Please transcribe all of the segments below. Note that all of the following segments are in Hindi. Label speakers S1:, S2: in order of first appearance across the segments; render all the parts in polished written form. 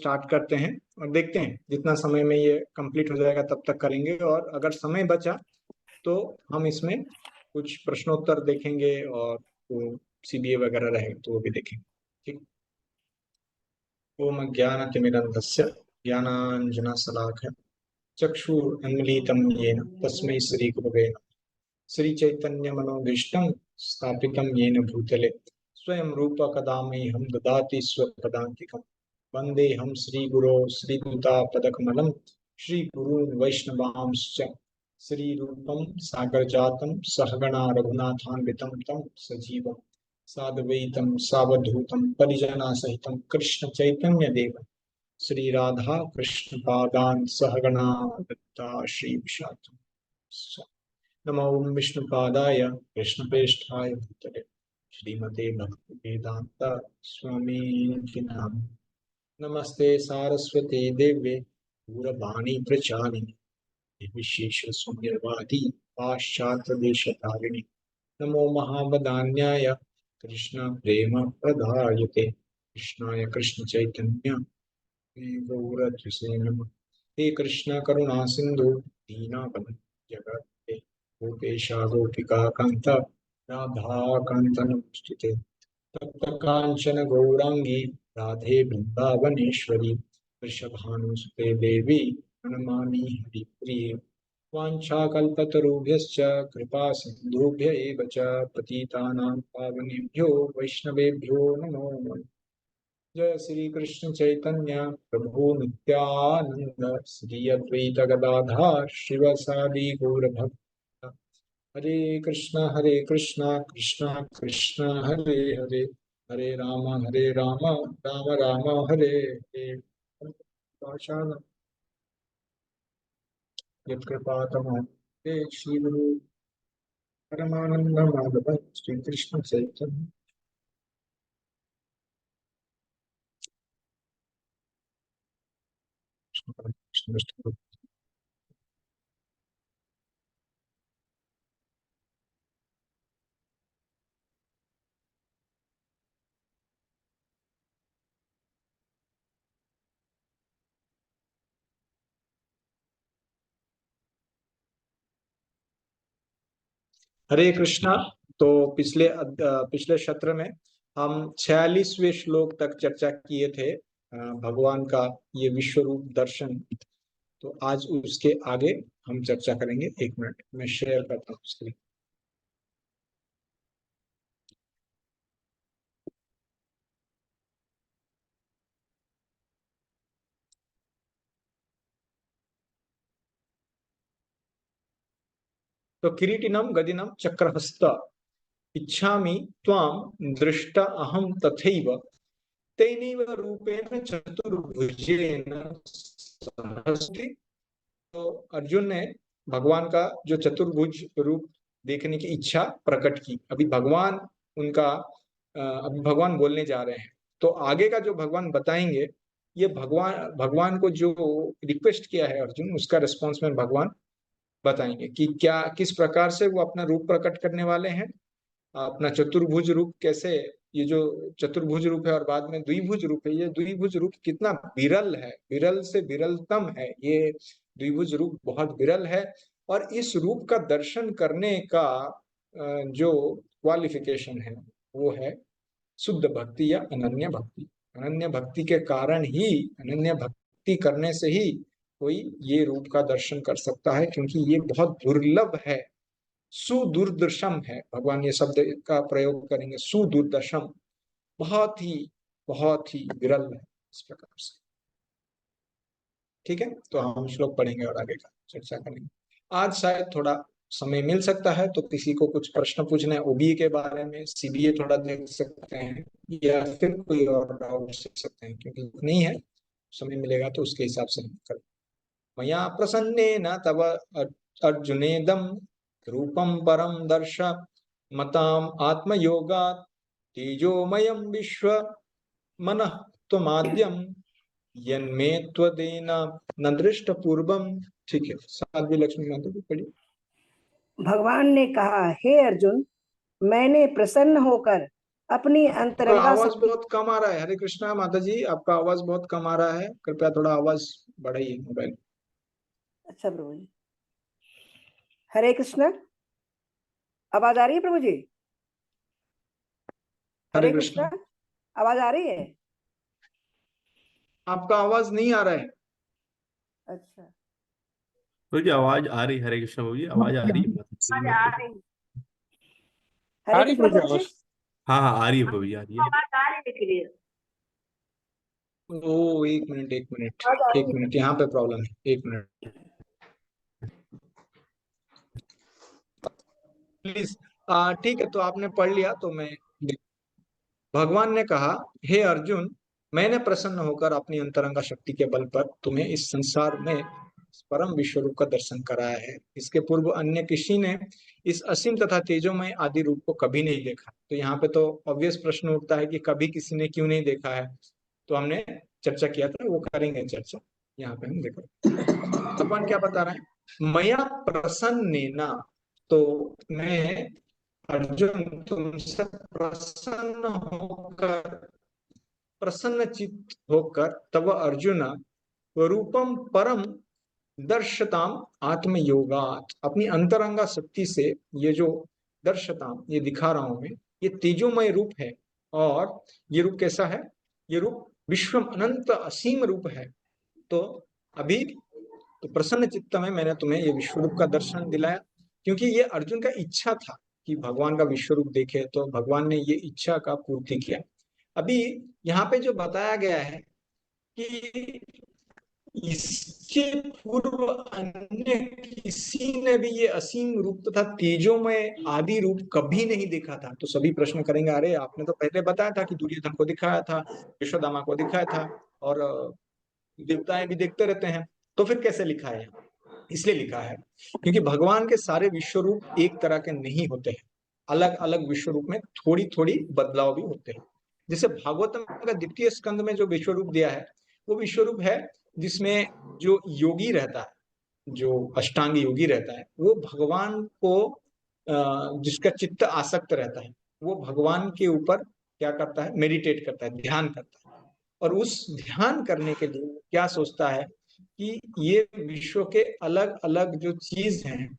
S1: स्टार्ट करते हैं और देखते हैं जितना समय में ये कंप्लीट हो जाएगा तब तक करेंगे, और अगर समय बचा तो हम इसमें कुछ प्रश्नोत्तर देखेंगे और वो सीबीए वगैरह रहेगा तो वो भी देखेंगे। ठीक। ओम ज्ञानतिमिरन्धस्य ज्ञानाञ्जनशलाकया चक्षुरुन्मीलितं येन तस्मै श्रीगुरवे नमः। श्रीचैतन्यमनोभीष्टं स्थापितं येन भूतले स्वयं रूप कदा मह्यं ददाति स्वपदान्तिकम्। वन्देऽहं श्रीगुरो श्रीयुतापदकमलं श्रीगुरून् वैष्णवांश्च श्रीरूपं सागरजातं सहगणा रघुनाथान्वितं तं सजीवं साद्वैतं सावधूतं परिजनसहितं कृष्ण चैतन्य देव श्री राधा कृष्ण पादान् सहगणा दत्ता श्री विशाखं। नमो विष्णुपादाय कृष्णप्रेष्ठाय भूतले श्रीमते भक्तिवेदांत स्वामी नाम। नमस्ते सारस्वते देव्ये गौरवाणी प्रचारिणे विशेष शून्यवादी पाश्चात्य देशतारिणे। नमो महावदान्याय कृष्ण प्रेम प्रदायते कृष्णाय कृष्ण चैतन्य गौरत्रिसे नमः। हे कृष्ण करुणा सिंधु दीनबंधु जगत्ते गोपेशा गोपिका कांत राधा कांत नमोस्तुते। तप्त कांचन गौरांगी राधे वृंदावनेश्वरी वृषभानुसुते देवी प्रणमामि हरिप्रिये। वाञ्छाकल्पतरुभ्यश्च कृपा सिन्धुभ्य एव च पतितानां पावनेभ्यो वैष्णवेभ्यो नमो नमः। जय श्री कृष्ण चैतन्य प्रभु नित्यानंद श्री अद्वैत गदाधर शिवसादि गौरभक्त। हरे कृष्णा कृष्णा कृष्णा हरे हरे, हरे राम राम राम हरे हरे। यत्कृपातमः ते श्री गुरु परमानंद माधव श्री कृष्ण चैतन्य। हरे कृष्णा। तो पिछले सत्र में हम 46वें श्लोक तक चर्चा किए थे भगवान का ये विश्व रूप दर्शन। तो आज उसके आगे हम चर्चा करेंगे। एक मिनट मैं शेयर करता हूँ स्क्रीन। तो किरीटिनम गदिनम चक्रहस्त इच्छामि त्वां दृष्ट अहम तथैव तेनैव रूपेण चतुर्भुजेन सहस्ति। तो अर्जुन ने भगवान का जो चतुर्भुज रूप देखने की इच्छा प्रकट की। अभी भगवान बोलने जा रहे हैं। तो आगे का जो भगवान बताएंगे, ये भगवान को जो रिक्वेस्ट किया है अर्जुन, उसका रिस्पॉन्स में भगवान बताएंगे कि क्या किस प्रकार से वो अपना रूप प्रकट करने वाले हैं, अपना चतुर्भुज रूप कैसे। ये जो चतुर्भुज रूप है और बाद में द्विभुज रूप है, ये द्विभुज रूप कितना विरल है, विरल से विरलतम है। ये द्विभुज रूप बहुत विरल है। और इस रूप का दर्शन करने का जो क्वालिफिकेशन है वो है शुद्ध भक्ति या अनन्य भक्ति। अनन्य भक्ति के कारण ही, अनन्य भक्ति करने से ही कोई ये रूप का दर्शन कर सकता है, क्योंकि ये बहुत दुर्लभ है, सुदुर्दर्शम है। भगवान ये शब्द का प्रयोग करेंगे, सुदुर्दर्शम, बहुत ही विरल है इस प्रकार से। ठीक है, तो हम श्लोक पढ़ेंगे और आगे का चर्चा करेंगे। आज शायद थोड़ा समय मिल सकता है, तो किसी को कुछ प्रश्न पूछना है ओबीए के बारे में, सीबीए थोड़ा देख सकते हैं, या फिर कोई और डाउट सीख सकते हैं, क्योंकि नहीं है, समय मिलेगा तो उसके हिसाब से हम करें। मया प्रसन्नेन तव अर्जुनेदम रूपम परम दर्श मताम आत्मयोगात् तेजोमयम विश्व मनः त्वमाद्यम यन्मे त्वदेन न दृष्ट पूर्वम। ठीक है, साध्वी लक्ष्मी माता जी पढ़िए।
S2: भगवान ने कहा, हे अर्जुन, मैंने प्रसन्न होकर अपनी
S1: आपका
S2: अंतरंगा
S1: आवाज
S2: शक्ति।
S1: बहुत कम आ रहा है। हरे कृष्णा माता जी, आपका आवाज बहुत कम आ रहा है, कृपया थोड़ा आवाज बढ़ाइए मोबाइल।
S2: अच्छा प्रभु जी। हरे कृष्ण। आवाज आ रही है प्रभु जी?
S1: हरे
S2: हरे
S1: कृष्णा।
S2: कृष्ण। आवाज आ रही है?
S1: आपका आवाज नहीं आ रहा है।
S2: अच्छा।
S3: तो जी आवाज आ रही, हरे कृष्ण बाबू जी, आवाज आ रही है
S2: आवाज आ
S3: मतलब।
S2: रही।
S1: आ
S2: हरे
S1: रही
S2: कृष्ण
S1: प्रभु
S2: प्रभु जी।
S1: आवाज?
S3: हाँ हाँ आ रही है बाबू जी, आ रही है।
S2: आवाज आ रही है क्लियर।
S1: ओ, एक मिनट एक मिनट।
S2: आवाज आ रही
S1: एक
S2: है।
S1: मिनट, यहाँ पे प्रॉब्लम है, एक मिनट प्लीज। ठीक है, तो आपने पढ़ लिया तो मैं। भगवान ने कहा, हे अर्जुन, मैंने प्रसन्न होकर अपनी अंतरंगा शक्ति के बल पर तुम्हें इस संसार में इस परम विश्व रूप का दर्शन कराया है। इसके पूर्व अन्य किसी ने इस असीम तथा तेजोमय आदि रूप को कभी नहीं देखा। तो यहाँ पे तो ऑब्वियस प्रश्न उठता है कि कभी किसी ने क्यों नहीं देखा है। तो हमने चर्चा किया था, वो करेंगे चर्चा। यहाँ पे हम देखो भगवान क्या बता रहे हैं। मया प्रसन्नेन, तो मैं अर्जुन तुमसे प्रसन्न चित्त होकर तब अर्जुन रूपम परम दर्शताम आत्मयोगात, अपनी अंतरंगा शक्ति से ये जो दर्शताम, ये दिखा रहा हूं मैं, ये तेजोमय रूप है। और ये रूप कैसा है? ये रूप विश्व अनंत असीम रूप है। तो अभी तो प्रसन्न चित्त में मैंने तुम्हें ये विश्व रूप का दर्शन दिलाया, क्योंकि ये अर्जुन का इच्छा था कि भगवान का विश्व रूप देखे, तो भगवान ने ये इच्छा का पूर्ति किया। अभी यहाँ पे जो बताया गया है कि इसके पूर्व अन्य किसी ने भी ये असीम रूप तथा तेजोमय आदि रूप कभी नहीं देखा था। तो सभी प्रश्न करेंगे, अरे आपने तो पहले बताया था कि दुर्योधन को दिखाया था, यशोदामा को दिखाया था, और देवताएं भी देखते रहते हैं, तो फिर कैसे लिखा है? इसलिए लिखा है क्योंकि भगवान के सारे विश्व रूप एक तरह के नहीं होते हैं। अलग अलग विश्व रूप में थोड़ी थोड़ी बदलाव भी होते हैं। जैसे भागवतम का द्वितीय स्कंद में जो विश्व रूप दिया है, वो विश्व रूप है जिसमें जो योगी रहता है, जो अष्टांग योगी रहता है, वो भगवान को जिसका चित्त आसक्त रहता है, वो भगवान के ऊपर क्या करता है? मेडिटेट करता है, ध्यान करता है। और उस ध्यान करने के लिए क्या सोचता है कि ये विश्व के अलग अलग जो चीज हैं,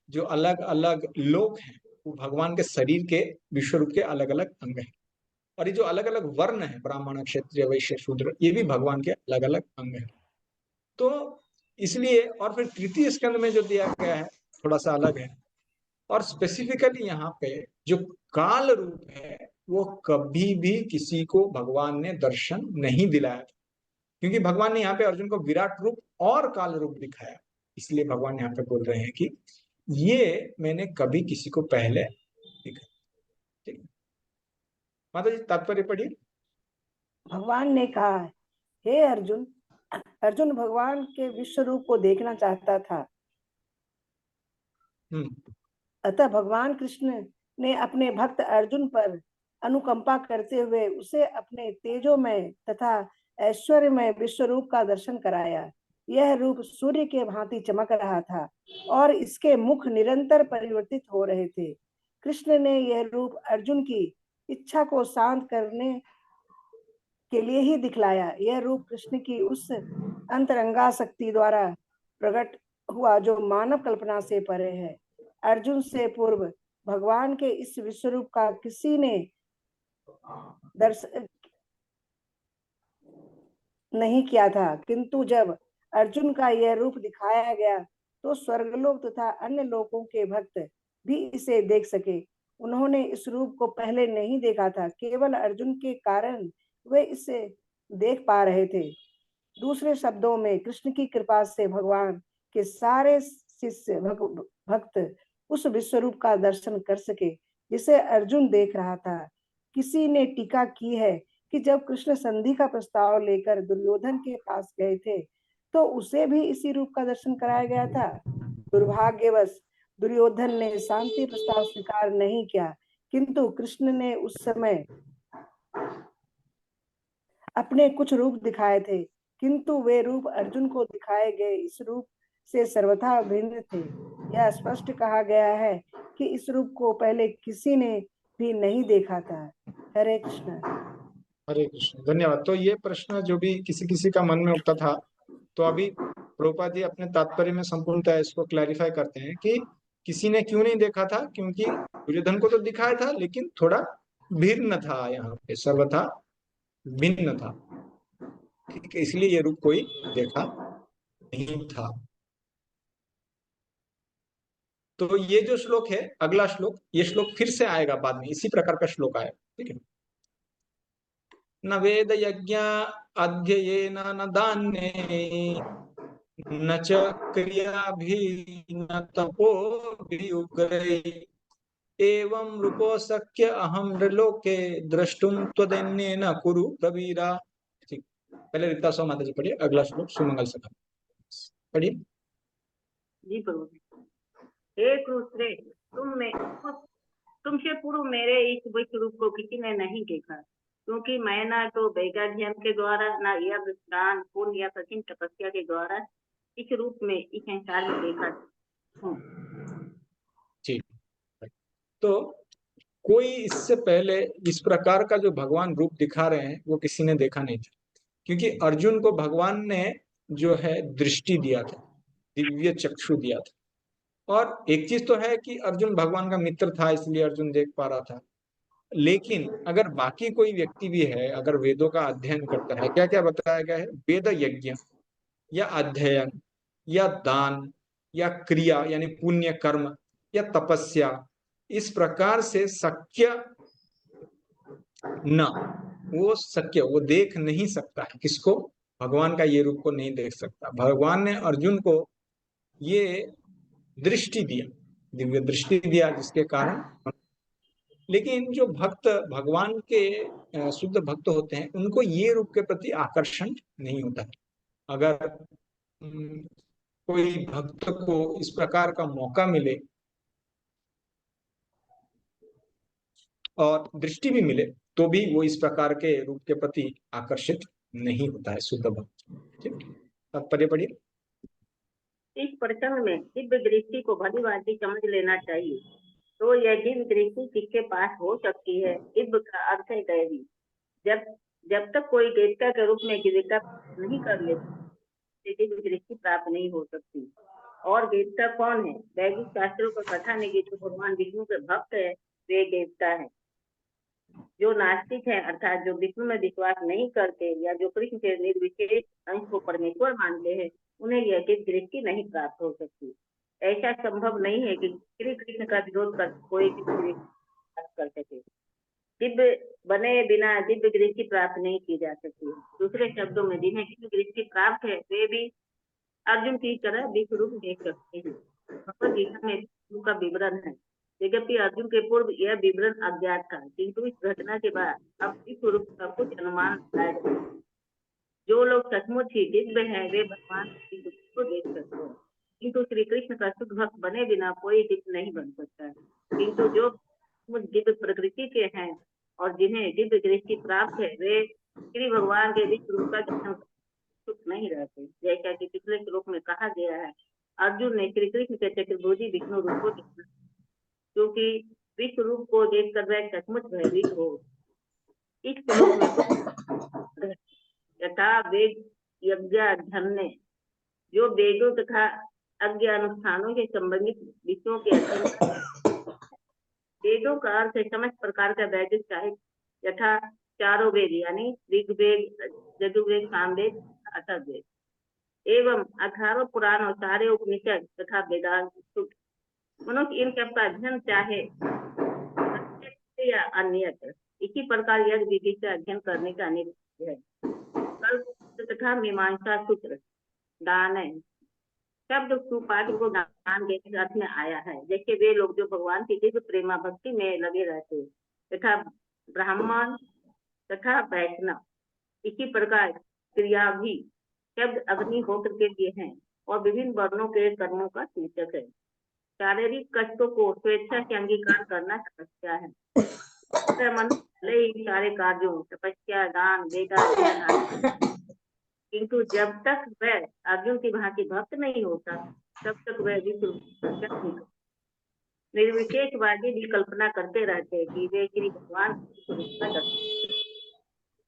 S1: जो अलग अलग लोक हैं, वो भगवान के शरीर के विश्व रूप के अलग अलग अंग हैं। और ये जो अलग अलग वर्ण है, ब्राह्मण क्षत्रिय वैश्य शूद्र, ये भी भगवान के अलग अलग अंग हैं। तो इसलिए, और फिर तृतीय स्कंद में जो दिया गया है थोड़ा सा अलग है। और स्पेसिफिकली यहाँ पे जो काल रूप है, वो कभी भी किसी को भगवान ने दर्शन नहीं दिलाया, क्योंकि भगवान ने यहाँ पे अर्जुन को विराट रूप और काल रूप दिखाया। इसलिए भगवान यहाँ पे बोल रहे हैं कि ये मैंने कभी किसी को पहले दिखा। ठीक है माता जी, तात्पर्य पढ़िए।
S2: भगवान ने कहा, हे अर्जुन। अर्जुन भगवान के विश्व रूप को देखना चाहता था।
S1: हम्म।
S2: अतः भगवान कृष्ण ने अपने भक्त अर्जुन पर अनुकंपा करते हुए उसे अपने तेजोमय तथा ऐश्वर्यमय विश्व रूप का दर्शन कराया। यह रूप सूर्य के भांति चमक रहा था और इसके मुख निरंतर परिवर्तित हो रहे थे। कृष्ण ने यह रूप अर्जुन की इच्छा को शांत करने के लिए ही दिखलाया। यह रूप कृष्ण की उस अंतरंगा शक्ति द्वारा प्रकट हुआ जो मानव कल्पना से परे है। अर्जुन से पूर्व भगवान के इस विश्व रूप का किसी ने दर्शन नहीं किया था, किंतु जब अर्जुन का यह रूप दिखाया गया तो स्वर्गलोक तथा अन्य लोकों के भक्त भी इसे देख सके। उन्होंने इस रूप को पहले नहीं देखा था, केवल अर्जुन के कारण वे इसे देख पा रहे थे। दूसरे शब्दों में, कृष्ण की कृपा से भगवान के सारे शिष्य भक्त उस विश्व रूप का दर्शन कर सके जिसे अर्जुन देख रहा था। किसी ने टीका की है कि जब कृष्ण संधि का प्रस्ताव लेकर दुर्योधन के पास गए थे तो उसे भी इसी रूप का दर्शन कराया गया था। दुर्भाग्यवश दुर्योधन ने शांति प्रस्ताव स्वीकार नहीं किया, किंतु कृष्ण ने उस समय अपने कुछ रूप दिखाए थे, किंतु वे रूप अर्जुन को दिखाए गए इस रूप से सर्वथा भिन्न थे। यह स्पष्ट कहा गया है कि इस रूप को पहले किसी ने भी नहीं देखा था। हरे कृष्ण।
S1: हरे कृष्ण, धन्यवाद। तो ये प्रश्न जो भी किसी किसी का मन में उठता था, तो अभी प्रभुपाद जी अपने तात्पर्य में संपूर्णतः इसको क्लैरिफाई करते हैं कि किसी ने क्यों नहीं देखा था, क्योंकि दुर्योधन को तो दिखाया था लेकिन थोड़ा भिन्न था, यहाँ पे सर्वथा भिन्न था। ठीक है, इसलिए ये रूप कोई देखा नहीं था। तो ये जो श्लोक है, अगला श्लोक, ये श्लोक फिर से आएगा बाद में, इसी प्रकार का श्लोक आएगा। ठीक है। न वेद यज्ञ अध्ययेन न दान्ये न च क्रियाभिः न तपोभिरुग्रैः एवं रूपोऽशक्य अहं नृलोके द्रष्टुम त्वदन्येन कुरु प्रवीरा। ठीक, पहले रीता सौ माता जी पढ़िए, अगला श्लोक सुमंगल सखा पढ़िए।
S4: जी प्रभु। हे कुरुश्रेष्ठ, तुमसे पूर्व मेरे इस विश्व रूप को किसी ने नहीं देखा, क्योंकि मैं न तो वैगाध्ययन के द्वारा, न यज्ञ दान पुण्य या कठिन तपस्या के द्वारा इस रूप में इस संसार में देखा हूँ।
S1: ठीक, तो कोई इससे पहले इस प्रकार का जो भगवान रूप दिखा रहे हैं वो किसी ने देखा नहीं था, क्योंकि अर्जुन को भगवान ने जो है दृष्टि दिया था, दिव्य चक्षु दिया था। और एक चीज तो है कि अर्जुन भगवान का मित्र था, इसलिए अर्जुन देख पा रहा था। लेकिन अगर बाकी कोई व्यक्ति भी है, अगर वेदों का अध्ययन करता है, क्या क्या बताया गया है, वेद यज्ञ या अध्ययन या दान या क्रिया यानी पुण्य कर्म या तपस्या, इस प्रकार से शक्य न, वो शक्य, वो देख नहीं सकता है किसको, भगवान का ये रूप को नहीं देख सकता। भगवान ने अर्जुन को ये दृष्टि दिया, दिव्य दृष्टि दिया, जिसके कारण। लेकिन जो भक्त भगवान के शुद्ध भक्त होते हैं, उनको ये रूप के प्रति आकर्षण नहीं होता है। अगर कोई भक्त को इस प्रकार का मौका मिले और दृष्टि भी मिले, तो भी वो इस प्रकार के रूप के प्रति आकर्षित नहीं होता है शुद्ध भक्त। ठीक, तात्पर्य पढ़िए।
S4: इस प्रसंग में दिव्य दृष्टि को भली भांति समझ लेना चाहिए। तो यह दिव्य दृष्टि किसके पास हो सकती है? दिव्य का अर्थ है दैवी। जब तक कोई देवता के रूप में दिव्यता नहीं कर लेता, दिव्य दृष्टि प्राप्त नहीं हो सकती। और देवता कौन है? वैदिक शास्त्रों का कथन है कि जो भगवान विष्णु के भक्त है वे देवता है। जो नास्तिक है, अर्थात जो विष्णु में विश्वास नहीं करते या जो कृष्ण के निर्विशेष अंश को परमेश्वर मानते हैं, उन्हें यह दिव्य दृष्टि नहीं प्राप्त हो सकती। ऐसा संभव नहीं है कि श्री कृष्ण का विरोध कर कोई दिव्य प्राप्त कर सके। दिव्य बने बिना दिव्य दृष्टि प्राप्त नहीं की जा सकती। दूसरे शब्दों में, जिन्हें दिव्य दृष्टि प्राप्त है वे भी अर्जुन की तरह विश्व रूप देख सकते हैं। भगवद गीता में विष्णु का विवरण है। यद्यपि अर्जुन के पूर्व यह विवरण अज्ञात था, किंतु इस घटना के बाद अब विश्व रूप का कुछ अनुमान लगाया जाता है। जो लोग सचमुच ही दिव्य हैं वे भगवान को देख सकते हैं, किंतु श्री कृष्ण का शुद्ध भक्त बने बिना कोई दिव्य नहीं बन सकता है। किंतु जो दिव्य प्रकृति के हैं और जिन्हें दिव्य दृष्टि प्राप्त है, वे श्री भगवान के विश्व रूप का दर्शन सुख नहीं रहते। जैसा कि पिछले श्लोक में कहा गया है, अर्जुन ने श्री कृष्ण के चतुर्भुजी विष्णु रूप को देखा, क्योंकि विश्व रूप को देखकर वह सचमुच भयभीत हो। इस श्लोक में यथा वेद यज्ञ अध्ययन, जो वेदों तथा यज्ञ अनुष्ठानों से संबंधित विषयों के अध्ययन। वेदों का अर्थ है समस्त प्रकार का वैदिक साहित्य, यथा चारों वेद यानी ऋग्वेद, यजुर्वेद, सामवेद, अथर्ववेद एवं 18 पुराण और सारे उपनिषद तथा वेदांत सूत्र। मनुष्य इन सब का अध्ययन चाहे या अन्यत्र, इसी प्रकार यज्ञ विधि का अध्ययन करने का अनिवार्य है। कल्प तथा मीमांसा सूत्र दान है। शब्द सुपाठ्य को दान के अर्थ में आया है। जैसे वे लोग जो भगवान की दिव्य प्रेमा भक्ति में लगे रहते तथा ब्राह्मण तथा वैष्णव, इसी प्रकार क्रिया भी शब्द अग्निहोत्र के लिए हैं और विभिन्न वर्णों के कर्मों का शीर्षक है। शारीरिक कष्टों को स्वेच्छा से अंगीकार करना तपस्या है। मन भले ही सारे कार्यों तपस्या, दान, वेदाध्ययन, किंतु जब तक वह अर्जुन की भांति भक्त नहीं होता, तब तक वह विश्व नहीं करता। निर्विशेषवादी भी कल्पना करते रहते हैं कि वे श्री भगवान को रूप में दर्शन,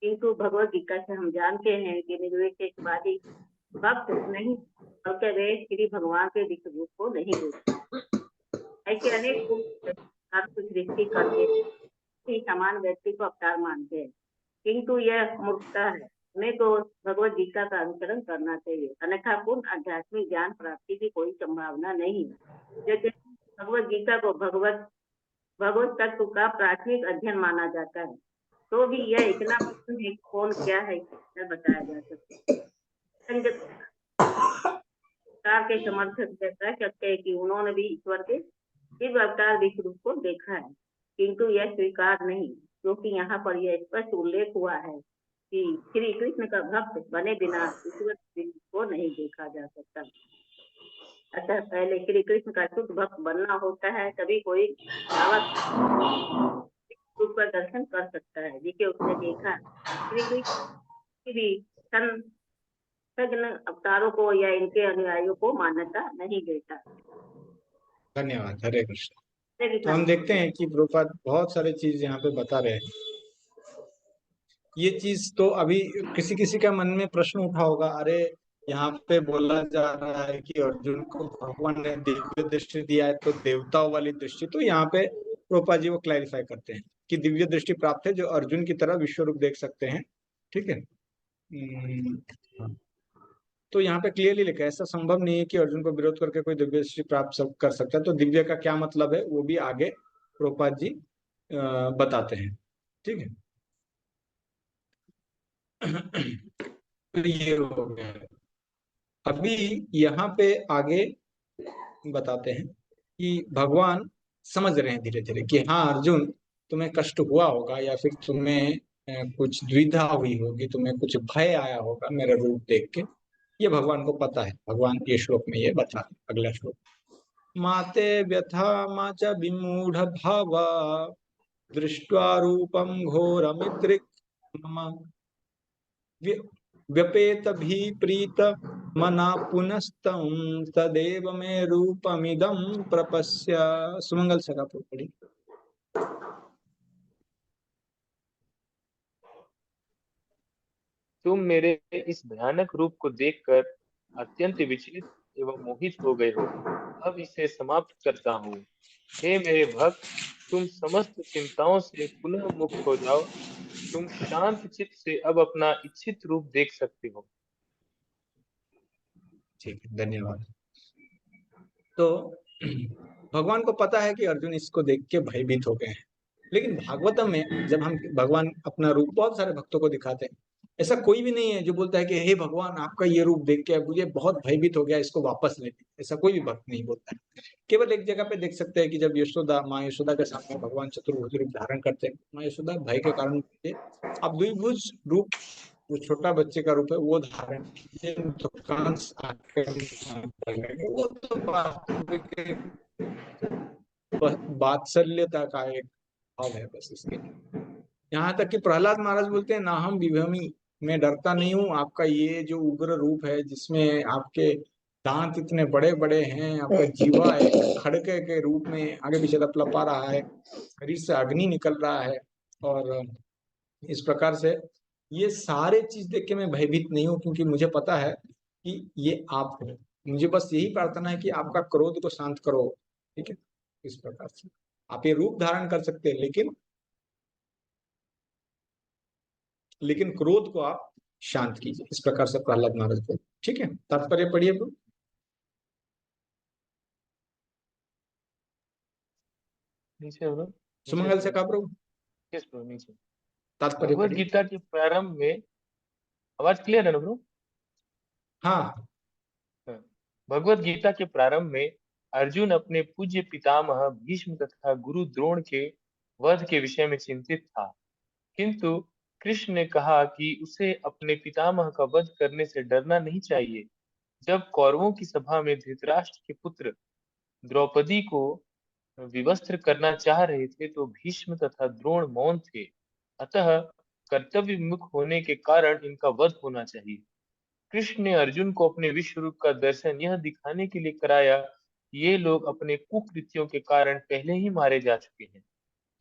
S4: किंतु भगवत गीता से हम जानते हैं कि निर्विशेषवादी भक्त नहीं, बल्कि वे श्री भगवान के विश्व रूप को नहीं देखते। ऐसे अनेक सृष्टि करके ही समान व्यक्ति को अवतार मानते हैं, किंतु यह मूर्खता है। हमें तो भगवत गीता का अनुसरण करना चाहिए, अन्यथा पूर्ण आध्यात्मिक ज्ञान प्राप्ति की कोई संभावना नहीं है। जैसे भगवत गीता को भगवत तत्व का प्राथमिक अध्ययन माना जाता है, तो भी यह इतना मुश्किल है कौन क्या है यह बताया जा सकता है। के समर्थक कह सकते हैं कि उन्होंने भी ईश्वर के दिव्य अवतार विश्व रूप को देखा है, किंतु यह स्वीकार नहीं, क्योंकि यहाँ पर यह स्पष्ट उल्लेख हुआ है कि श्री कृष्ण का भक्त बने बिना ईश्वर को नहीं देखा जा सकता। अतः पहले श्री कृष्ण का शुद्ध भक्त बनना होता है, तभी कोई रूप का दर्शन कर सकता है जिसे उसने देखा। श्री कृष्ण भी अवतारों को या इनके अनुयायियों को मान्यता नहीं देता।
S1: धन्यवाद। हरे कृष्ण। तो हम देखते हैं कि प्रभुपाद बहुत सारे चीज यहाँ पे बता रहे हैं। ये चीज तो अभी किसी किसी का मन में प्रश्न उठा होगा, अरे यहाँ पे बोला जा रहा है कि अर्जुन को भगवान ने दिव्य दृष्टि दिया है, तो देवताओं वाली दृष्टि। तो यहाँ पे प्रभुपाद जी वो क्लैरिफाई करते हैं कि दिव्य दृष्टि प्राप्त है जो अर्जुन की तरह विश्व रूप देख सकते हैं। ठीक है। तो यहाँ पे क्लियरली लिखा है ऐसा संभव नहीं है कि अर्जुन को विरोध करके कोई दिव्य दृष्टि प्राप्त कर सकता है। तो दिव्य का क्या मतलब है वो भी आगे प्रभुपाद जी बताते हैं। ठीक है। तो ये हो गया। अभी यहाँ पे आगे बताते हैं कि भगवान समझ रहे हैं धीरे धीरे कि हाँ अर्जुन, तुम्हें कष्ट हुआ होगा या फिर तुम्हें कुछ द्विधा हुई होगी, तुम्हें कुछ भय आया होगा मेरा रूप देख के। ये भगवान को पता है। भगवान ये श्लोक में ये बता है। अगला श्लोक, माते व्यथा मा च विमूढ़ भाव दृष्ट्वा रूपम घोरमिदृक् मम व्यपेत भी प्रीत मना पुनस्तम तदेव मे रूपमिदं प्रपश्य। सुमंगल सका पड़ी।
S5: तुम मेरे इस भयानक रूप को देखकर अत्यंत विचलित एवं मोहित हो गए हो। अब इसे समाप्त करता हूँ। हे मेरे भक्त, तुम समस्त चिंताओं से पुनः मुक्त हो जाओ। तुम शांत चित्त से अब अपना इच्छित रूप देख सकते हो।
S1: ठीक है, धन्यवाद। तो भगवान को पता है कि अर्जुन इसको देख के भयभीत हो गए हैं, लेकिन भागवतम में जब हम भगवान अपना रूप बहुत सारे भक्तों को दिखाते हैं, ऐसा कोई भी नहीं है जो बोलता है कि हे भगवान आपका ये रूप देख के मुझे बहुत भयभीत हो गया, इसको वापस ले लीजिए। ऐसा कोई भी भक्त नहीं बोलता है। केवल एक जगह पे देख सकते हैं कि जब यशोदा, माँ यशोदा के सामने भगवान चतुर्भुज रूप धारण करते हैं, माँ यशोदा भय के कारण अब द्विभुज रूप, वो छोटा बच्चे का रूप है, वो धारण कीजिए तो कंस वो तो वात्सल्यता का एक भाव है बस इसके। यहाँ तक कि प्रहलाद महाराज बोलते हैं ना हम विभमी, मैं डरता नहीं हूँ। आपका ये जो उग्र रूप है जिसमें आपके दांत इतने बड़े बड़े हैं, आपका जीवा है खड़के के रूप में आगे पीछे लपलपा रहा है, शरीर से अग्नि निकल रहा है, और इस प्रकार से ये सारे चीज देख के मैं भयभीत नहीं हूँ, क्योंकि मुझे पता है कि ये आप हो। मुझे बस यही प्रार्थना है कि आपका क्रोध को शांत करो। ठीक है। इस प्रकार से आप ये रूप धारण कर सकते हैं, लेकिन क्रोध को आप शांत कीजिए। इस प्रकार से प्रहलाद महाराज को। ठीक है, तात्पर्य पढ़िए प्रभु।
S5: नीचे हो
S1: सुमंगल से कहा प्रभु,
S5: नीचे।
S1: तात्पर्य
S5: भगवत
S1: पढ़िए।
S5: गीता के प्रारंभ में, आवाज क्लियर है ना ब्रो?
S1: हाँ।
S5: भगवत गीता के प्रारंभ में अर्जुन अपने पूज्य पितामह भीष्म तथा गुरु द्रोण के वध के विषय में चिंतित था, किंतु कृष्ण ने कहा कि उसे अपने पितामह का वध करने से डरना नहीं चाहिए। जब कौरवों की सभा में धृतराष्ट्र के पुत्र द्रौपदी को विवस्त्र करना चाह रहे थे तो भीष्म तथा द्रोण मौन थे, अतः कर्तव्य विमुख होने के कारण इनका वध होना चाहिए। कृष्ण ने अर्जुन को अपने विश्व रूप का दर्शन यह दिखाने के लिए कराया ये लोग अपने कुकृत्यों के कारण पहले ही मारे जा चुके हैं।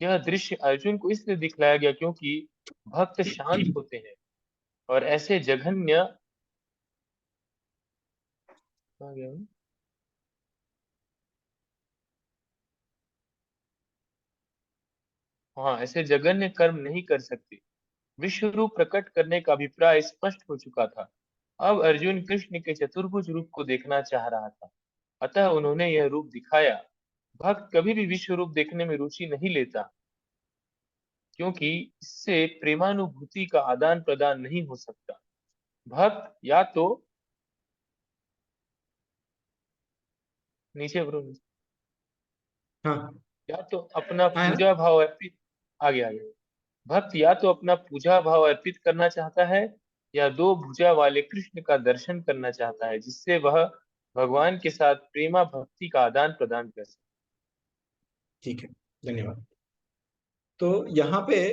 S5: यह दृश्य अर्जुन को इसलिए दिखलाया गया क्योंकि भक्त शांत होते हैं और ऐसे जघन्य कहाँ गया हूँ? हाँ, ऐसे जघन्य कर्म नहीं कर सकते। विश्व रूप प्रकट करने का अभिप्राय स्पष्ट हो चुका था। अब अर्जुन कृष्ण के चतुर्भुज रूप को देखना चाह रहा था, अतः उन्होंने यह रूप दिखाया। भक्त कभी भी विश्व रूप देखने में रुचि नहीं लेता, क्योंकि इससे प्रेमानुभूति का आदान प्रदान नहीं हो सकता। भक्त नीचे बरो
S1: हाँ
S5: या तो अपना
S1: है ना।
S5: पूजा भाव अर्पित आगे आगे भक्त या तो अपना पूजा भाव अर्पित करना चाहता है या दो भुजा वाले कृष्ण का दर्शन करना चाहता है, जिससे वह भगवान के साथ प्रेमा भक्ति का आदान प्रदान कर सके।
S1: ठीक है, धन्यवाद। तो यहाँ पे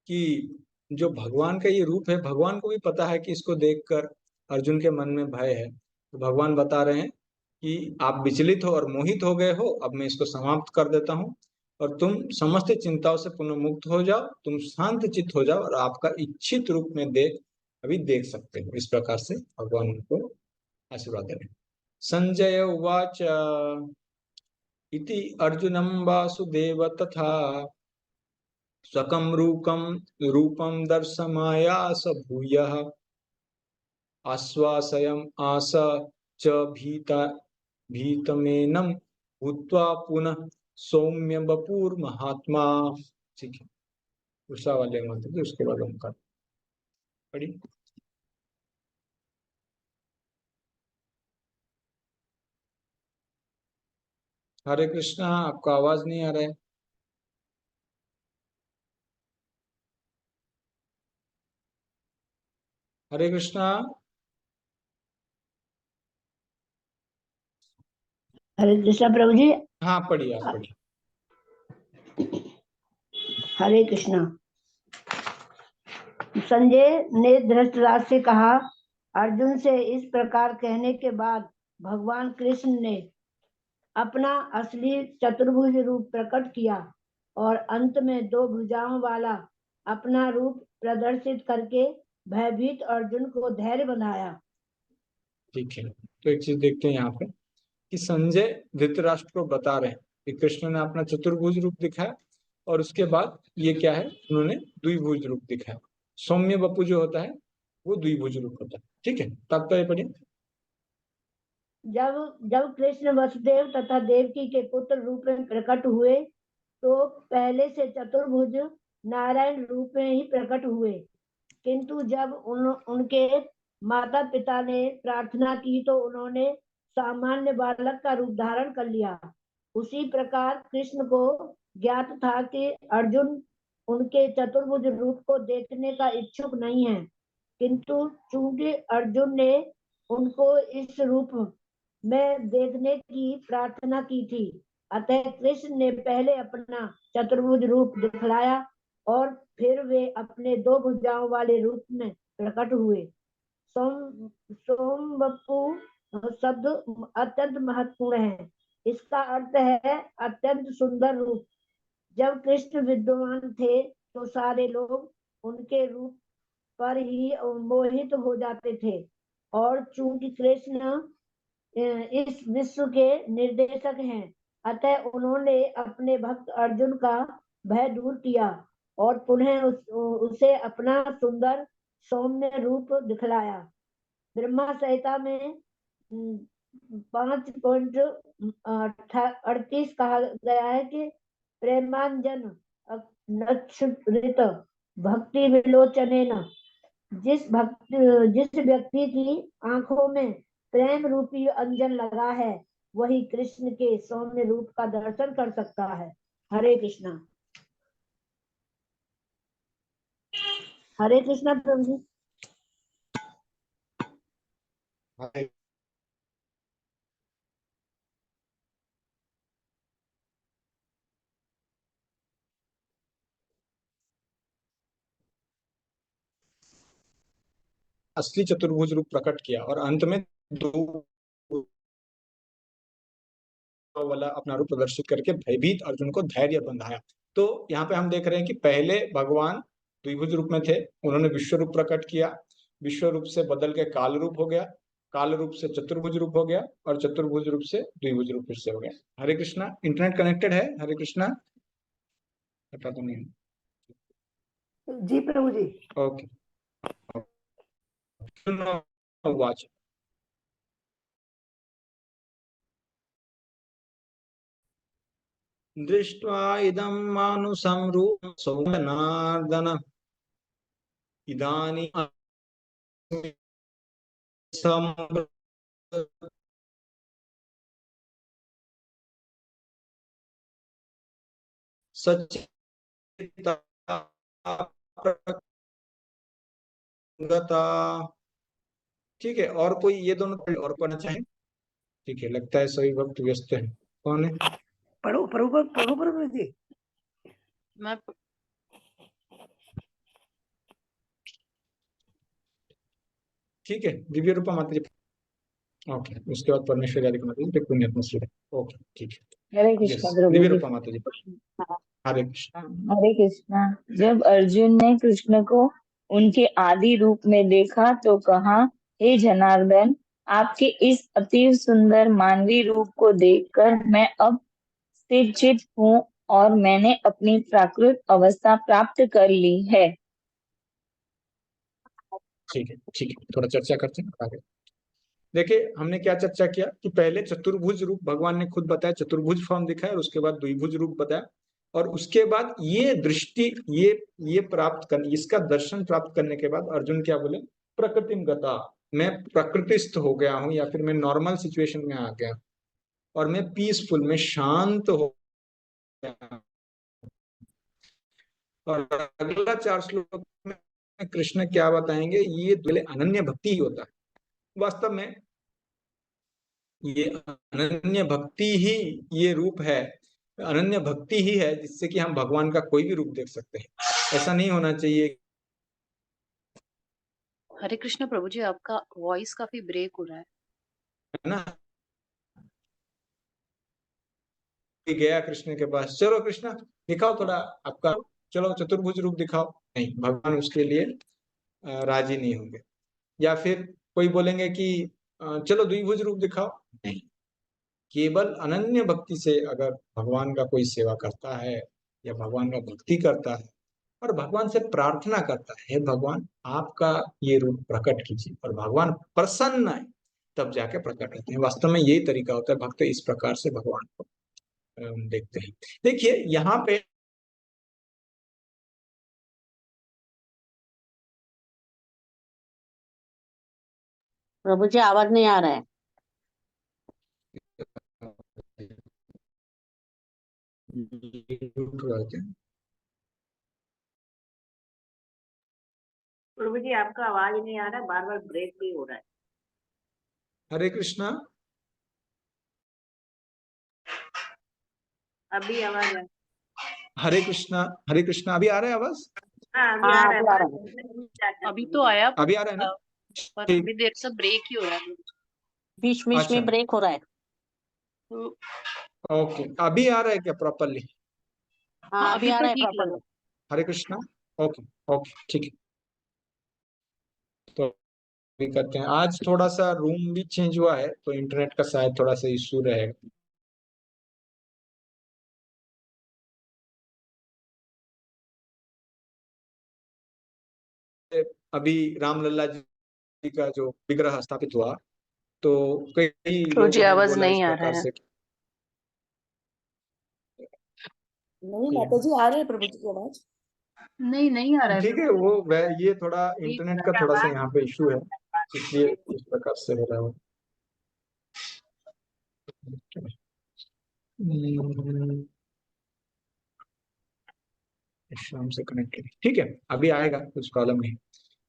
S1: कि जो भगवान का ये रूप है, भगवान को भी पता है कि इसको देखकर अर्जुन के मन में भय है, तो भगवान बता रहे हैं कि आप विचलित हो और मोहित हो गए हो, अब मैं इसको समाप्त कर देता हूँ और तुम समस्त चिंताओं से पुनः मुक्त हो जाओ, तुम शांत चित्त हो जाओ और आपका इच्छित रूप में अभी देख सकते हो। इस प्रकार से भगवान उनको आशीर्वाद दे रहे हैं। संजय उवाच इति अर्जुनं वासुदेव तथा स्वकं रूपं दर्शमायास भूयः आश्वासयम् आस च भीतमेनं भूत्वा पुनः सौम्य वपुर्महात्मा। ठीक है, दूसरा वाले मंत्र उसके बाद उनका पढ़ी। हरे कृष्णा, आपका आवाज नहीं आ रहा है। हरे कृष्णा।
S6: हरे कृष्णा प्रभु जी।
S1: हाँ पढ़िए, आप पढ़िए।
S6: हरे कृष्णा। संजय ने धृतराष्ट्र से कहा, अर्जुन से इस प्रकार कहने के बाद भगवान कृष्ण ने अपना असली चतुर्भुज रूप प्रकट किया और अंत में दो भुजाओं वाला अपना रूप प्रदर्शित करके भयभीत अर्जुन को धैर्य बनाया।
S1: ठीक है, तो एक चीज देखते हैं यहाँ पे कि संजय धृतराष्ट्र को बता रहे हैं कि कृष्ण ने अपना चतुर्भुज रूप दिखाया और उसके बाद ये क्या है, उन्होंने द्विभुज रूप दिखाया। सौम्य वपु जो होता है वो द्विभुज रूप होता है। ठीक है, तात्पर्य पढ़िए।
S6: जब जब कृष्ण वसुदेव तथा देवकी के पुत्र रूप में प्रकट हुए तो पहले से चतुर्भुज नारायण रूप में ही प्रकट हुए, किंतु जब उनके माता पिता ने प्रार्थना की तो उन्होंने सामान्य बालक का रूप धारण कर लिया। उसी प्रकार कृष्ण को ज्ञात था कि अर्जुन उनके चतुर्भुज रूप को देखने का इच्छुक नहीं है, किंतु चूंकि अर्जुन ने उनको इस रूप में देखने की प्रार्थना की थी, अतः कृष्ण ने पहले अपना चतुर्भुज रूप दिखलाया और फिर वे अपने दो भुजाओं वाले रूप में प्रकट हुए। सोमवपु शब्द अत्यंत महत्वपूर्ण है। इसका अर्थ है अत्यंत सुंदर रूप। जब कृष्ण विद्वान थे तो सारे लोग उनके रूप पर ही मोहित हो जाते थे, और चूंकि कृष्ण इस विश्व के निर्देशक हैं, अतः उन्होंने अपने भक्त अर्जुन का भय दूर किया और पुनः उसे अपना सुंदर सौम्य रूप दिखलाया। ब्रह्मा संहिता में 5.38 कहा गया है कि प्रेमांजन नक्षुरित भक्ति विलोचनेन, जिस व्यक्ति की आंखों में प्रेम रूपी अंजन लगा है वही कृष्ण के सौम्य रूप का दर्शन कर सकता है। हरे कृष्णा। हरे कृष्णा प्रभु जी।
S1: असली चतुर्भुज रूप प्रकट किया और अंत में दो वाला अपना रूप प्रदर्शित करके भयभीत अर्जुन को धैर्य बंधाया। तो यहाँ पे हम देख रहे हैं कि पहले भगवान द्विभुज रूप में थे, उन्होंने विश्व रूप प्रकट किया, विश्व रूप से बदल के काल रूप हो गया, काल रूप से चतुर्भुज रूप हो गया, और चतुर्भुज रूप से द्विभुज रूप फिर से हो गया। हरे कृष्णा। इंटरनेट कनेक्टेड है? हरे कृष्णा। पता तो नहीं।
S2: जी प्रभु जी।
S1: ओके। वाच। दृष्ट्वा इदं मानुषं रूपं सौम्यनार्दन इदानीं सच्चिता ठीक है, और कोई ये दोनों और पढ़ना चाहें? ठीक है, लगता है सभी वक्त व्यस्त हैं। कौन है?
S2: पढ़ो प्रभु प्रभु प्रभु जी।
S7: मैं
S1: ठीक है, दिव्य रूपा माता जी। ओके, उसके बाद परमेश्वरी आदि माता जी, फिर पुण्यात्मा श्री। ओके, ठीक है।
S8: हरे
S1: यस,
S8: कृष्णा प्रभु
S1: दिव्य
S8: जी।
S1: रूपा माता जी।
S8: हाँ,
S1: हरे कृष्ण।
S8: हरे कृष्णा। जब अर्जुन ने कृष्ण को उनके आदि रूप में देखा तो कहा, हे जनार्दन, आपके इस अति सुंदर मानवीय रूप को देखकर मैं अब स्थिरचित हूँ और मैंने अपनी प्राकृत अवस्था प्राप्त कर ली है।
S1: ठीक है, ठीक है, थोड़ा चर्चा करते हैं आगे। देखिए, हमने क्या चर्चा किया कि पहले चतुर्भुज रूप भगवान ने खुद बताया, चतुर्भुज फॉर्म दिखाया, और उसके बाद द्विभुज रूप बताया, और उसके बाद ये दृष्टि, ये प्राप्त करने, इसका दर्शन प्राप्त करने के बाद अर्जुन क्या बोले? प्रकृतिम गता, मैं प्रकृतिस्थ हो गया हूं, या फिर मैं नॉर्मल सिचुएशन में आ गया, और मैं पीसफुल, मैं शांत हो गया। और अगला 4 श्लोक में कृष्ण क्या बताएंगे? ये दुले अनन्य भक्ति ही होता है। वास्तव में ये अनन्य भक्ति ही ये रूप है, अनन्य भक्ति ही है जिससे कि हम भगवान का कोई भी रूप देख सकते हैं। ऐसा नहीं होना चाहिए,
S7: हरे कृष्ण प्रभु जी, आपका वॉइस काफी ब्रेक हो रहा है।
S1: है ना? गया कृष्ण के पास, चलो कृष्ण दिखाओ थोड़ा आपका, चलो चतुर्भुज रूप दिखाओ। नहीं, भगवान उसके लिए राजी नहीं होंगे। या फिर कोई बोलेंगे कि चलो द्विभुज रूप दिखाओ। नहीं, केवल अनन्य भक्ति से अगर भगवान का कोई सेवा करता है, या भगवान का भक्ति करता है, और भगवान से प्रार्थना करता है, हे भगवान आपका ये रूप प्रकट कीजिए, और भगवान प्रसन्न है, तब जाके प्रकट होते हैं। वास्तव में यही तरीका होता है, भक्त इस प्रकार से भगवान को देखते हैं। देखिए यहाँ पे
S9: प्रभु जी आवाज नहीं आ रहा है। प्रभु जी आपका आवाज नहीं आ रहा, बार बार ब्रेक भी हो रहा है।
S1: हरे कृष्णा।
S4: अभी आवाज है।
S1: हरे कृष्णा, हरे कृष्णा, अभी आ रहा है आवाज?
S4: हाँ अभी आ
S9: हाँ
S4: रहा
S9: अभी आ
S4: है।
S9: रहा है।
S7: अभी तो आया
S1: अभी आ रहा है ना?
S7: पर
S1: ठीक।
S7: अभी देर से ब्रेक ही हो रहा है।
S9: बीच बीच
S1: अच्छा,
S9: में ब्रेक हो रहा है।
S7: तो
S1: ओके, अभी आ रहा है क्या प्रॉपरली?
S9: हाँ
S7: हाँ,
S9: अभी
S7: अभी
S9: आ
S7: तो
S9: रहा है
S7: ठीक लग
S9: प्रॉपर।
S7: रहा
S1: हरे कृष्णा। ओके, ओके, ठीक है। तो अभी करते हैं। आज थोड़ा सा रूम भी चेंज हुआ है, तो इंटरनेट का शायद थोड़ा सा इशू रहेगा। अभी रामलला जी का जो विग्रह स्थापित हुआ, तो कई
S7: प्रभु जी,
S1: लोगों ने
S7: आवाज
S1: बोला इस
S7: नहीं आ रहा
S1: प्रकार
S7: है।
S1: से।
S2: नहीं माता जी, आ रहे हैं प्रभु जी की आवाज।
S7: नहीं, नहीं आ रहा है
S1: ठीक है,
S7: प्रभु
S1: वो ये थोड़ा
S7: जी।
S1: इंटरनेट का थोड़ा सा यहाँ पे इशू है, इसलिए इस प्रकार से हो रहा है। शाम से कनेक्टेड, ठीक है, अभी आएगा, कुछ प्रॉब्लम नहीं।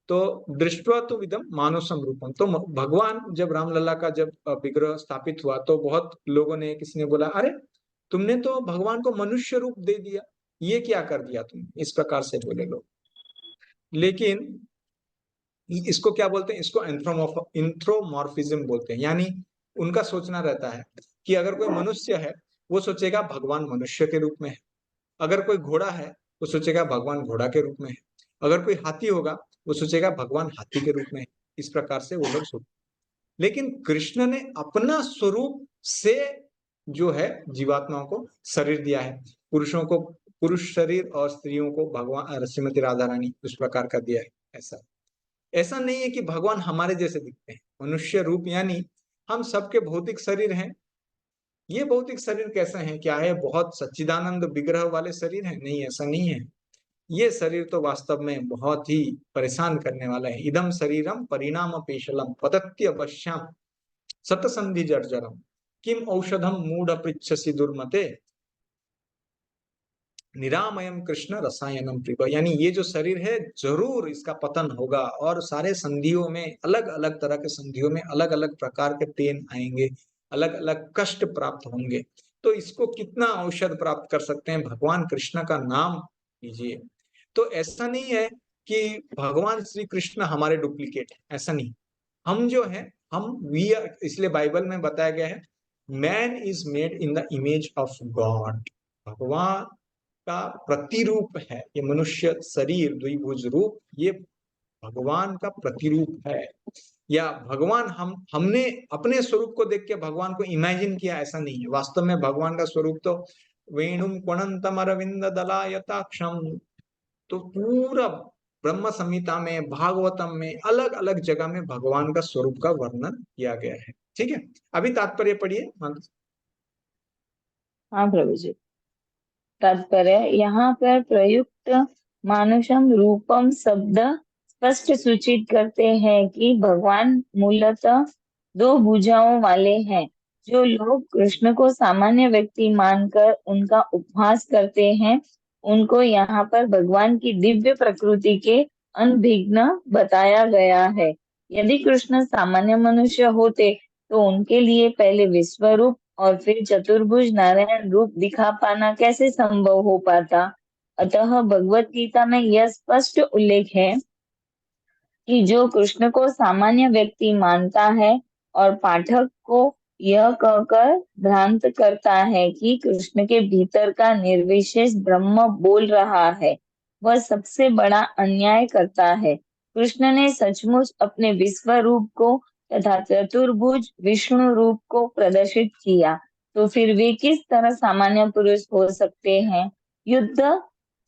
S1: तो दृष्टवा तो विदम मानव समरूपम, तो भगवान जब रामलला का जब विग्रह स्थापित हुआ, तो बहुत लोगों ने, किसी ने बोला, अरे तुमने तो भगवान को मनुष्य रूप दे दिया, ये क्या कर दिया तुमने? इस प्रकार से बोले लोग। लेकिन इसको क्या बोलते हैं? इसको एंथ्रोमॉर्फिज्म बोलते हैं। यानी उनका सोचना रहता है कि अगर कोई मनुष्य है वो सोचेगा भगवान मनुष्य के रूप में है, अगर कोई घोड़ा है वो सोचेगा भगवान घोड़ा के रूप में है, अगर कोई हाथी होगा वो सोचेगा भगवान हाथी के रूप में है। इस प्रकार से वो लोग सोच, लेकिन कृष्ण ने अपना स्वरूप से जो है जीवात्माओं को शरीर दिया है। पुरुषों को पुरुष शरीर और स्त्रियों को भगवान श्रीमती राधा रानी उस प्रकार का दिया है। ऐसा ऐसा नहीं है कि भगवान हमारे जैसे दिखते हैं। मनुष्य रूप यानी हम सबके भौतिक शरीर हैं। ये भौतिक शरीर कैसे हैं? क्या है बहुत सच्चिदानंद विग्रह वाले शरीर है? नहीं, ऐसा नहीं है। ये शरीर तो वास्तव में बहुत ही परेशान करने वाला है। इदम शरीरम परिणाम पेशलम पतत्य अवश्यम सतसंधि जर्जरम किम औषधम मूढ़ पृच्छसि दुर्मते निरामयम कृष्ण रसायनम प्रिय। यानी ये जो शरीर है जरूर इसका पतन होगा और सारे संधियों में अलग अलग तरह के संधियों में अलग अलग प्रकार के पेन आएंगे, अलग अलग कष्ट प्राप्त होंगे। तो इसको कितना औषध प्राप्त कर सकते हैं? भगवान कृष्ण का नाम लीजिए। तो ऐसा नहीं है कि भगवान श्री कृष्ण हमारे डुप्लीकेट है, ऐसा नहीं। हम जो है हम वी आर, इसलिए बाइबल में बताया गया है man is made in the image of God. भगवान का प्रतिरूप है ये मनुष्य शरीर, द्विभुज रूप, ये भगवान का प्रतिरूप है। या भगवान हमने अपने स्वरूप को देख के भगवान को इमेजिन किया, ऐसा नहीं है। वास्तव में भगवान का स्वरूप तो वेणुम क्वणंतम अरविंद दलायताक्षम, तो पूरा ब्रह्म संहिता में भागवतम में अलग अलग जगह में भगवान का स्वरूप का वर्णन किया गया है। ठीक है, अभी तात्पर्य पढ़िए।
S8: हाँ प्रभु जी। तात्पर्य यहाँ पर प्रयुक्त मानुषम रूपम शब्द स्पष्ट सूचित करते हैं कि भगवान मूलतः दो भुजाओं वाले हैं। जो लोग कृष्ण को सामान्य व्यक्ति मानकर उनका उपहास करते हैं, उनको यहाँ पर भगवान की दिव्य प्रकृति के अनभिज्ञ बताया गया है। यदि कृष्ण सामान्य मनुष्य होते तो उनके लिए पहले विश्व रूप और फिर चतुर्भुज नारायण रूप दिखा पाना कैसे संभव हो पाता। अतः भगवत गीता में यह स्पष्ट उल्लेख है कि जो कृष्ण को सामान्य व्यक्ति मानता है और पाठक को यह कहकर भ्रांत करता है कि कृष्ण के भीतर का निर्विशेष ब्रह्म बोल रहा है, वह सबसे बड़ा अन्याय करता है। कृष्ण ने सचमुच अपने विश्व रूप को तथा चतुर्भुज विष्णु रूप को प्रदर्शित किया, तो फिर वे किस तरह सामान्य पुरुष हो सकते हैं?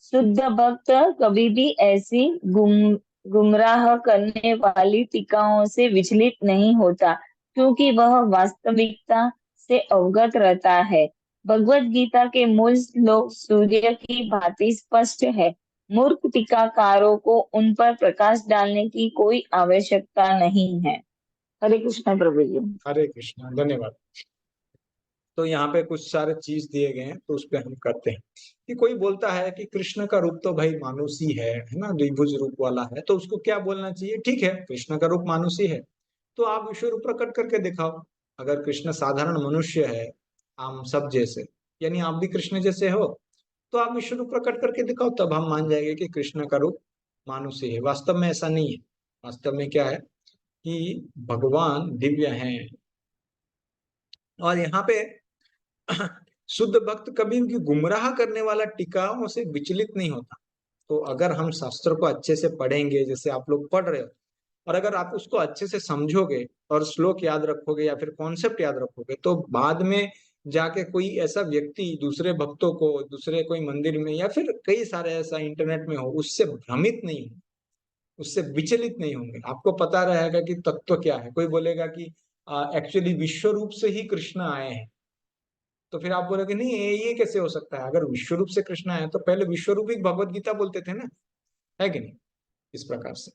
S8: शुद्ध भक्त कभी भी ऐसी गुमराह करने वाली टीकाओं से विचलित नहीं होता, क्योंकि वह वास्तविकता से अवगत रहता है। भगवत गीता के मूल श्लोक सूर्य की भांति स्पष्ट है। मूर्ख टीकाकारों को उन पर प्रकाश डालने की कोई आवश्यकता नहीं है। हरे कृष्ण प्रभु जी।
S1: हरे कृष्ण, धन्यवाद। तो यहाँ पे कुछ सारे चीज दिए गए हैं, तो उस पर हम करते हैं। कि कोई बोलता है कि कृष्ण का रूप तो भाई मानुसी है ना, द्विभुज रूप वाला है, तो उसको क्या बोलना चाहिए? ठीक है, कृष्ण का रूप मानुसी है तो आप विश्व रूप प्रकट करके दिखाओ। अगर कृष्ण साधारण मनुष्य है हम सब जैसे, यानी आप भी कृष्ण जैसे हो, तो आप विश्व रूप प्रकट करके दिखाओ, तब हम मान जाएंगे कि कृष्ण का रूप मानुसी है। वास्तव में ऐसा नहीं है। वास्तव में क्या है कि भगवान दिव्य हैं। और यहाँ पे शुद्ध भक्त कभी भी गुमराह करने वाला टीकाओं से विचलित नहीं होता। तो अगर हम शास्त्र को अच्छे से पढ़ेंगे, जैसे आप लोग पढ़ रहे हो, और अगर आप उसको अच्छे से समझोगे और श्लोक याद रखोगे या फिर कॉन्सेप्ट याद रखोगे, तो बाद में जाके कोई ऐसा व्यक्ति दूसरे भक्तों को दूसरे कोई मंदिर में या फिर कई सारे ऐसा इंटरनेट में हो, उससे भ्रमित नहीं हो, उससे विचलित नहीं होंगे। आपको पता रहेगा कि तत्व क्या है। कोई बोलेगा कि एक्चुअली विश्व रूप से ही कृष्ण आए हैं, तो फिर आप बोलोगे नहीं ये कैसे हो सकता है? अगर विश्व रूप से कृष्ण आए तो पहले विश्व रूप ही भगवत गीता बोलते थे ना, है कि नहीं? इस प्रकार से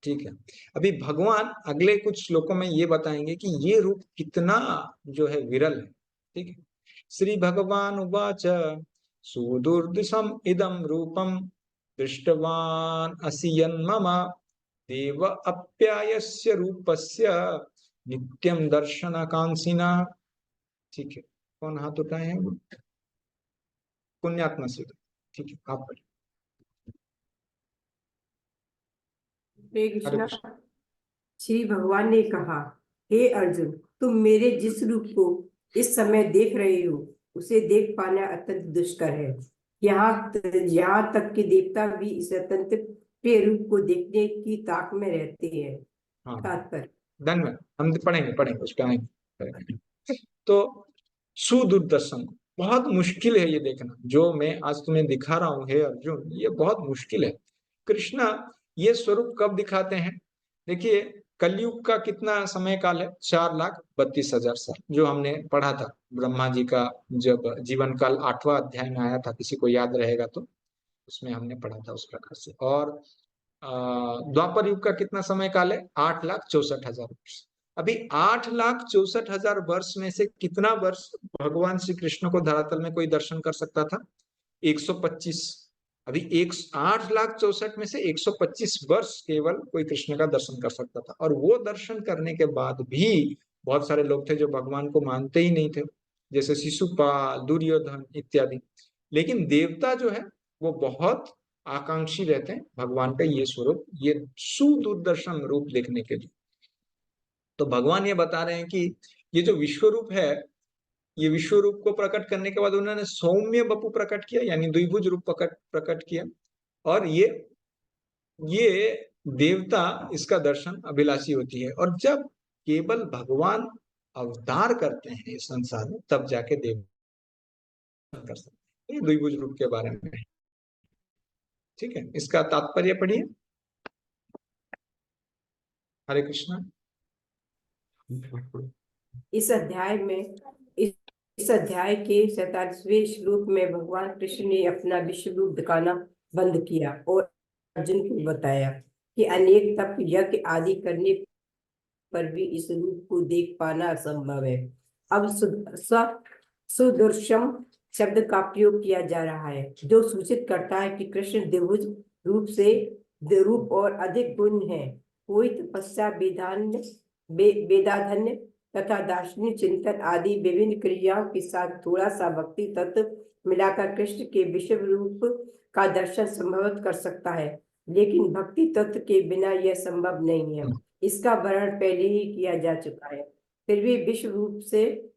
S1: ठीक है। अभी भगवान अगले कुछ श्लोकों में ये बताएंगे कि ये रूप कितना जो है विरल है। ठीक है, श्री भगवान उवाच सुदुर्दशम इदम रूपम दृष्टवान असि यन्मम देव अप्यायस्य रूपस्य नित्यम दर्शन कांसिना। ठीक है, कौन हाथ उठाए हैं? पुण्यात्मा से। ठीक है, आप पढ़िए।
S10: हरे
S1: हरे
S10: कृष्णा।
S1: कृष्ण।
S10: श्री भगवान ने कहा, हे अर्जुन, तुम मेरे जिस रूप को इस समय देख रहे हो उसे देख पाना अत्यंत दुष्कर है। यहाँ तक कि देवता भी इस अत्यंत प्रिय रूप को देखने की ताक में रहते हैं।
S1: हाँ,
S10: तात्पर्य।
S1: धन्यवाद। हम पढ़ेंगे उस पर आएंगे। तो सुदुर्दर्शन, बहुत मुश्किल है ये देखना जो मैं आज तुम्हें दिखा रहा हूं। हे अर्जुन, ये बहुत मुश्किल है। कृष्णा ये स्वरूप कब दिखाते हैं? देखिए, कलयुग का कितना समय काल है? 4,32,000 साल, जो हमने पढ़ा था ब्रह्मा जी का जब जीवन काल 8वां अध्याय में आया था, किसी को याद रहेगा तो उसमें हमने पढ़ा था उस प्रकार से। और द्वापर युग का कितना समय काल है? 8,64,000 वर्ष। अभी 8,64,000 वर्ष में से कितना वर्ष भगवान श्री कृष्ण को धरातल में कोई दर्शन कर सकता था? 125। अभी 8,64,000 में से 125 वर्ष केवल कोई कृष्ण का दर्शन कर सकता था। और वो दर्शन करने के बाद भी बहुत सारे लोग थे जो भगवान को मानते ही नहीं थे, जैसे शिशुपाल, दुर्योधन इत्यादि। लेकिन देवता जो है वो बहुत आकांक्षी रहते हैं भगवान का ये स्वरूप, ये सुदूरदर्शन रूप देखने के लिए। तो भगवान ये बता रहे हैं कि ये जो विश्व रूप है, ये विश्व रूप को प्रकट करने के बाद उन्होंने सौम्य बपु प्रकट किया, यानी द्विभुज रूप प्रकट किया। और ये देवता इसका दर्शन अभिलाषी होती है। और जब केवल भगवान अवतार करते हैं इस संसार में, तब जाके देव कर सकते हैं। ये द्विभुज रूप के बारे में, ठीक है। इसका तात्पर्य पढ़िए। हरे कृष्णा।
S10: इस अध्याय के 47वें श्लोक में भगवान कृष्ण ने अपना विश्व रूप दिखाना बंद किया और अर्जुन को बताया कि अनेक तप यज्ञ आदि करने पर भी इस रूप को देख पाना असंभव है। अब सुदर्शन शब्द का प्रयोग किया जा रहा है, जो सूचित करता है कि कृष्ण द्विभुज रूप और अधिक गुण है। कोई तपस्या, वेदाध्ययन तथा दार्शनिक चिंतन आदि विभिन्न क्रियाओं के साथ थोड़ा सा भक्ति तत्व मिलाकर कृष्ण के विश्व रूप का दर्शन संभव कर सकता है, लेकिन भक्ति तत्व के बिना यह संभव नहीं है। इसका वर्णन पहले ही किया जा चुका है। फिर भी विश्व रूप से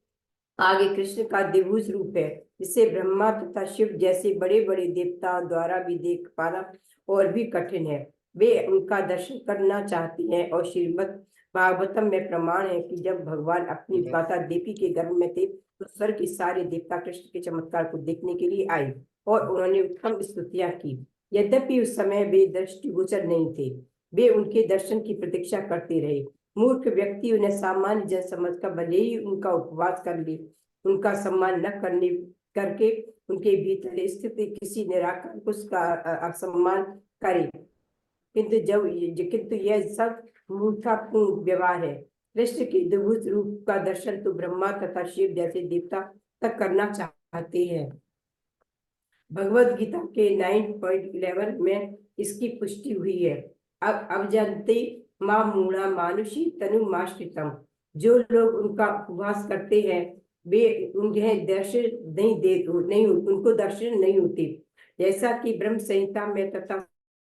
S10: आगे कृष्ण का द्विभुज रूप है, जिसे ब्रह्मा तथा शिव जैसे बड़े बड़े देवताओं द्वारा भी देख पाना और भी कठिन है। वे उनका दर्शन करना चाहती हैं और श्रीमद् भागवतम में प्रमाण है कि जब भगवान अपनी माता देवी के गर्भ में थे तो स्वर्ग के सारे देवता कृष्ण के चमत्कार को देखने के लिए आए और उन्होंने उत्तम स्तुतियां की। यद्यपि उस समय वे दृष्टिगोचर नहीं थे, वे उनके दर्शन की प्रतीक्षा करते रहे। मूर्ख व्यक्ति उन्हें सामान्य जन समझकर भले ही उनका उपवास कर ले, उनका सम्मान न करने करके उनके भीतर स्थित किसी निराकार का अपसम्मान करे, किंतु यह सब मूर्खतापूर्ण व्यवहार है। कृष्ण के द्विभुज रूप का दर्शन तो ब्रह्मा तथा शिव जैसे देवता तक करना चाहते हैं। भगवद गीता के 9.11 में इसकी पुष्टि हुई है। अब जानते मां मूढ़ा मानुषी तनु माश्रितम, जो लोग उनका उपवास करते हैं वे उन्हें उनको दर्शन नहीं होते, जैसा कि ब्रह्म संहिता में तथा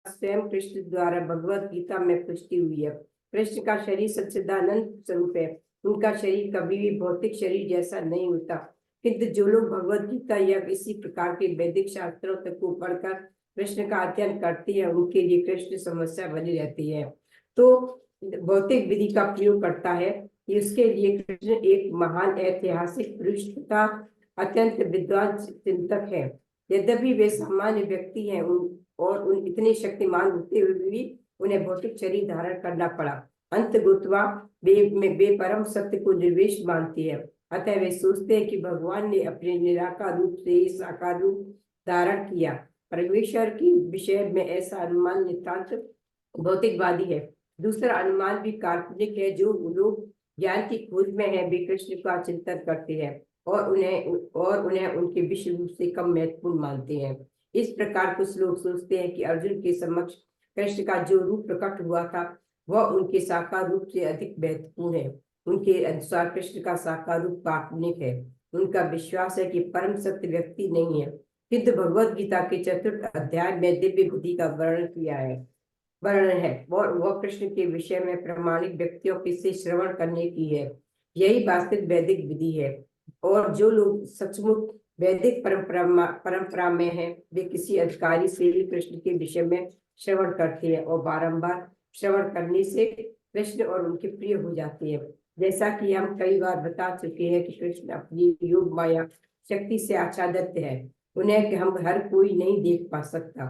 S10: स्वयं कृष्ण द्वारा भगवद गीता में पुष्टि हुई है। कृष्ण का शरीर सच्चिदानंद स्वरूप है, उनका शरीर कभी भी भौतिक शरीर जैसा नहीं होता। किंतु जो लोग भगवद गीता या किसी प्रकार के वैदिक शास्त्रों तक को पढ़कर कृष्ण का अध्ययन करते हैं, उनके लिए कृष्ण समस्या बनी रहती है। तो भौतिक विधि का प्रयोग करता है कि उसके लिए कृष्ण एक महान ऐतिहासिक पुरुष तथा अत्यंत विद्वान चिंतक है। यद्यपि वे सामान्य व्यक्ति हैं और उन इतने शक्तिमान होते हुए भी उन्हें भौतिक शरीर धारण करना पड़ा। अंतगुत्वा वे परम सत्य को निर्वेश मानती है। अतः वे सोचते हैं कि भगवान ने अपने निराकार रूप से साकार रूप धारण किया। परमेश्वर के विषय में ऐसा अनुमान नितांत भौतिकवादी है। दूसरा अनुमान भी काल्पनिक है। जो लोग ज्ञान की खोज में है वे कृष्ण का चिंतन करते हैं और उन्हें उनके विश्व रूप से कम महत्वपूर्ण मानते हैं। इस प्रकार कुछ लोग सोचते हैं कि अर्जुन के समक्ष कृष्ण का जो रूप प्रकट हुआ था वह उनके साकार रूप से अधिक महत्वपूर्ण है। उनके अनुसार कृष्ण का साकार रूप काल्पनिक है। उनका विश्वास है कि परम सत्य व्यक्ति नहीं है। किंतु भगवद गीता के 4th अध्याय में दिव्य बुद्धि का वर्णन किया है। वर्णन है और वह कृष्ण के विषय में प्रामाणिक व्यक्तियों के से श्रवण करने की है। यही वास्तविक वैदिक विधि है। और जो लोग सचमुच वैदिक परंपरा में हैं, वे किसी अधिकारी से ही कृष्ण के विषय में श्रवण करते हैं और बारंबार श्रवण करने से कृष्ण और उनके प्रिय हो जाते हैं। जैसा कि हम कई बार बता चुके हैं कि कृष्ण अपनी योग माया शक्ति से आच्छादित है। उन्हें हम हर कोई नहीं देख पा सकता,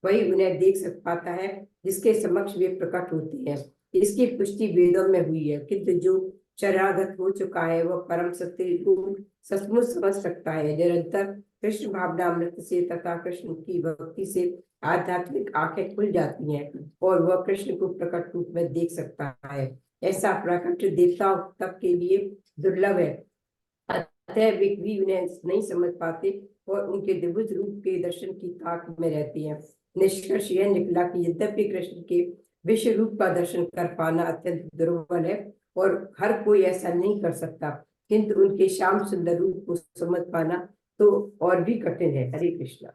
S10: वही उन्हें देख सक पाता है जिसके समक्ष वे प्रकट होते हैं। इसकी पुष्टि वेदों में हुई है, किंतु जो शरणागत हो चुका है वह परम सत्य को सचमुच समझ सकता है। निरंतर कृष्ण भावनामृत से तथा कृष्ण की भक्ति से आध्यात्मिक आंखें खुल जाती हैं और वह कृष्ण को प्रकट रूप में देख सकता है। ऐसा प्रकट देवताओं तक के लिए दुर्लभ है, अतः वे भी उन्हें नहीं समझ पाते और उनके दिव्य रूप के दर्शन की ताक में रहते हैं। निष्कर्ष यह निकला कि यद्यपि कृष्ण के विश्व रूप का दर्शन कर पाना अत्यंत दुर्बल है और हर कोई ऐसा नहीं कर सकता, किंतु उनके श्याम सुंदर रूप को समझ पाना तो और भी कठिन है। हरे कृष्णा।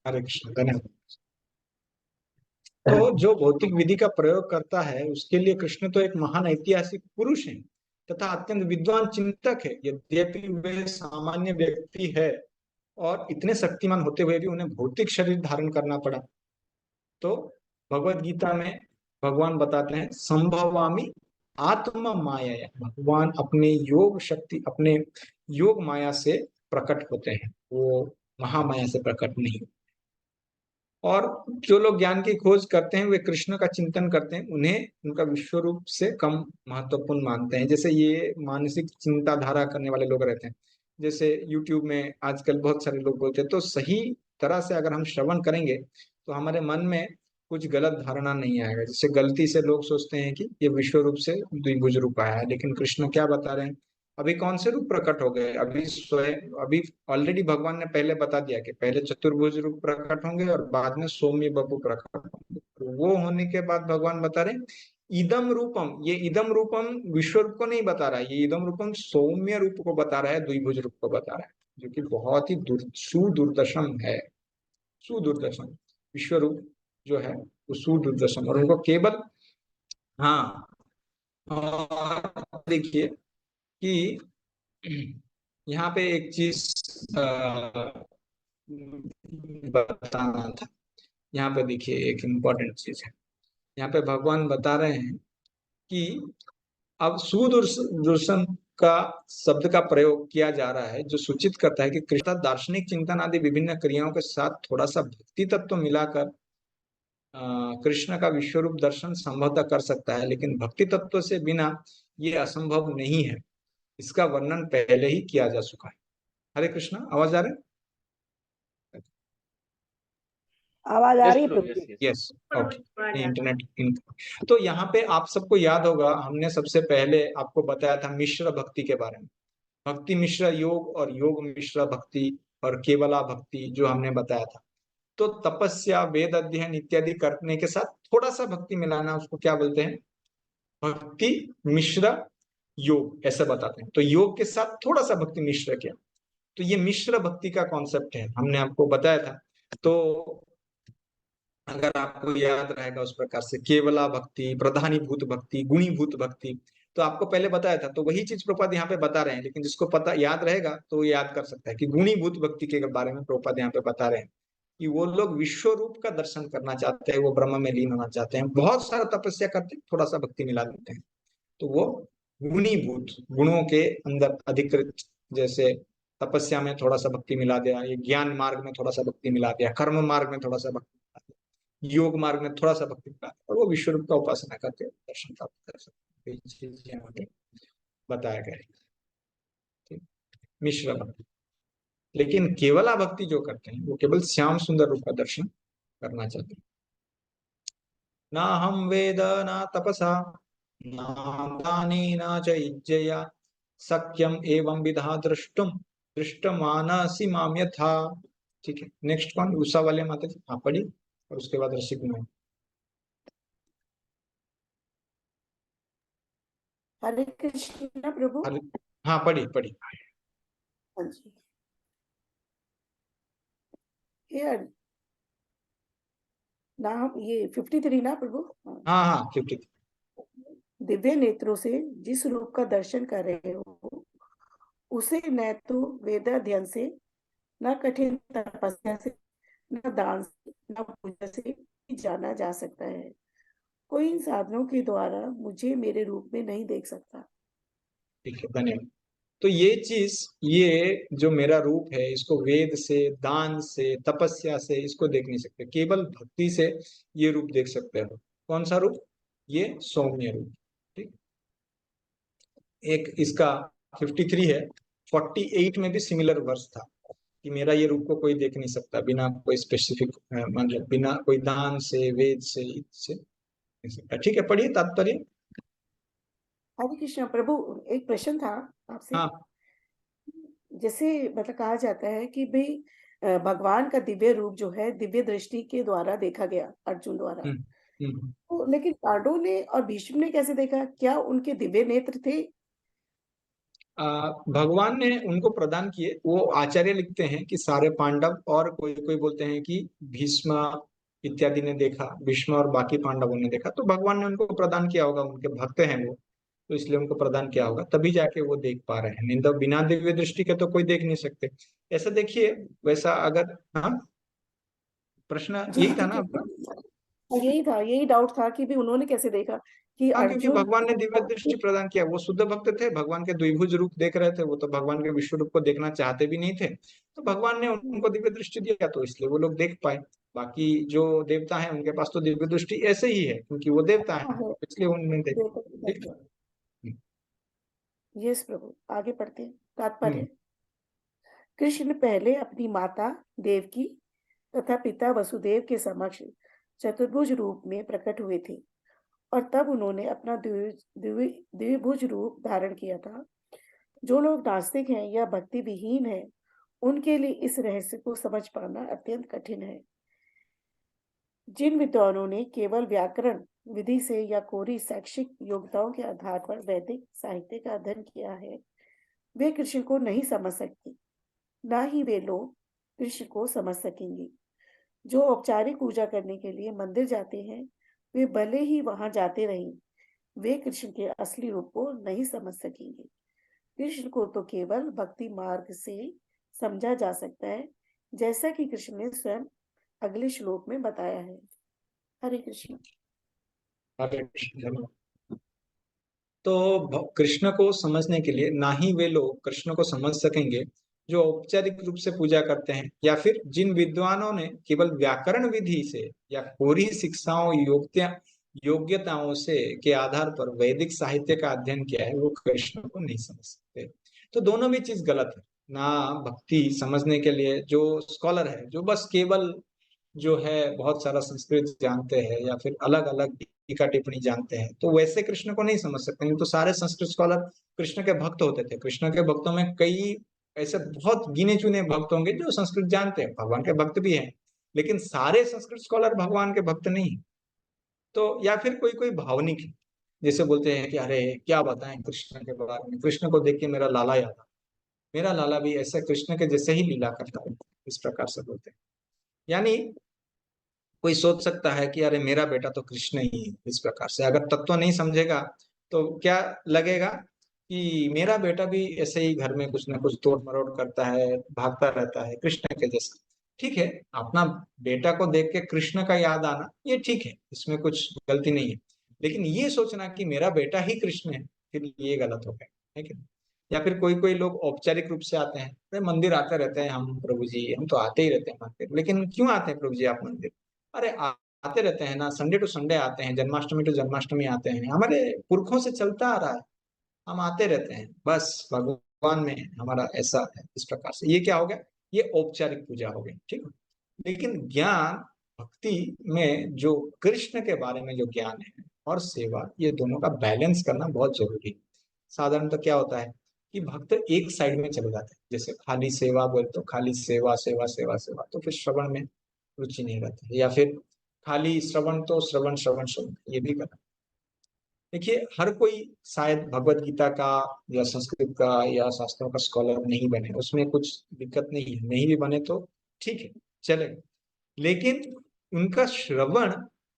S1: हरे कृष्ण, धन्यवाद। तो जो भौतिक विधि का प्रयोग करता है उसके लिए कृष्ण तो एक महान ऐतिहासिक पुरुष है तथा अत्यंत विद्वान चिंतक है। यद्यपि वे सामान्य व्यक्ति है और इतने शक्तिमान होते हुए भी उन्हें भौतिक शरीर धारण करना पड़ा। तो भगवत गीता में भगवान बताते हैं, संभवामि आत्मा माया, भगवान अपने योग शक्ति, अपने योग माया से प्रकट होते हैं, वो महामाया से प्रकट नहीं। और जो लोग ज्ञान की खोज करते हैं वे कृष्ण का चिंतन करते हैं, उन्हें उनका विश्व रूप से कम महत्वपूर्ण मानते हैं। जैसे ये मानसिक चिंता धारा करने वाले लोग रहते हैं, जैसे यूट्यूब में आजकल बहुत सारे लोग बोलते हैं, तो सही तरह से अगर हम श्रवण करेंगे तो हमारे मन में कुछ गलत धारणा नहीं आएगा। जैसे गलती से लोग सोचते हैं कि ये विश्व रूप से द्विभुज रूप आया है, लेकिन कृष्ण क्या बता रहे हैं, अभी कौन से रूप प्रकट हो गए, अभी स्वयं, अभी ऑलरेडी भगवान ने पहले बता दिया कि पहले चतुर्भुज रूप प्रकट होंगे और बाद में सौम्य बपु प्रकट होंगे। तो वो होने के बाद भगवान बता रहे हैं इदम रूपम, ये इदम रूपम विश्व रूप को नहीं बता रहा है, ये इदम रूपम सौम्य रूप को बता रहा है, द्विभुज रूप को बता रहा है, जो कि बहुत ही सुदुर्दशम है। सुदुर्दशम विश्व रूप जो है वो सुदुर्दशम, और उनको केवल, हाँ, और देखिए कि यहाँ पे एक चीज बताना था। यहाँ पे देखिए एक इम्पोर्टेंट चीज है, यहाँ पे भगवान बता रहे हैं कि अब सुदूरदर्शन का शब्द का प्रयोग किया जा रहा है, जो सूचित करता है कि कृष्ण दार्शनिक चिंतन आदि विभिन्न क्रियाओं के साथ थोड़ा सा भक्ति तत्व मिलाकर कृष्ण का विश्वरूप दर्शन संभवतः कर सकता है, लेकिन भक्ति तत्व से बिना ये असंभव नहीं है। इसका वर्णन पहले ही किया जा चुका है। हरे कृष्ण, आवाज आ रहा है?
S2: आवाज आ
S5: यस
S2: रही है
S5: प्रभु,
S2: प्रभु
S5: यस
S2: जी?
S5: यस।
S1: Yes, okay. इंटरनेट तो यहाँ पे आप सबको याद होगा, हमने सबसे पहले आपको बताया था मिश्र भक्ति के बारे में, भक्ति मिश्र योग और योग मिश्र भक्ति और केवला भक्ति जो हमने बताया था। तो तपस्या, वेद अध्ययन इत्यादि करने के साथ थोड़ा सा भक्ति मिलाना, उसको क्या बोलते हैं, भक्ति मिश्र योग, ऐसा बताते हैं। तो योग के साथ थोड़ा सा भक्ति मिश्र किया, तो ये मिश्र भक्ति का कॉन्सेप्ट है, हमने आपको बताया था। तो अगर आपको याद रहेगा उस प्रकार से केवला भक्ति, प्रधानीभूत भक्ति, गुणीभूत भक्ति, तो आपको पहले बताया था। तो वही चीज प्रभुपाद यहाँ पे बता रहे हैं, लेकिन जिसको पता याद रहेगा तो याद कर सकता है कि गुणीभूत भक्ति के बारे में प्रभुपाद यहाँ पे बता रहे हैं कि वो लोग विश्व रूप का दर्शन करना चाहते हैं, वो ब्रह्म में लीन होना चाहते हैं, बहुत सारा तपस्या करते हैं, थोड़ा सा भक्ति मिला देते हैं, तो वो गुणीभूत, गुणों के अंदर अधिकृत, जैसे तपस्या में थोड़ा सा भक्ति मिला दिया, ये ज्ञान मार्ग में थोड़ा सा भक्ति मिला दिया, कर्म मार्ग में थोड़ा सा भक्ति मिला दिया, योग मार्ग में थोड़ा सा भक्ति मिला दिया, और वो विश्व रूप का उपासना करके दर्शन प्राप्त कर सकते हैं। ये चीज यहाँ पे बताया गया है, ठीक? मिश्र भक्ति। लेकिन केवला भक्ति जो करते हैं वो केवल श्याम सुंदर रूप का दर्शन करना चाहते हैं। ना हम वेद ना तपसा ना दानेन च यज्ञया सक्यम एवं विधा दृष्टुम दृष्टमानसि माम यथा। ठीक है, नेक्स्ट कौन, उषा वाले माता जी, हाँ पढ़ी, और उसके बाद ऋषि कुमार।
S2: हरे कृष्ण प्रभु।
S1: हाँ पढ़ी पढ़ी।
S2: हाँ जी। Here नाम ये 53 ना प्रभु?
S1: हाँ हाँ 50।
S2: दिव्य नेत्रों से जिस रूप का दर्शन कर रहे हो उसे न तो वेदाध्ययन से, न कठिन तपस्या से, न दान से, न पूजा से जाना जा सकता है। कोई इन साधनों के द्वारा मुझे मेरे रूप में नहीं देख सकता।
S1: ठीक है, धन्यवाद। तो ये चीज, ये जो मेरा रूप है, इसको वेद से, दान से, तपस्या से इसको देख नहीं सकते, केवल भक्ति से ये रूप देख सकते हो। कौन सा रूप? ये सौम्य रूप। ठीक। एक इसका 53 है, 48 में भी सिमिलर वर्स था कि मेरा ये रूप को कोई देख नहीं सकता बिना कोई स्पेसिफिक, मतलब बिना कोई दान से, वेद से देख सकता। ठीक है, पढ़िए तात्पर्य।
S2: हरे कृष्ण प्रभु, एक प्रश्न था आपसे।
S1: हाँ।
S2: जैसे मतलब कहा जाता है कि भाई भगवान का दिव्य रूप जो है दिव्य दृष्टि के द्वारा देखा गया अर्जुन द्वारा,
S1: हम्म हम्म।
S2: तो लेकिन पांडवों ने और भीष्म ने कैसे देखा? क्या उनके दिव्य नेत्र थे?
S1: भगवान ने उनको प्रदान किए। वो आचार्य लिखते हैं कि सारे पांडव, और कोई कोई बोलते हैं कि भीष्म इत्यादि ने देखा, भीष्म और बाकी पांडवों ने देखा, तो भगवान ने उनको प्रदान किया होगा, उनके भक्त हैं वो, तो इसलिए उनको प्रदान किया होगा, तभी जाके वो देख पा रहे हैं। नहीं तो बिना दिव्य दृष्टि के तो कोई देख नहीं सकते। ऐसा देखिए, वैसा अगर, हाँ, प्रश्न
S2: जी
S1: यही था
S2: ठीक
S1: ना
S2: है,
S1: आपका?
S2: यही था, यही डाउट था कि भी उन्होंने कैसे देखा कि
S1: हाँ, क्योंकि
S2: अर्जुन।
S1: भगवान ने दिव्य दृष्टि प्रदान किया। वो शुद्ध भक्त थे, भगवान के द्विभुज रूप देख रहे थे, वो तो भगवान के विश्व रूप को देखना चाहते भी नहीं थे, तो भगवान ने उनको दिव्य दृष्टि दिया, तो इसलिए वो लोग देख पाए। बाकी जो देवता हैं उनके पास तो दिव्य दृष्टि ऐसे ही है, क्योंकि वो देवता है,
S2: है
S1: इसलिए उन्होंने देखा। ठीक।
S2: यस प्रभु, आगे पढ़ते हैं तात्पर्य।
S1: हम्म
S2: कृष्ण पहले अपनी माता देवकी तथा पिता वसुदेव के समक्ष चतुर्भुज रूप में प्रकट हुए थे, और तब उन्होंने अपना द्विभुज रूप धारण किया था। जो लोग नास्तिक हैं या भक्ति विहीन हैं, उनके लिए इस रहस्य को समझ पाना अत्यंत कठिन है। जिन विद्वानों ने केवल व्याकरण विधि से या कोरी शैक्षिक योग्यताओं के आधार पर वैदिक साहित्य का अध्ययन किया है, वे कृष्ण को नहीं समझ सकते, ना ही वे लोग कृष्ण को समझ सकेंगे। जो औपचारिक पूजा करने के लिए मंदिर जाते हैं, वे भले ही वहां जाते रहें, वे कृष्ण के असली रूप को नहीं समझ सकेंगे। कृष्ण को तो केवल भक्ति मार्ग से समझा जा सकता है, जैसा कि कृष्ण ने स्वयं अगले श्लोक में बताया है। हरे कृष्ण।
S1: हरे कृष्ण। तो कृष्ण को समझने के लिए ना ही वे लोग कृष्ण को समझ सकेंगे जो औपचारिक रूप से पूजा करते हैं, या फिर जिन विद्वानों ने केवल व्याकरण विधि से या कोरी शिक्षाओं, योग्यताओं से के आधार पर वैदिक साहित्य का अध्ययन किया है, वो कृष्ण को नहीं समझ सकते। तो दोनों भी चीज गलत है ना। भक्ति समझने के लिए जो स्कॉलर है, जो बस केवल जो है बहुत सारा संस्कृत जानते हैं या फिर अलग अलग टीका टिप्पणी जानते हैं, तो वैसे कृष्ण को नहीं समझ सकते। नहीं तो सारे संस्कृत स्कॉलर कृष्ण के भक्त होते थे। कृष्ण के भक्तों में कई ऐसे बहुत गिने चुने भक्त होंगे जो संस्कृत जानते हैं, भगवान के भक्त भी हैं, लेकिन सारे संस्कृत स्कॉलर भगवान के भक्त नहीं। तो या फिर कोई कोई भावनिक है, जैसे बोलते हैं कि अरे क्या बताएं कृष्ण के बारे में, कृष्ण को देख के मेरा लाला याद आ, मेरा लाला भी ऐसे कृष्ण के जैसे ही लीला करता है, इस प्रकार से बोलते हैं। यानी कोई सोच सकता है कि अरे मेरा बेटा तो कृष्ण ही है, इस प्रकार से अगर तत्व नहीं समझेगा तो क्या लगेगा कि मेरा बेटा भी ऐसे ही घर में कुछ ना कुछ तोड़ मरोड़ करता है, भागता रहता है कृष्ण के जैसा। ठीक है, अपना बेटा को देख के कृष्ण का याद आना ये ठीक है, इसमें कुछ गलती नहीं है, लेकिन ये सोचना कि मेरा बेटा ही कृष्ण है, फिर ये गलत हो गया है कि नहीं? या फिर कोई कोई लोग औपचारिक रूप से आते हैं, अरे मंदिर आते रहते हैं हम प्रभु जी, हम तो आते ही रहते हैं मंदिर, लेकिन क्यों आते हैं प्रभु जी आप मंदिर? अरे आते रहते हैं ना, संडे टू संडे आते हैं, जन्माष्टमी टू जन्माष्टमी आते हैं, हमारे पुरखों से चलता आ रहा है, हम आते रहते हैं, बस भगवान में हमारा ऐसा है, इस प्रकार से। ये क्या हो गया? ये औपचारिक पूजा हो गई। ठीक है, लेकिन ज्ञान भक्ति में जो कृष्ण के बारे में जो ज्ञान है और सेवा, ये दोनों का बैलेंस करना बहुत जरूरी है। साधारणतः क्या होता है कि भक्त एक साइड में चले जाते हैं, जैसे खाली सेवा बोले तो खाली सेवा सेवा सेवा सेवा, तो फिर श्रवण में रुचि नहीं रहती, या फिर खाली श्रवण तो श्रवण श्रवण श्रवण, ये भी करना। देखिए, हर कोई शायद भगवत गीता का या संस्कृत का या शास्त्रों का स्कॉलर नहीं बने, उसमें कुछ दिक्कत नहीं है, नहीं भी बने तो ठीक है, चलेगा। लेकिन उनका श्रवण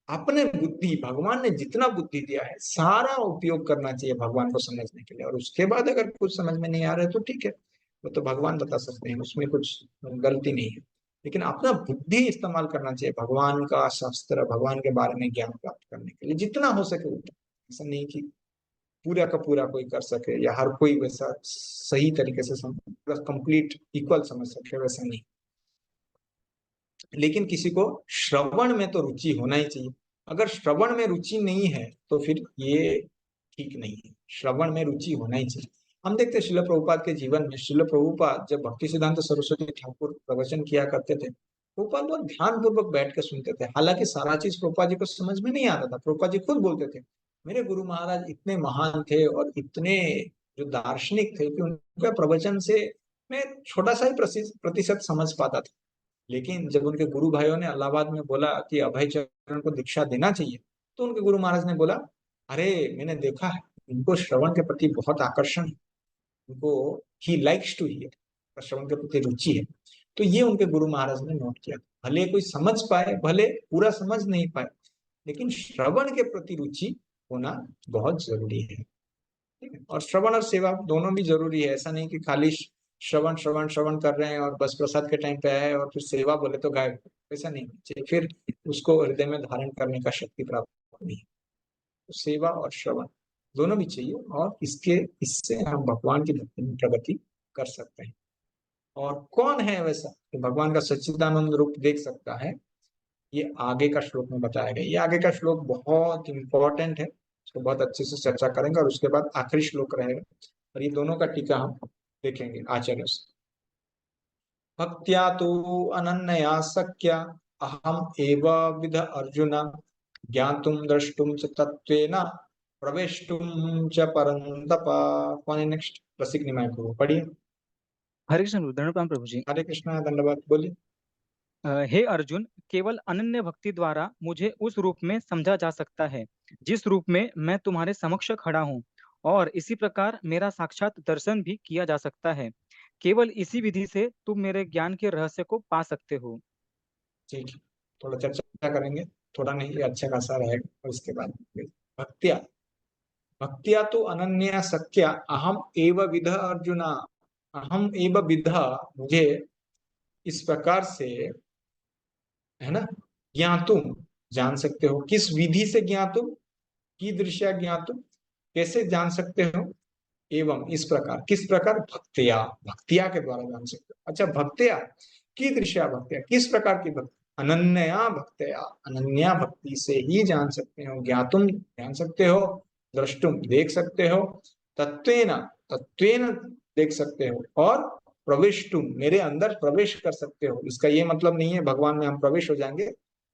S1: अपने बुद्धि, भगवान ने जितना बुद्धि दिया है सारा उपयोग करना चाहिए भगवान को समझने के लिए। और उसके बाद अगर कुछ समझ में नहीं आ रहा है तो ठीक है, वो तो भगवान बता सकते हैं, उसमें कुछ गलती नहीं है। लेकिन अपना बुद्धि इस्तेमाल करना चाहिए भगवान का शास्त्र, भगवान के बारे में ज्ञान प्राप्त करने के लिए जितना हो सके उतना। ऐसा नहीं कि पूरा का पूरा कोई कर सके या हर कोई वैसा सही तरीके से पूरा कंप्लीट इक्वल समझ सके, वैसा नहीं। लेकिन किसी को श्रवण में तो रुचि होना ही चाहिए। अगर श्रवण में रुचि नहीं है तो फिर ये ठीक नहीं है, श्रवण में रुचि होना ही चाहिए। हम देखते हैं शिल प्रभुपाद के जीवन में, शिल प्रभुपाद जब भक्ति सिद्धांत सरस्वती ठाकुर प्रवचन किया करते थे, प्रभुपाद बहुत ध्यान पूर्वक बैठ के सुनते थे। हालांकि सारा चीज प्रभुपाद जी को समझ में नहीं आता था। प्रभुपाद जी खुद बोलते थे मेरे गुरु महाराज इतने महान थे और इतने जो दार्शनिक थे कि उनके प्रवचन से मैं छोटा सा ही प्रतिशत समझ पाता था। लेकिन जब उनके गुरु भाइयों ने इलाहाबाद में बोला कि अभय चरण को दीक्षा देना चाहिए, तो उनके गुरु महाराज ने बोला अरे मैंने देखा है इनको श्रवण के प्रति बहुत आकर्षण है, उनको ही लाइक्स टू हियर, श्रवण के प्रति रुचि है। तो ये उनके गुरु महाराज ने नोट किया। भले कोई समझ पाए, भले पूरा समझ नहीं पाए, लेकिन श्रवण के प्रति रुचि होना बहुत जरूरी है। ठीक है, और श्रवण और सेवा दोनों भी जरूरी है। ऐसा नहीं कि खाली श्रवण श्रवण श्रवण कर रहे हैं और बस प्रसाद के टाइम पे आए और फिर सेवा बोले तो गायब, ऐसा नहीं चाहिए, फिर उसको हृदय में धारण करने का शक्ति प्राप्त नहीं है। तो सेवा और श्रवण दोनों भी चाहिए, और इससे हम भगवान की भक्ति में प्रगति कर सकते हैं। और कौन है वैसा कि भगवान का सच्चिदानंद रूप देख सकता है, ये आगे का श्लोक में बताया गया। ये आगे का श्लोक बहुत इंपॉर्टेंट है, इसको बहुत अच्छे से चर्चा करेंगे, और उसके बाद आखिरी श्लोक रहेगा, और ये दोनों का टीका हम देखेंगे आचार्य से। भक्त्या तो अनन्या शक्या अहम एव विध अर्जुन ज्ञातुम द्रष्टुम च तत्वेन प्रवेष्टुम च परन्तप। कौन है नेक्स्ट? रसिक निमाय को पढ़िए।
S11: हरे कृष्ण दंडपान प्रभु जी।
S1: हरे कृष्णा, धन्यवाद, बोलिए।
S11: हे अर्जुन, केवल अनन्य भक्ति द्वारा मुझे उस रूप में समझा जा सकता है जिस रूप में मैं तुम्हारे समक्ष खड़ा हूँ, और इसी प्रकार मेरा साक्षात दर्शन भी किया जा सकता है। केवल इसी विधि से तुम मेरे ज्ञान के रहस्य को पा सकते हो।
S1: ठीक है, थोड़ा चर्चा करेंगे, थोड़ा नहीं, ये अच्छा खासा रहेगा। और इसके बाद भक्तिया भक्तिया तो अनन्या शक्या अहम एव विध अर्जुना, अहम एव विध, मुझे इस प्रकार से, है ना, ज्ञातुम, जान सकते हो। किस विधि से ज्ञातुम? कीदृशा ज्ञातुम, कैसे जान सकते हो? एवं, इस प्रकार, किस प्रकार? भक्तिया, भक्तिया के द्वारा जान सकते हो। अच्छा, भक्तिया कीदृशा भक्तिया, किस प्रकार की भक्ति? अनन्या भक्तिया, अनन्या भक्ति से ही जान सकते हो। ज्ञातुम, जान सकते हो। द्रष्टुम, देख सकते हो। तत्वेन, तत्वेन देख सकते हो। और प्रविष्टुम, मेरे अंदर प्रवेश कर सकते हो। इसका ये मतलब नहीं है भगवान में हम प्रवेश हो जाएंगे,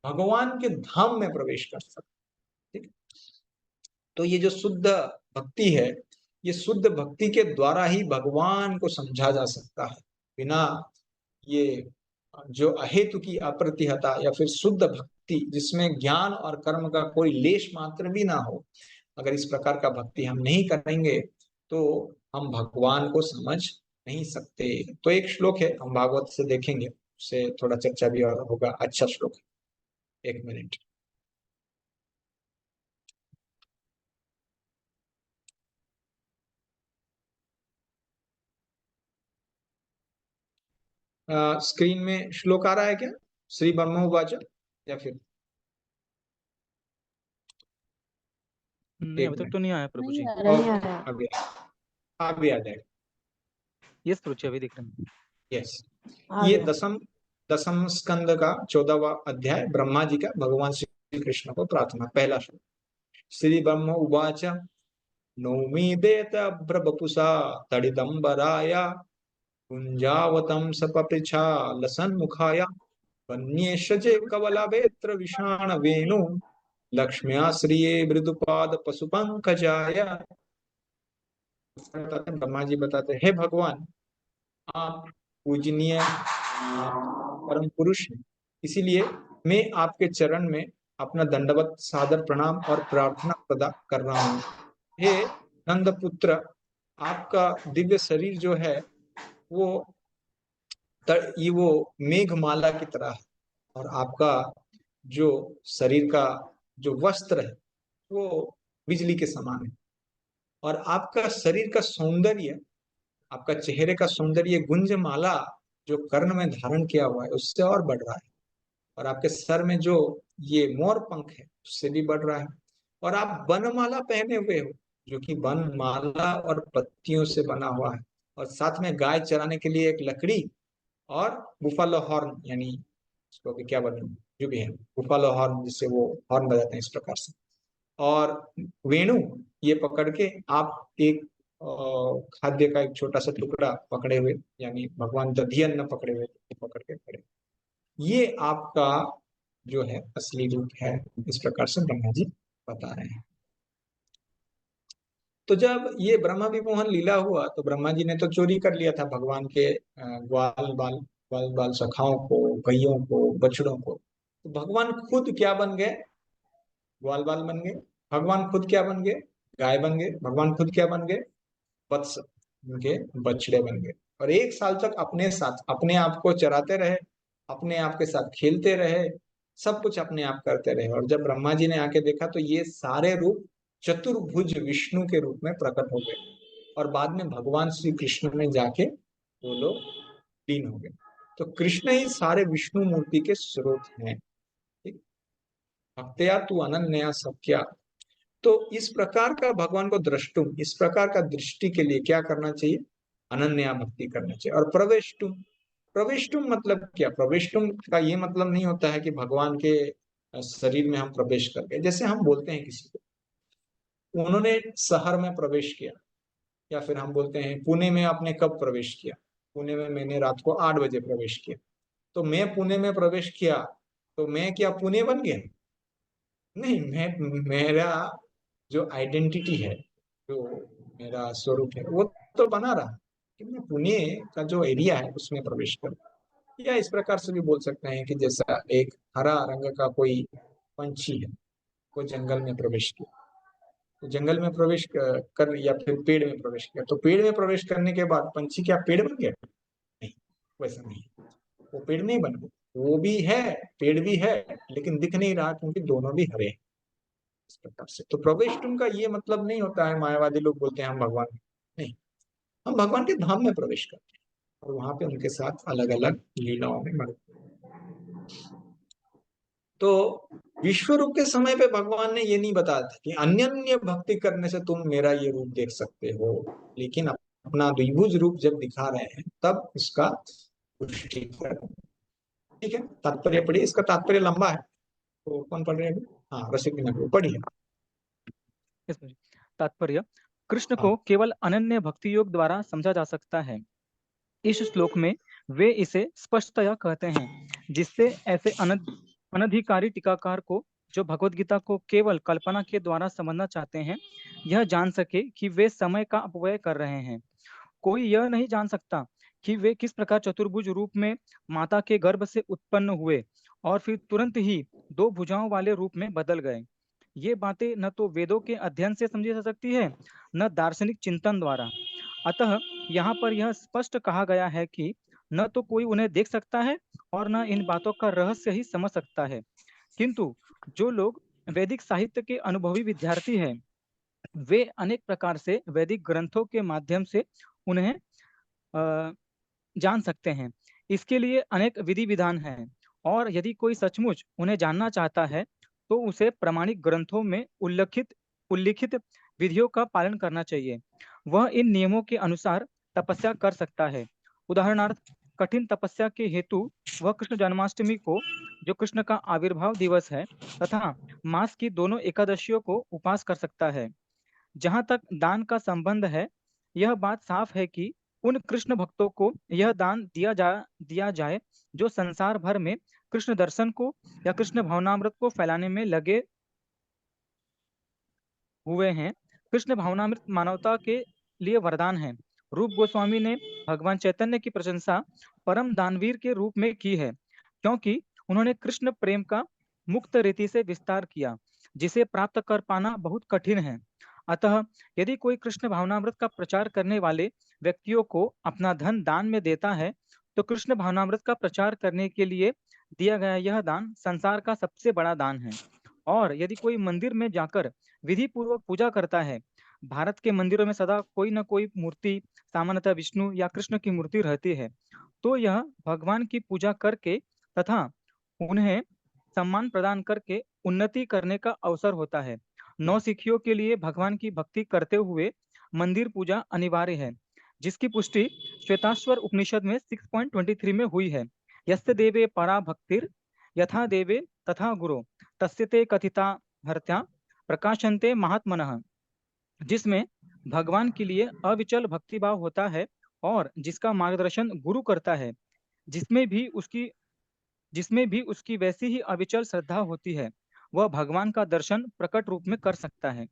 S1: भगवान के धाम में प्रवेश कर सकते। ठीक, तो ये जो शुद्ध भक्ति है, ये शुद्ध भक्ति के द्वारा ही भगवान को समझा जा सकता है। बिना ये जो अहेतु की अप्रतिहता या फिर शुद्ध भक्ति जिसमें ज्ञान और कर्म का कोई लेश मात्र भी ना हो, अगर इस प्रकार का भक्ति हम नहीं करेंगे तो हम भगवान को समझ नहीं सकते। तो एक श्लोक है, हम भागवत से देखेंगे, उससे थोड़ा चर्चा भी और होगा। अच्छा श्लोक है, एक मिनट। स्क्रीन में श्लोक आ रहा है क्या? श्री ब्रह्मोवाच, या फिर
S11: नहीं, अभी तक तो नहीं आया प्रभु जी।
S1: अभी आ जाएगा।
S11: यस प्रभु जी, अभी देख रहे हैं।
S1: यस, ये दसम स्कंद का 14वां अध्याय, ब्रह्मा जी का भगवान श्री कृष्ण को प्रार्थना, पहला श्लोक। श्री ब्रह्म उवाच नौमी देत ब्रबपुषा तडिदंबराय कुंजावतम सपपृछा लसन्मुखाय वन्येशजे कवलाभेत्र विषाण वेणु लक्ष्म्या श्रिये मृदुपाद पशुपंकजाय। ब्रह्मा जी बताते, हे भगवान, आप पूजनीय परम पुरुष हैं, इसीलिए मैं आपके चरण में अपना दंडवत सादर प्रणाम और प्रार्थना प्रदा कर रहा हूँ। हे नंद पुत्र, आपका दिव्य शरीर जो है वो मेघमाला की तरह है, और आपका जो शरीर का जो वस्त्र है वो बिजली के समान है, और आपका शरीर का सौंदर्य, आपका चेहरे का सौंदर्य गुंजमाला जो कर्ण में धारण किया हुआ है उससे और बढ़ रहा है, और आपके सर में जो ये मोर पंख है उससे भी बढ़ रहा है, और आप बनमाला पहने हुए हो जो कि बनमाला और पत्तियों से बना हुआ है, और साथ में गाय चराने के लिए एक लकड़ी और बुफालो हॉर्न, यानी इसको अभी क्या बोलूं, जो भी है बुफालो हॉर्न जिससे वो हॉर्न बजाते हैं इस प्रकार से, और वेणु ये पकड़ के आप एक खाद्य का एक छोटा सा टुकड़ा पकड़े हुए, यानी भगवान दधियन पकड़े हुए पकड़ के खड़े, ये आपका जो है असली रूप है, इस प्रकार से ब्रह्मा जी बता रहे हैं। तो जब ये ब्रह्मा विमोहन लीला हुआ तो ब्रह्मा जी ने तो चोरी कर लिया था भगवान के ग्वाल बाल सखाओं को, गैयों को, बछड़ों को, तो भगवान खुद क्या बन गए, ग्वाल बाल बन गए। भगवान खुद क्या बन गए, गाय बन गए। भगवान खुद क्या बन गए, वत्स, उनके बछड़े बन गए, और 1 साल तक अपने साथ अपने आप को चराते रहे, अपने आप के साथ खेलते रहे, सब कुछ अपने आप करते रहे। और जब ब्रह्मा जी ने आके देखा तो ये सारे रूप चतुर्भुज विष्णु के रूप में प्रकट हो गए, और बाद में भगवान श्री कृष्ण में जाके वो लोग लीन हो गए। तो कृष्ण ही सारे विष्णु मूर्ति के स्रोत हैं। भक्त्या तू अनन्या सख्या। तो इस प्रकार का भगवान को द्रष्टुम, इस प्रकार का दृष्टि के लिए क्या करना चाहिए, अनन्या भक्ति करना चाहिए। और प्रवेष्टुम, प्रवेष्टुम मतलब क्या, प्रवेष्टुम का ये मतलब नहीं होता है कि भगवान के शरीर में हम प्रवेश कर गए। जैसे हम बोलते हैं किसी को उन्होंने शहर में प्रवेश किया, या फिर हम बोलते हैं पुणे में आपने कब प्रवेश किया, पुणे में मैंने रात को 8 बजे प्रवेश किया। तो मैं पुणे में प्रवेश किया तो मैं क्या पुणे बन गया, नहीं, मैं मेरा जो आइडेंटिटी है, जो मेरा स्वरूप है वो तो बना रहा, कि मैं पुणे का जो एरिया है उसमें प्रवेश कर। या इस प्रकार से भी बोल सकते हैं कि जैसा एक हरा रंग का कोई पंछी है, वो जंगल में प्रवेश किया, तो जंगल में प्रवेश कर, या फिर पेड़ में प्रवेश किया, तो पेड़ में प्रवेश करने के बाद पंछी क्या पेड़ बन गया, नहीं, वैसा नहीं, वो पेड़ नहीं बन गया, वो भी है, पेड़ भी है, लेकिन दिख नहीं रहा क्योंकि दोनों भी हरे हैं, इस प्रकार से। तो प्रवेशटुम का ये मतलब नहीं होता है, मायावादी लोग बोलते हैं हम भगवान, नहीं, हम भगवान के धाम में प्रवेश करते हैं और वहां पे उनके साथ अलग अलग लीलाओं में मरते हैं। तो विश्व रूप के समय पे भगवान ने ये नहीं बताया था कि अन्य भक्ति करने से तुम मेरा ये रूप देख सकते हो, लेकिन अपना द्विभुज रूप जब दिखा रहे हैं तब उसका पुष्टि कर। ठीक है, तात्पर्य पढ़िए, इसका तात्पर्य लंबा है, तो कौन पढ़ रहे हैं अभी? हाँ, रसिक पढ़िए।
S11: तात्पर्य, कृष्ण
S1: हाँ।
S11: को केवल अनन्य भक्ति योग द्वारा समझा जा सकता है। इस श्लोक में वे इसे स्पष्टतया कहते हैं, जिससे ऐसे अनधिकारी टीकाकार को जो भगवत गीता को केवल कल्पना के द्वारा समझना चाहते हैं, यह जान सके कि वे समय का अपव्यय कर रहे हैं। कोई यह नहीं जान सकता कि वे किस प्रकार चतुर्भुज रूप में माता के गर्भ से उत्पन्न हुए और फिर तुरंत ही 2 भुजाओं वाले रूप में बदल गए। ये बातें न तो वेदों के अध्ययन से समझी जा सकती है, न दार्शनिक चिंतन द्वारा। अतः यहाँ पर यह स्पष्ट कहा गया है कि न तो कोई उन्हें देख सकता है और न इन बातों का रहस्य ही समझ सकता है, किंतु जो लोग वैदिक साहित्य के अनुभवी विद्यार्थी हैं, वे अनेक प्रकार से वैदिक ग्रंथों के माध्यम से उन्हें जान सकते हैं। इसके लिए अनेक विधि विधान हैं, और यदि कोई सचमुच उन्हें जानना चाहता है तो उसे प्रमाणिक ग्रंथों में उल्लिखित विधियों का पालन करना चाहिए। वह इन नियमों के अनुसार तपस्या कर सकता है। उदाहरणार्थ, कठिन तपस्या के हेतु वह कृष्ण जन्माष्टमी को, जो कृष्ण का आविर्भाव दिवस है, तथा मास की दोनों एकादशियों को उपास कर सकता है। जहाँ तक दान का संबंध है, यह बात साफ है कि उन कृष्ण भक्तों को यह दान दिया जाए जो संसार भर में कृष्ण दर्शन को या कृष्ण भावनामृत को फैलाने में लगे हुए हैं। कृष्ण भावनामृत मानवता के लिए वरदान है। रूप गोस्वामी ने भगवान चैतन्य की प्रशंसा परम दानवीर के रूप में की है, क्योंकि उन्होंने कृष्ण प्रेम का मुक्त रीति से विस्तार किया, जिसे प्राप्त कर पाना बहुत कठिन है। अतः यदि कोई कृष्ण भावनामृत का प्रचार करने वाले व्यक्तियों को अपना धन दान में देता है, तो कृष्ण भावनामृत का प्रचार करने के लिए दिया गया यह दान संसार का सबसे बड़ा दान है। और यदि कोई मंदिर में जाकर विधि पूर्वक पूजा करता है, भारत के मंदिरों में सदा कोई न कोई मूर्ति, सामान्यतः विष्णु या कृष्ण की मूर्ति रहती है, तो यह भगवान की पूजा करके तथा उन्हें सम्मान प्रदान करके उन्नति करने का अवसर होता है। नौसिखियों के लिए भगवान की भक्ति करते हुए मंदिर पूजा अनिवार्य है, जिसकी पुष्टि श्वेताश्वर उपनिषद में 6.23 में हुई है। यस्य देवे परा भक्तिर यथा देवे तथा गुरो तस्य ते कथिता हर्त्या प्रकाशन्ते महात्मनः, जिसमें भगवान के लिए अविचल भक्तिभाव होता है और जिसका मार्गदर्शन गुरु करता है, जिसमें भी उसकी वैसी ही अविचल श्रद्धा होती है, वह भगवान का दर्शन प्रकट रूप में कर सकता है।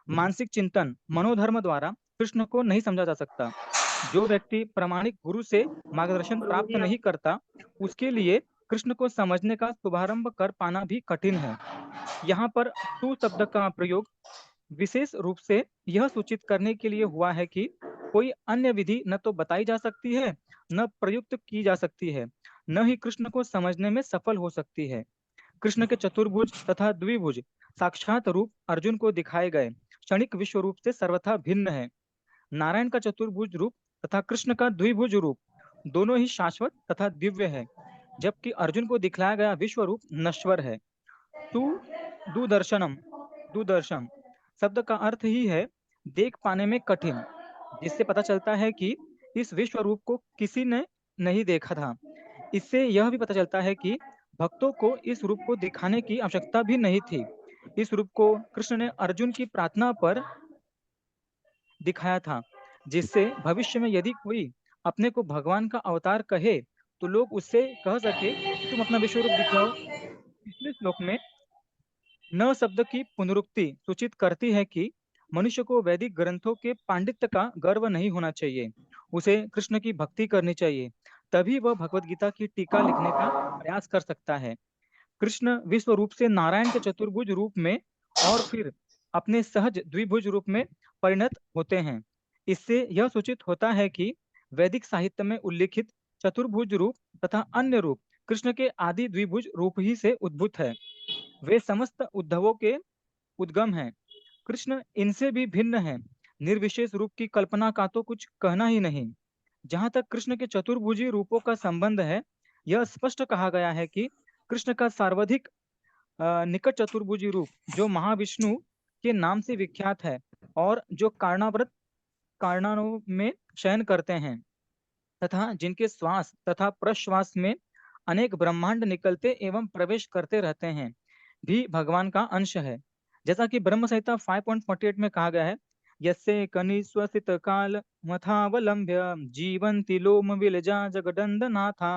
S11: मानसिक चिंतन मनोधर्म द्वारा कृष्ण को नहीं समझा जा सकता। जो व्यक्ति प्रामाणिक गुरु से मार्गदर्शन प्राप्त नहीं करता, उसके लिए कृष्ण को समझने का शुभारंभ कर पाना भी कठिन है। यहाँ पर तू शब्द का प्रयोग विशेष रूप से यह सूचित करने के लिए हुआ है कि कोई अन्य विधि न तो बताई जा सकती है, न प्रयुक्त की जा सकती है, न ही कृष्ण को समझने में सफल हो सकती है। कृष्ण के चतुर्भुज तथा द्विभुज साक्षात रूप अर्जुन को दिखाए गए क्षणिक विश्व रूप से सर्वथा भिन्न है। नारायण का चतुर्भुज रूप तथा कृष्ण का द्विभुज रूप दोनों ही शाश्वत तथा दिव्य है, जबकि अर्जुन को दिखलाया गया विश्व रूप नश्वर है। दुदर्शन शब्द का अर्थ ही है देख पाने में कठिन, जिससे पता चलता है कि इस विश्व रूप को किसी ने नहीं देखा था। इससे यह भी पता चलता है कि भक्तों को इस रूप को दिखाने की आवश्यकता भी नहीं थी। इस रूप को कृष्ण ने अर्जुन की प्रार्थना पर दिखाया था, जिससे भविष्य में यदि कोई अपने को भगवान का अवतार कहे तो लोग उससे कह सके तुम अपना विश्व रूप दिखाओ। पिछले श्लोक में न शब्द की पुनरुक्ति सूचित करती है कि मनुष्य को वैदिक ग्रंथों के पांडित्य का गर्व नहीं होना चाहिए, उसे कृष्ण की भक्ति करनी चाहिए, तभी वह भगवत गीता की टीका लिखने का प्रयास कर सकता है। कृष्ण विश्व रूप से नारायण के चतुर्भुज रूप में और फिर अपने सहज द्विभुज रूप में परिणत होते हैं। इससे यह सूचित होता है कि वैदिक साहित्य में उल्लिखित चतुर्भुज रूप तथा अन्य रूप कृष्ण के आदि द्विभुज रूप ही से उद्भूत है। वे समस्त उद्धवों के उद्गम हैं। कृष्ण इनसे भी भिन्न है। निर्विशेष रूप की कल्पना का तो कुछ कहना ही नहीं। जहाँ तक कृष्ण के चतुर्भुजी रूपों का संबंध है, यह स्पष्ट कहा गया है कि कृष्ण का सर्वाधिक निकट चतुर्भुजी रूप जो महाविष्णु के नाम से विख्यात है और जो कारणानों में शयन करते हैं तथा जिनके श्वास तथा प्रश्वास में अनेक ब्रह्मांड निकलते एवं प्रवेश करते रहते हैं, भी भगवान का अंश है। जैसा कि ब्रह्म संहिता 5.48 में कहा गया है, यस्य कनिस्वसित काल मथावलंब्य जीवन्ति लोम विलजा जगदंदनाथा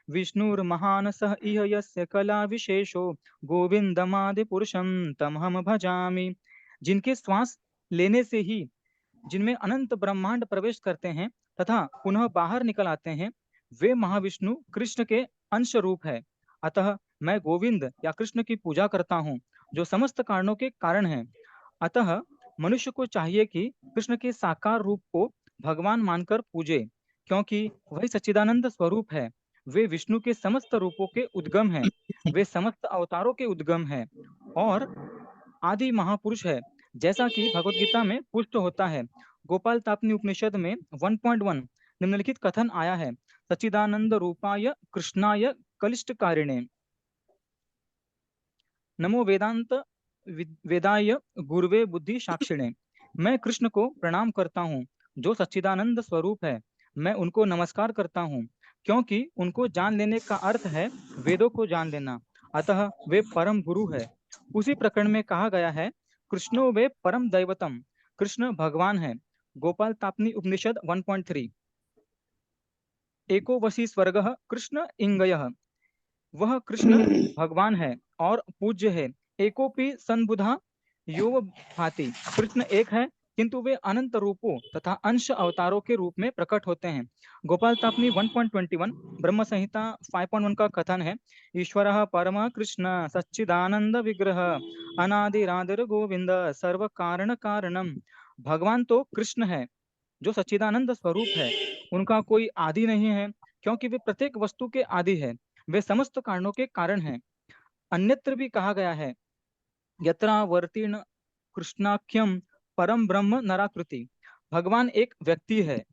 S11: विष्णुर्महान सह इह यस्य कला विशेषो गोविंदमादि पुरुषम तमहम भजामि। जिनके श्वास लेने से ही जिनमें अनंत ब्रह्मांड प्रवेश करते हैं तथा पुनः बाहर निकल आते हैं, वे महाविष्णु कृष्ण के अंश रूप है। अतः मैं गोविंद या कृष्ण की पूजा करता हूँ, जो समस्त कारणों के कारण हैं। अतः मनुष्य को चाहिए कि कृष्ण के साकार रूप को भगवान मानकर पूजे, क्योंकि वही सच्चिदानंद स्वरूप है। वे विष्णु के समस्त रूपों के उद्गम हैं, वे समस्त अवतारों के उद्गम हैं और आदि महापुरुष है, जैसा कि भगवत गीता में पुष्ट होता है। गोपाल तापनी उपनिषद में 1.1 निम्नलिखित कथन आया है, सच्चिदानंद रूपाय कृष्णाय कलिष्टकारिणे नमो वेदांत वेदाय गुरुवे बुद्धि साक्षिणे। मैं कृष्ण को प्रणाम करता हूँ जो सच्चिदानंद स्वरूप है। मैं उनको नमस्कार करता हूँ, क्योंकि उनको जान लेने का अर्थ है वेदों को जान लेना। अतः वे परम गुरु है। उसी प्रकरण में कहा गया है, कृष्णो वे परम दैवतम, कृष्ण भगवान है। गोपाल तापनी उपनिषद 1.3 एको वशी स्वर्गः कृष्ण इंगयः। वह कृष्ण भगवान है और पूज्य है। एकोपि संबुधा यो भाति। कृष्ण एक है, किंतु वे अनंत रूपों तथा अंश अवतारों के रूप में प्रकट होते हैं। गोपाल तापनी 1.21 ब्रह्म संहिता 5.1 का कथन है, ईश्वरः परम कृष्ण सच्चिदानंद विग्रह अनादिरादिर गोविंद सर्व कारण कारणम। भगवान तो कृष्ण है जो सच्चिदानंद स्वरूप है। उनका कोई आदि नहीं है, क्योंकि वे प्रत्येक वस्तु के आदि है। वे समस्त कारणों के कारण हैं। अन्यत्र भी कहा गया है, यत्रा वर्तीर्ण कृष्णाख्यम परम ब्रह्म नराकृति। भगवान एक व्यक्ति है,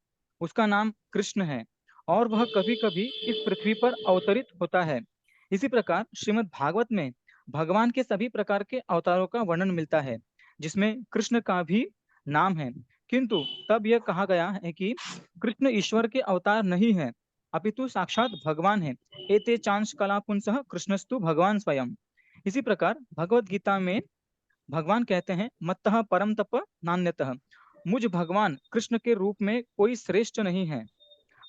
S11: उसका नाम कृष्ण है, और वह कभी कभी इस पृथ्वी पर अवतरित होता है। इसी प्रकार श्रीमद् भागवत में भगवान के सभी प्रकार के अवतारों का वर्णन मिलता है, जिसमें कृष्ण का भी नाम है। किंतु तब यह कहा गया है कि कृष्ण ईश्वर के अवतार नहीं है, अपितु साक्षात भगवान है। एते चांस कला पुंसः कृष्णस्तु भगवान स्वयं। इसी प्रकार भगवत गीता में भगवान कहते हैं, मत्तः परम तप नान्यतः। मुझ भगवान कृष्ण के रूप में कोई श्रेष्ठ नहीं है।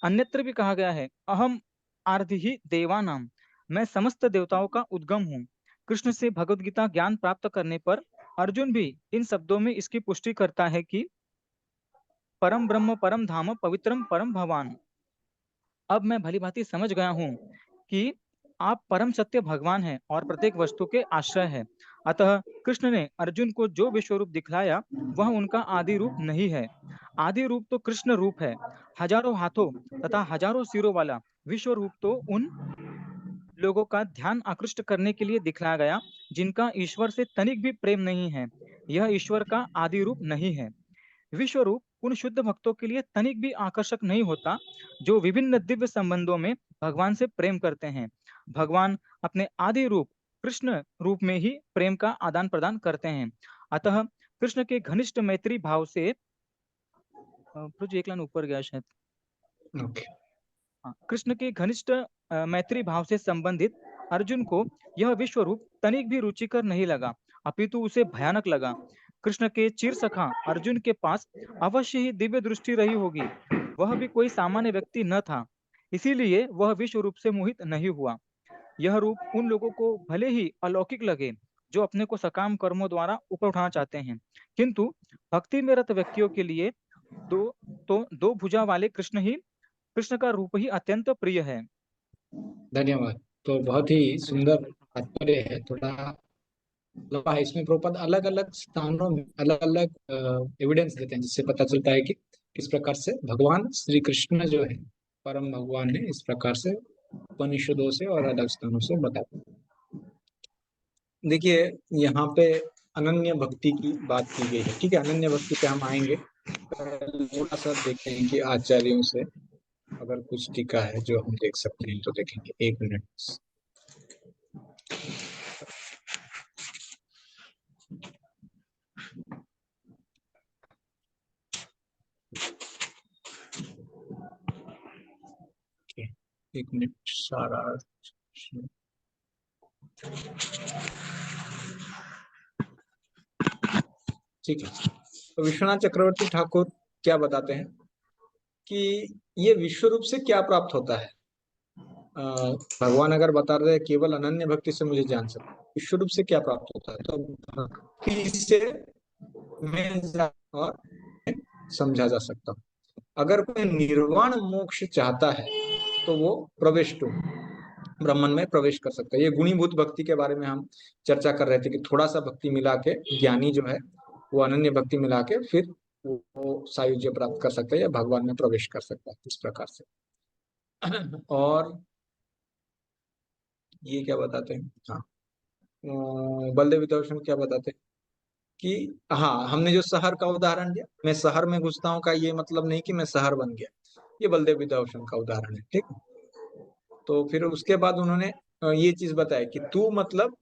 S11: अन्यत्र भी कहा गया है, अहम आर्धिहि देवानाम, मैं समस्त देवताओं का उद्गम हूँ। कृष्ण से भगवत गीता ज्ञान प्राप्त करने पर अर्जुन भी इन शब्दों में इसकी पुष्टि करता है कि परम ब्रह्म परम धाम पवित्रम परम भगवान। अब मैं भली भांति समझ गया हूँ कि आप परम सत्य भगवान हैं और प्रत्येक वस्तु के आश्रय है। अतः कृष्ण ने अर्जुन को जो विश्व रूप दिखलाया वह उनका आदि रूप नहीं है। आदि रूप तो कृष्ण रूप है, हजारों हाथों तथा हजारों सिरों वाला। विश्व रूप तो उन लोगों का ध्यान आकृष्ट करने के लिए दिखलाया गया जिनका ईश्वर से तनिक भी प्रेम नहीं है। यह ईश्वर का आदि रूप नहीं है। विश्व रूप उन शुद्ध भक्तों के लिए तनिक भी आकर्षक नहीं होता जो विभिन्न दिव्य संबंधों में भगवान से प्रेम करते हैं। भगवान अपने आदि रूप कृष्ण रूप में ही प्रेम का आदान प्रदान करते हैं। अतः कृष्ण के घनिष्ठ मैत्री भाव से एक लाइन ऊपर गया शायद। कृष्ण के घनिष्ठ मैत्री भाव से संबंधित अर्जुन को यह विश्व रूप तनिक भी रुचिकर नहीं लगा, अपितु उसे भयानक लगा। कृष्ण के चिर सखा अर्जुन के पास अवश्य ही दिव्य दृष्टि रही होगी। वह भी कोई सामान्य व्यक्ति न था, इसीलिए वह विश्व रूप से मोहित नहीं हुआ। यह रूप उन लोगों को भले ही अलौकिक लगे जो अपने को सकाम कर्मों द्वारा ऊपर उठाना चाहते हैं, किंतु भक्ति में रत व्यक्तियों के लिए दो भुजा वाले कृष्ण का रूप ही अत्यंत प्रिय है।
S1: धन्यवाद। तो बहुत ही सुंदर तात्पर्य है, थोड़ा लंबा है। इसमें प्रभुपाद अलग अलग स्थानों में अलग अलग एविडेंस देते हैं, जिससे पता चलता है कि किस प्रकार से भगवान श्री कृष्ण जो है परम भगवान है, इस प्रकार से उपनिषदों से और अलग स्थानों से बताते हैं। देखिए यहाँ पे अनन्य भक्ति की बात की गई है, ठीक है। अनन्य भक्ति पे हम आएंगे, थोड़ा सा देखते हैं कि आचार्यों से अगर कुछ टीका है जो हम देख सकते हैं तो देखेंगे। एक मिनट। एक मिनट सारा ठीक है। तो विश्वनाथ चक्रवर्ती ठाकुर क्या बताते हैं कि ये विश्व रूप से क्या प्राप्त होता है। भगवान अगर बता रहे हैं केवल अनन्य भक्ति से मुझे जान सकता, विश्व रूप से क्या प्राप्त होता है, तो भक्ति से मैं और समझा जा सकता हूँ। अगर कोई निर्वाण मोक्ष चाहता है तो वो प्रवेश टू ब्रह्मन में प्रवेश कर सकता है। ये गुणीभूत भक्ति के बारे में हम चर्चा कर रहे थे कि थोड़ा सा भक्ति मिला के ज्ञानी जो है वो अनन्य भक्ति मिला के फिर वो सायुज्य प्राप्त कर सकता है या भगवान में प्रवेश कर सकता है, इस प्रकार से। और ये क्या बताते हैं, हाँ बलदेव विद्याभूषण क्या बताते हैं कि हाँ, हमने जो शहर का उदाहरण दिया, मैं शहर में घुसता हूँ का ये मतलब नहीं कि मैं शहर बन गया, ये बलदेव विद्याभूषण का उदाहरण है, ठीक। तो फिर उसके बाद उन्होंने ये चीज बताया कि तू मतलब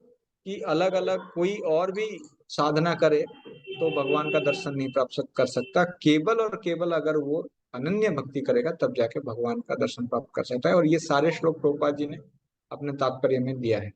S1: कि अलग अलग कोई और भी साधना करे तो भगवान का दर्शन नहीं प्राप्त कर सकता, केवल और केवल अगर वो अनन्य भक्ति करेगा तब जाके भगवान का दर्शन प्राप्त कर सकता है। और ये सारे श्लोक प्रभुपाद जी ने अपने तात्पर्य में दिया है।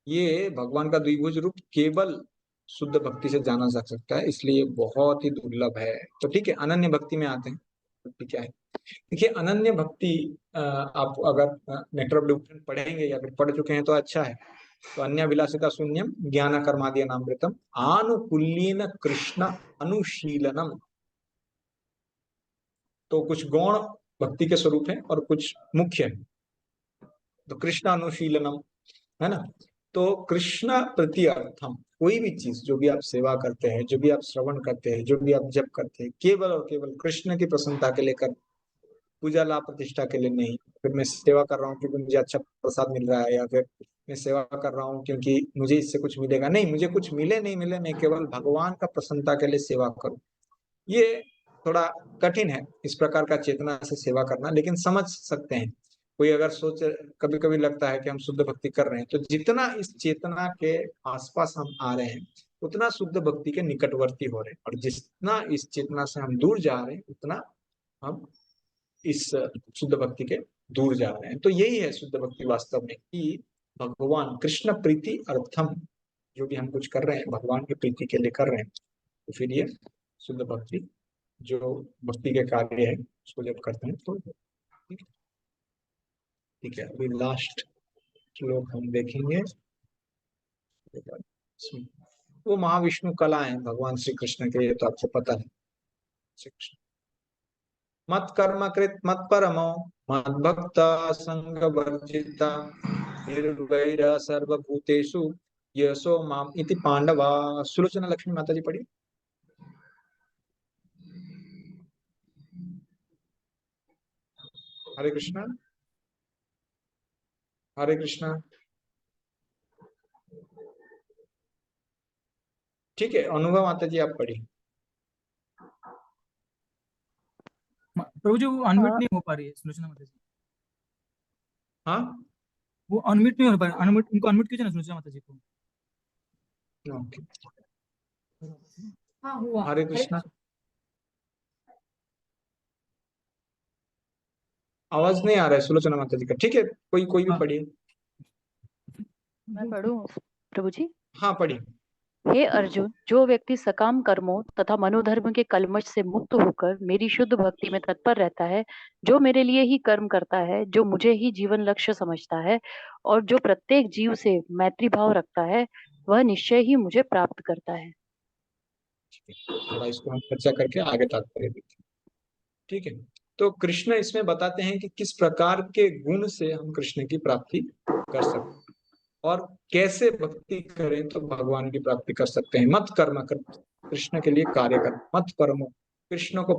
S1: ये भगवान का द्विभुज रूप केवल शुद्ध भक्ति से जाना जा सकता है, इसलिए बहुत ही दुर्लभ है। तो ठीक है, अनन्य भक्ति में आते हैं। क्या है, देखिए अनन्य भक्ति आप अगर नेटर ऑफ डिवोशन पढ़ेंगे या फिर पढ़ चुके हैं तो अच्छा है। तो अन्य विलासिता शून्यम ज्ञान कर्मादि नामृतम आनुकूल्येन कृष्ण अनुशीलनम। तो कुछ गौण भक्ति के स्वरूप है और कुछ मुख्य है। तो कृष्ण अनुशीलनम है ना। तो कृष्ण प्रति अर्थम, कोई भी चीज जो भी आप सेवा करते हैं, जो भी आप श्रवण करते हैं, जो भी आप जप करते हैं, केवल और केवल कृष्ण की प्रसन्नता के लिए कर, पूजा लाभ प्रतिष्ठा के लिए नहीं। फिर मैं सेवा कर रहा हूँ क्योंकि मुझे अच्छा प्रसाद मिल रहा है, या फिर मैं सेवा कर रहा हूँ क्योंकि मुझे इससे कुछ मिलेगा, नहीं, मुझे कुछ मिले नहीं मिले, मैं केवल भगवान का प्रसन्नता के लिए सेवा करूँ। ये थोड़ा कठिन है इस प्रकार का चेतना से सेवा करना, लेकिन समझ सकते हैं। कोई अगर सोच, कभी कभी लगता है कि हम शुद्ध भक्ति कर रहे हैं, तो जितना इस चेतना के आसपास हम आ रहे हैं उतना शुद्ध भक्ति के निकटवर्ती हो रहे हैं, और जितना इस चेतना से हम दूर जा रहे हैं उतना हम इस शुद्ध भक्ति के दूर जा रहे हैं। तो यही है शुद्ध भक्ति वास्तव में, कि भगवान कृष्ण प्रीति अर्थम, जो भी हम कुछ कर रहे हैं भगवान की प्रीति के लिए कर रहे हैं, तो फिर ये शुद्ध भक्ति जो भक्ति के कार्य है उसको जब करते हैं तो ठीक है। अभी लास्ट श्लोक हम देखेंगे। वो महाविष्णु कला है भगवान श्री कृष्ण के, ये तो आपको पता है। श्री कृष्ण मत कर्म कृत मत परमो मत भक्त संग वर्जिता निर्वैर सर्वभूतेषु यशो माम इति पांडवा। सुलोचना लक्ष्मी माता जी पढ़ी। हरे कृष्णा, हरे कृष्णा। ठीक है, अनुभव माता जी आप पढ़ी।
S12: प्रभु जी वो अनम्यूट नहीं हो पा रही है सुलोचना माता जी।
S1: हाँ,
S12: वो अनम्यूट नहीं हो पा रही, अनम्यूट, उनको अनम्यूट कीजिए ना सुलोचना माता जी को।
S1: ओके,
S12: हाँ हुआ।
S1: हरे कृष्णा। आवाज नहीं आ रहा है सुलोचना माता जी का। ठीक है, कोई भी पढ़िए।
S7: मैं पढ़ूं प्रभु जी।
S1: हाँ पढ़िए।
S7: हे अर्जुन, जो व्यक्ति सकाम कर्मों तथा मनोधर्म के कलमश से मुक्त होकर मेरी शुद्ध भक्ति में तत्पर रहता है, जो मेरे लिए ही कर्म करता है, जो मुझे ही जीवन लक्ष्य समझता है और जो प्रत्येक जीव से मैत्री भाव रखता है, वह निश्चय ही मुझे प्राप्त करता है।
S1: थोड़ा इसको हम चर्चा करके आगे तात्पर्य देखते हैं। ठीक है, तो कृष्ण इसमें बताते हैं कि किस प्रकार के गुण से हम कृष्ण की प्राप्ति कर सकते हैं और कैसे भक्ति करें तो भगवान की प्राप्ति कर सकते हैं। मत कर्म कर, कृष्ण के लिए कार्य कर, मत परमो, कृष्ण को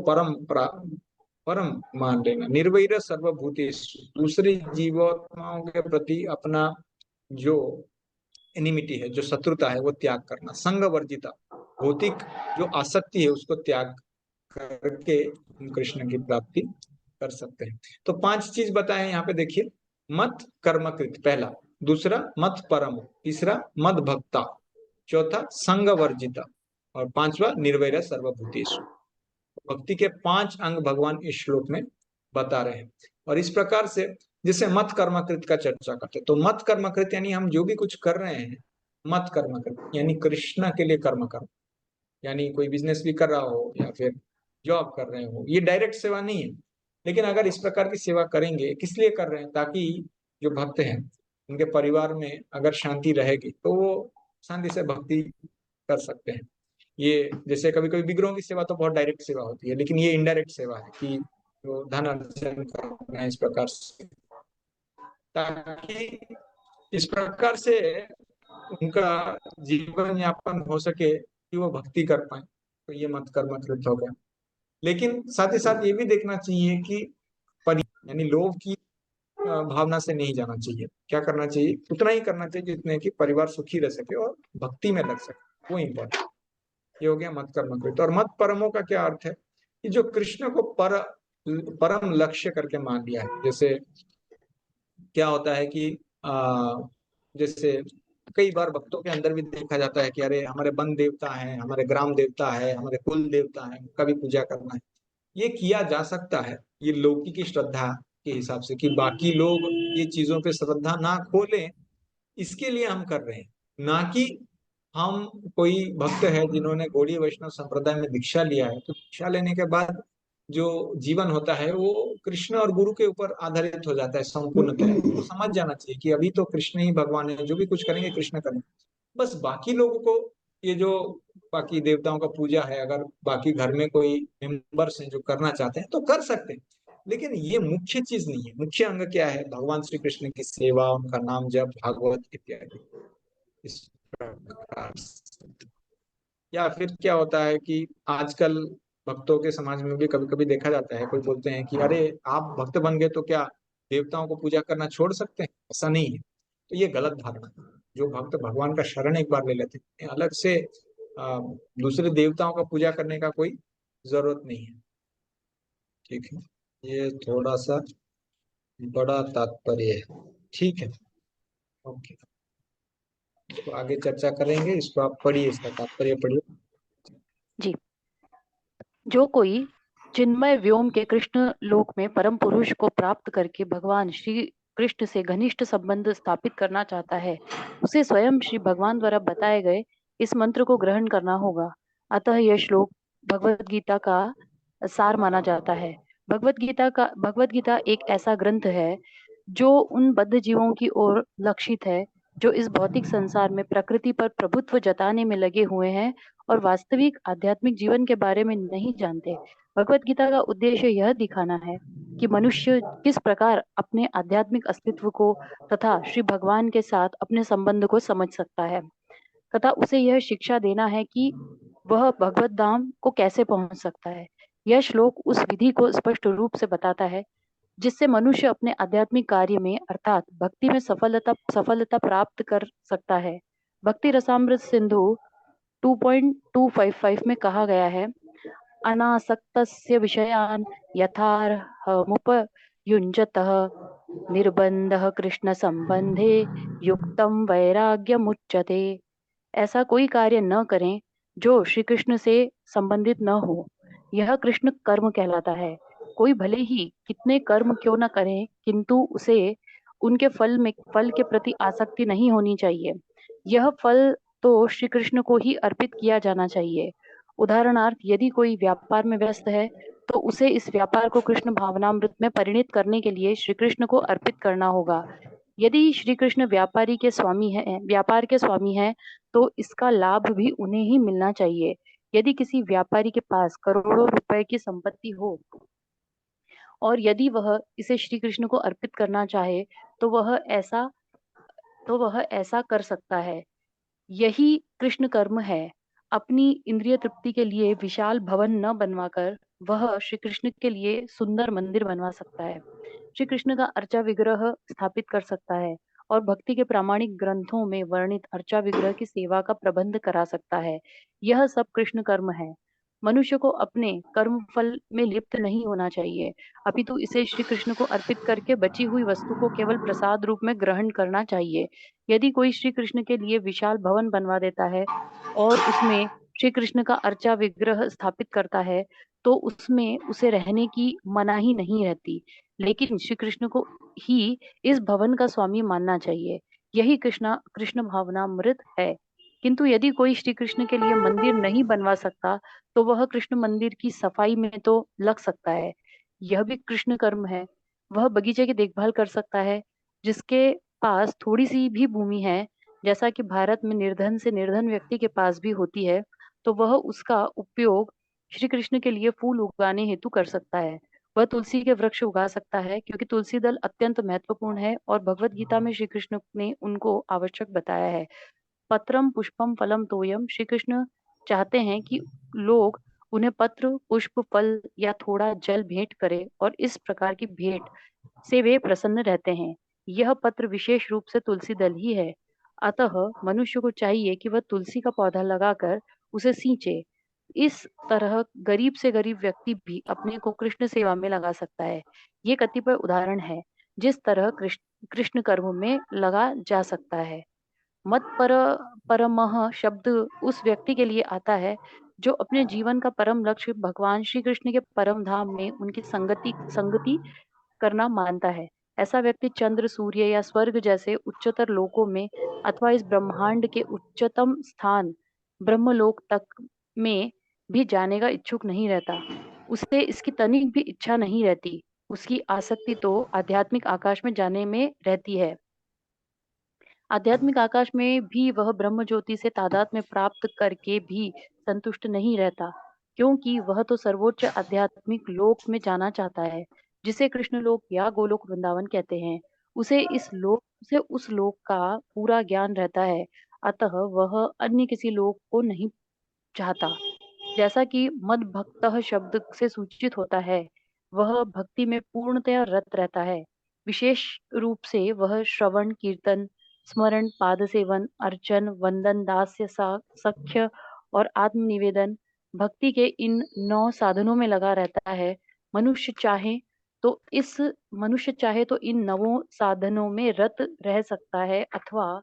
S1: परम मान लेना, निर्वैर सर्वभूतेषु, दूसरे जीवात्माओं के प्रति अपना जो एनिमिटी है, जो शत्रुता है, वो त्याग करना, संग वर्जिता, भौतिक जो आसक्ति है उसको त्याग करके हम कृष्ण की प्राप्ति कर सकते हैं। तो 5 चीज बताए यहाँ पे देखिए। मत कर्मकृत पहला, दूसरा मत परम, तीसरा मत भक्ता, चौथा संग वर्जिता और 5वां निर्वैर सर्वभूतेषु। भक्ति के 5 अंग भगवान इस श्लोक में बता रहे हैं। और इस प्रकार से जैसे मत कर्मकृत का चर्चा करते हैं, तो मत कर्मकृत यानी हम जो भी कुछ कर रहे हैं, मत कर्मकृत यानी कृष्ण के लिए कर्म कर, यानी कोई बिजनेस भी कर रहा हो या फिर जॉब कर रहे हो, ये डायरेक्ट सेवा नहीं है। लेकिन अगर इस प्रकार की सेवा करेंगे, किस लिए कर रहे हैं? ताकि जो भक्त हैं उनके परिवार में अगर शांति रहेगी तो वो शांति से भक्ति कर सकते हैं। ये जैसे कभी कभी विग्रहों की सेवा तो बहुत डायरेक्ट सेवा होती है, लेकिन ये इनडायरेक्ट सेवा है कि जो धन अर्जन करना है इस प्रकार से, ताकि इस प्रकार से उनका जीवन यापन हो सके कि वो भक्ति कर पाए। तो ये मत कर्मकृत हो गया। लेकिन साथ ही साथ ये भी देखना चाहिए कि यानी लोभ की भावना से नहीं जाना चाहिए। क्या करना चाहिए? उतना ही करना चाहिए जितने कि परिवार सुखी रह सके और भक्ति में लग सके, वो इम्पोर्टेंट। ये हो गया मत कर्मकृत। और मत परमों का क्या अर्थ है? कि जो कृष्ण को परम लक्ष्य करके मान लिया है। जैसे क्या होता है कि जैसे कई बार भक्तों के अंदर भी देखा जाता है कि अरे हमारे वन देवता है, हमारे ग्राम देवता है, हमारे कुल देवता है, उनका भी पूजा करना है। ये किया जा सकता है, ये लौकिक की श्रद्धा के हिसाब से, कि बाकी लोग ये चीजों पे श्रद्धा ना खोलें, इसके लिए हम कर रहे हैं। ना कि हम कोई भक्त है जिन्होंने गौड़ीय वैष्णव संप्रदाय में दीक्षा लिया है, तो दीक्षा लेने के बाद जो जीवन होता है वो कृष्ण और गुरु के ऊपर आधारित हो जाता है संपूर्णतः। तो समझ जाना चाहिए कि अभी तो कृष्ण ही भगवान है, जो भी कुछ करेंगे कृष्ण करेंगे। बस बाकी लोगों को ये जो बाकी देवताओं का पूजा है, अगर बाकी घर में कोई मेंबर्स हैं जो करना चाहते हैं तो कर सकते हैं, लेकिन ये मुख्य चीज नहीं है। मुख्य अंग क्या है? भगवान श्री कृष्ण की सेवा, उनका नाम जप, भागवत इत्यादि। इस प्रकार से। या फिर क्या होता है कि आजकल भक्तों के समाज में भी कभी कभी देखा जाता है, कोई बोलते हैं कि अरे आप भक्त बन गए तो क्या देवताओं को पूजा करना छोड़ सकते हैं? ऐसा नहीं है। तो ये गलत धारणा है। जो भक्त भगवान का शरण एक बार ले लेते हैं, अलग से दूसरे देवताओं का पूजा करने का कोई जरूरत नहीं है। ठीक है, ये थोड़ा सा बड़ा तात्पर्य है। ठीक है, ओके, तो आगे चर्चा करेंगे। इसको आप पढ़िए, इसका तात्पर्य पढ़िए।
S7: जी। जो कोई चिन्मय व्योम के कृष्ण लोक में परम पुरुष को प्राप्त करके भगवान श्री कृष्ण से घनिष्ठ संबंध स्थापित करना चाहता है, उसे स्वयं श्री भगवान द्वारा बताए गए इस मंत्र को ग्रहण करना होगा। अतः यह श्लोक भगवत गीता का सार माना जाता है। भगवत गीता एक ऐसा ग्रंथ है जो उन बद्ध जीवों की ओर लक्षित है जो इस भौतिक संसार में प्रकृति पर प्रभुत्व जताने में लगे हुए हैं और वास्तविक आध्यात्मिक जीवन के बारे में नहीं जानते। भगवत गीता का उद्देश्य यह दिखाना है कि मनुष्य किस प्रकार अपने आध्यात्मिक अस्तित्व को तथा श्री भगवान के साथ अपने संबंध को समझ सकता है, तथा उसे यह शिक्षा देना है कि वह भगवत धाम को कैसे पहुंच सकता है। यह श्लोक उस विधि को स्पष्ट रूप से बताता है जिससे मनुष्य अपने आध्यात्मिक कार्य में अर्थात भक्ति में सफलता प्राप्त कर सकता है। भक्ति रसामृत सिंधु 2.255 में कहा गया है, अनासक्तस्य विषयान् यथार्हमुपयुञ्जतः निर्बन्धः कृष्ण संबंधे युक्तं वैराग्यमुच्यते। ऐसा कोई कार्य न करें जो श्री कृष्ण से संबंधित न हो, यह कृष्ण कर्म कहलाता है। कोई भले ही कितने कर्म क्यों न करे, किंतु उसे उनके फल के प्रति आसक्ति नहीं होनी चाहिए। यह फल तो श्री कृष्ण को ही अर्पित किया जाना चाहिए। उदाहरणार्थ, यदि कोई व्यापार में व्यस्त है तो उसे इस व्यापार को कृष्ण भावनामृत में परिणत करने के लिए श्री कृष्ण को अर्पित करना होगा। यदि श्री कृष्ण व्यापार के स्वामी है तो इसका लाभ भी उन्हें ही मिलना चाहिए। यदि किसी व्यापारी के पास करोड़ों रुपए की संपत्ति हो और यदि वह इसे श्री कृष्ण को अर्पित करना चाहे तो वह ऐसा कर सकता है। यही कृष्ण कर्म है। अपनी इंद्रिय तृप्ति के लिए विशाल भवन न बनवाकर वह श्री कृष्ण के लिए सुंदर मंदिर बनवा सकता है, श्री कृष्ण का अर्चा विग्रह स्थापित कर सकता है और भक्ति के प्रामाणिक ग्रंथों में वर्णित अर्चा विग्रह की सेवा का प्रबंध करा सकता है। यह सब कृष्ण कर्म है। मनुष्य को अपने कर्म फल में लिप्त नहीं होना चाहिए, अपितु इसे श्री कृष्ण को अर्पित करके बची हुई वस्तु को केवल प्रसाद रूप में ग्रहण करना चाहिए। यदि कोई श्री कृष्ण के लिए विशाल भवन बनवा देता है और उसमें श्री कृष्ण का अर्चा विग्रह स्थापित करता है तो उसमें उसे रहने की मनाही नहीं रहती, लेकिन श्री कृष्ण को ही इस भवन का स्वामी मानना चाहिए। यही कृष्ण भावनामृत है। किंतु यदि कोई श्री कृष्ण के लिए मंदिर नहीं बनवा सकता तो वह कृष्ण मंदिर की सफाई में तो लग सकता है। यह भी कृष्ण कर्म है। वह बगीचे की देखभाल कर सकता है। जिसके पास थोड़ी सी भी भूमि है, जैसा कि भारत में निर्धन से निर्धन व्यक्ति के पास भी होती है, तो वह उसका उपयोग श्री कृष्ण के लिए फूल उगाने हेतु कर सकता है। वह तुलसी के वृक्ष उगा सकता है क्योंकि तुलसी दल अत्यंत महत्वपूर्ण है और भगवत गीता में श्री कृष्ण ने उनको आवश्यक बताया है। पत्रम पुष्पम फलम तोयम, श्री कृष्ण चाहते हैं कि लोग उन्हें पत्र पुष्प फल या थोड़ा जल भेंट करें और इस प्रकार की भेंट से वे प्रसन्न रहते हैं। यह पत्र विशेष रूप से तुलसी दल ही है। अतः मनुष्य को चाहिए कि वह तुलसी का पौधा लगाकर उसे सींचे। इस तरह गरीब से गरीब व्यक्ति भी अपने को कृष्ण सेवा में लगा सकता है। ये कतिपय उदाहरण है जिस तरह कृष्ण कर्म में लगा जा सकता है। मत परमः शब्द उस व्यक्ति के लिए आता है जो अपने जीवन का परम लक्ष्य भगवान श्री कृष्ण के परम धाम में उनकी संगति करना मानता है। ऐसा व्यक्ति चंद्र, सूर्य या स्वर्ग जैसे उच्चतर लोकों में अथवा इस ब्रह्मांड के उच्चतम स्थान ब्रह्मलोक तक में भी जाने का इच्छुक नहीं रहता। उसे इसकी तनिक भी इच्छा नहीं रहती। उसकी आसक्ति तो आध्यात्मिक आकाश में जाने में रहती है। आध्यात्मिक आकाश में भी वह ब्रह्म ज्योति से तादात्म्य प्राप्त करके भी संतुष्ट नहीं रहता, क्योंकि वह तो सर्वोच्च आध्यात्मिक लोक में जाना चाहता है, जिसे कृष्ण लोक या गोलोक वृंदावन कहते हैं। उसे उस लोक का पूरा ज्ञान रहता है। अतः वह अन्य किसी लोक को नहीं चाहता। जैसा कि मद भक्तः शब्द से सूचित होता है, वह भक्ति में पूर्णतया रत रहता है। विशेष रूप से वह श्रवण, कीर्तन, स्मरण, पाद सेवन, अर्चन, वंदन, दास्य, सख्य और आत्मनिवेदन भक्ति के इन 9 साधनों में लगा रहता है। मनुष्य चाहे तो इस मनुष्य चाहे तो इन 9 साधनों में रत रह सकता है, अथवा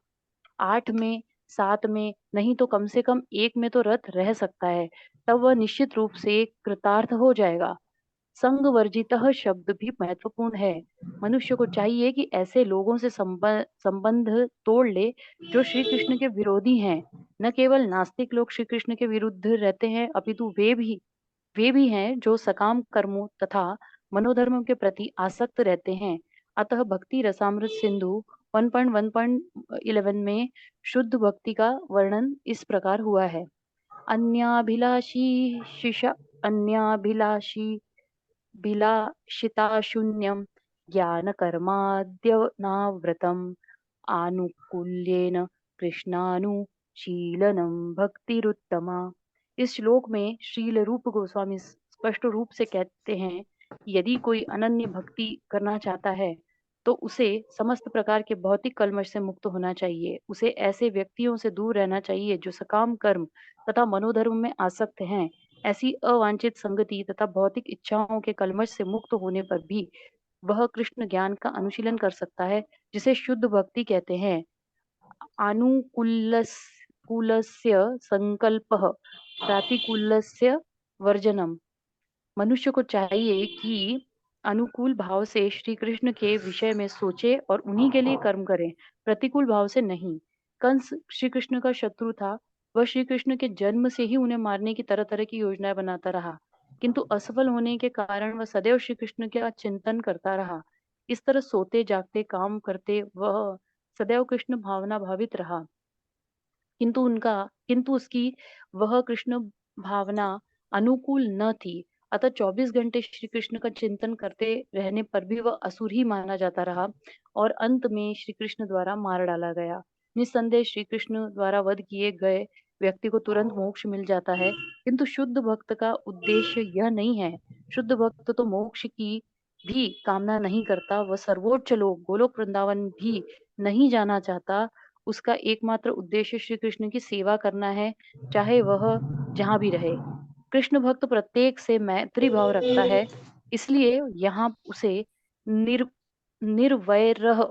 S7: 8 में, 7 में, नहीं तो कम से कम 1 में तो रत रह सकता है। तब वह निश्चित रूप से कृतार्थ हो जाएगा। संग वर्जितः शब्द भी महत्वपूर्ण है। मनुष्य को चाहिए कि ऐसे लोगों से संबंध तोड़ ले जो श्री कृष्ण के विरोधी हैं। न केवल नास्तिक लोग श्री कृष्ण के विरुद्ध रहते हैं, अपितु वे भी हैं जो सकाम कर्मों तथा मनोधर्मों के प्रति आसक्त रहते हैं। अतः भक्ति रसामृत सिंधु 1.1.11 में शुद्ध भक्ति का वर्णन इस प्रकार हुआ है। अन्याभिलाषी भिलाषिता शून्यम ज्ञान कर्माद्यनावृतम आनुकूल्येन कृष्णानुशीलनम भक्तिरुत्तमा। इस श्लोक में श्रील रूप गोस्वामी स्पष्ट रूप से कहते हैं, यदि कोई अनन्य भक्ति करना चाहता है तो उसे समस्त प्रकार के भौतिक कल्मश से मुक्त होना चाहिए। उसे ऐसे व्यक्तियों से दूर रहना चाहिए जो सकाम कर्म तथा मनोधर्म में आसक्त हैं। ऐसी अवांछित संगति तथा भौतिक इच्छाओं के कल्मश से मुक्त होने पर भी वह कृष्ण ज्ञान का अनुशीलन कर सकता है, जिसे शुद्ध भक्ति कहते हैं। आनुकूलस्य संकल्पः प्रातिकूलस्य वर्जनम। मनुष्य को चाहिए कि अनुकूल भाव से श्री कृष्ण के विषय में सोचे और उन्हीं के लिए कर्म करे, प्रतिकूल भाव से नहीं। कंस श्री कृष्ण का शत्रु था। वह श्री कृष्ण के जन्म से ही उन्हें मारने की तरह तरह की योजनाएं बनाता रहा, किंतु असफल होने के कारण वह सदैव श्री कृष्ण का चिंतन करता रहा। इस तरह सोते जागते काम करते वह सदैव कृष्ण भावना भावित रहा, किंतु उसकी वह कृष्ण भावना अनुकूल न थी। अतः 24 घंटे श्री कृष्ण का चिंतन करते रहने पर भी वह असुर ही माना जाता रहा और अंत में श्री कृष्ण द्वारा मार डाला गया। निस्संदेह श्री कृष्ण द्वारा वध किए गए व्यक्ति को तुरंत मोक्ष मिल जाता है, किंतु शुद्ध भक्त का उद्देश्य यह नहीं है। शुद्ध भक्त तो मोक्ष की भी कामना नहीं करता, वह सर्वोच्च लोक गोलोक वृंदावन भी नहीं जाना चाहता। उसका एकमात्र उद्देश्य श्री कृष्ण की सेवा करना है, चाहे वह जहाँ भी रहे। कृष्ण भक्त प्रत्येक से मैत्री भाव रखता है, इसलिए यहाँ उसे निर्वैरः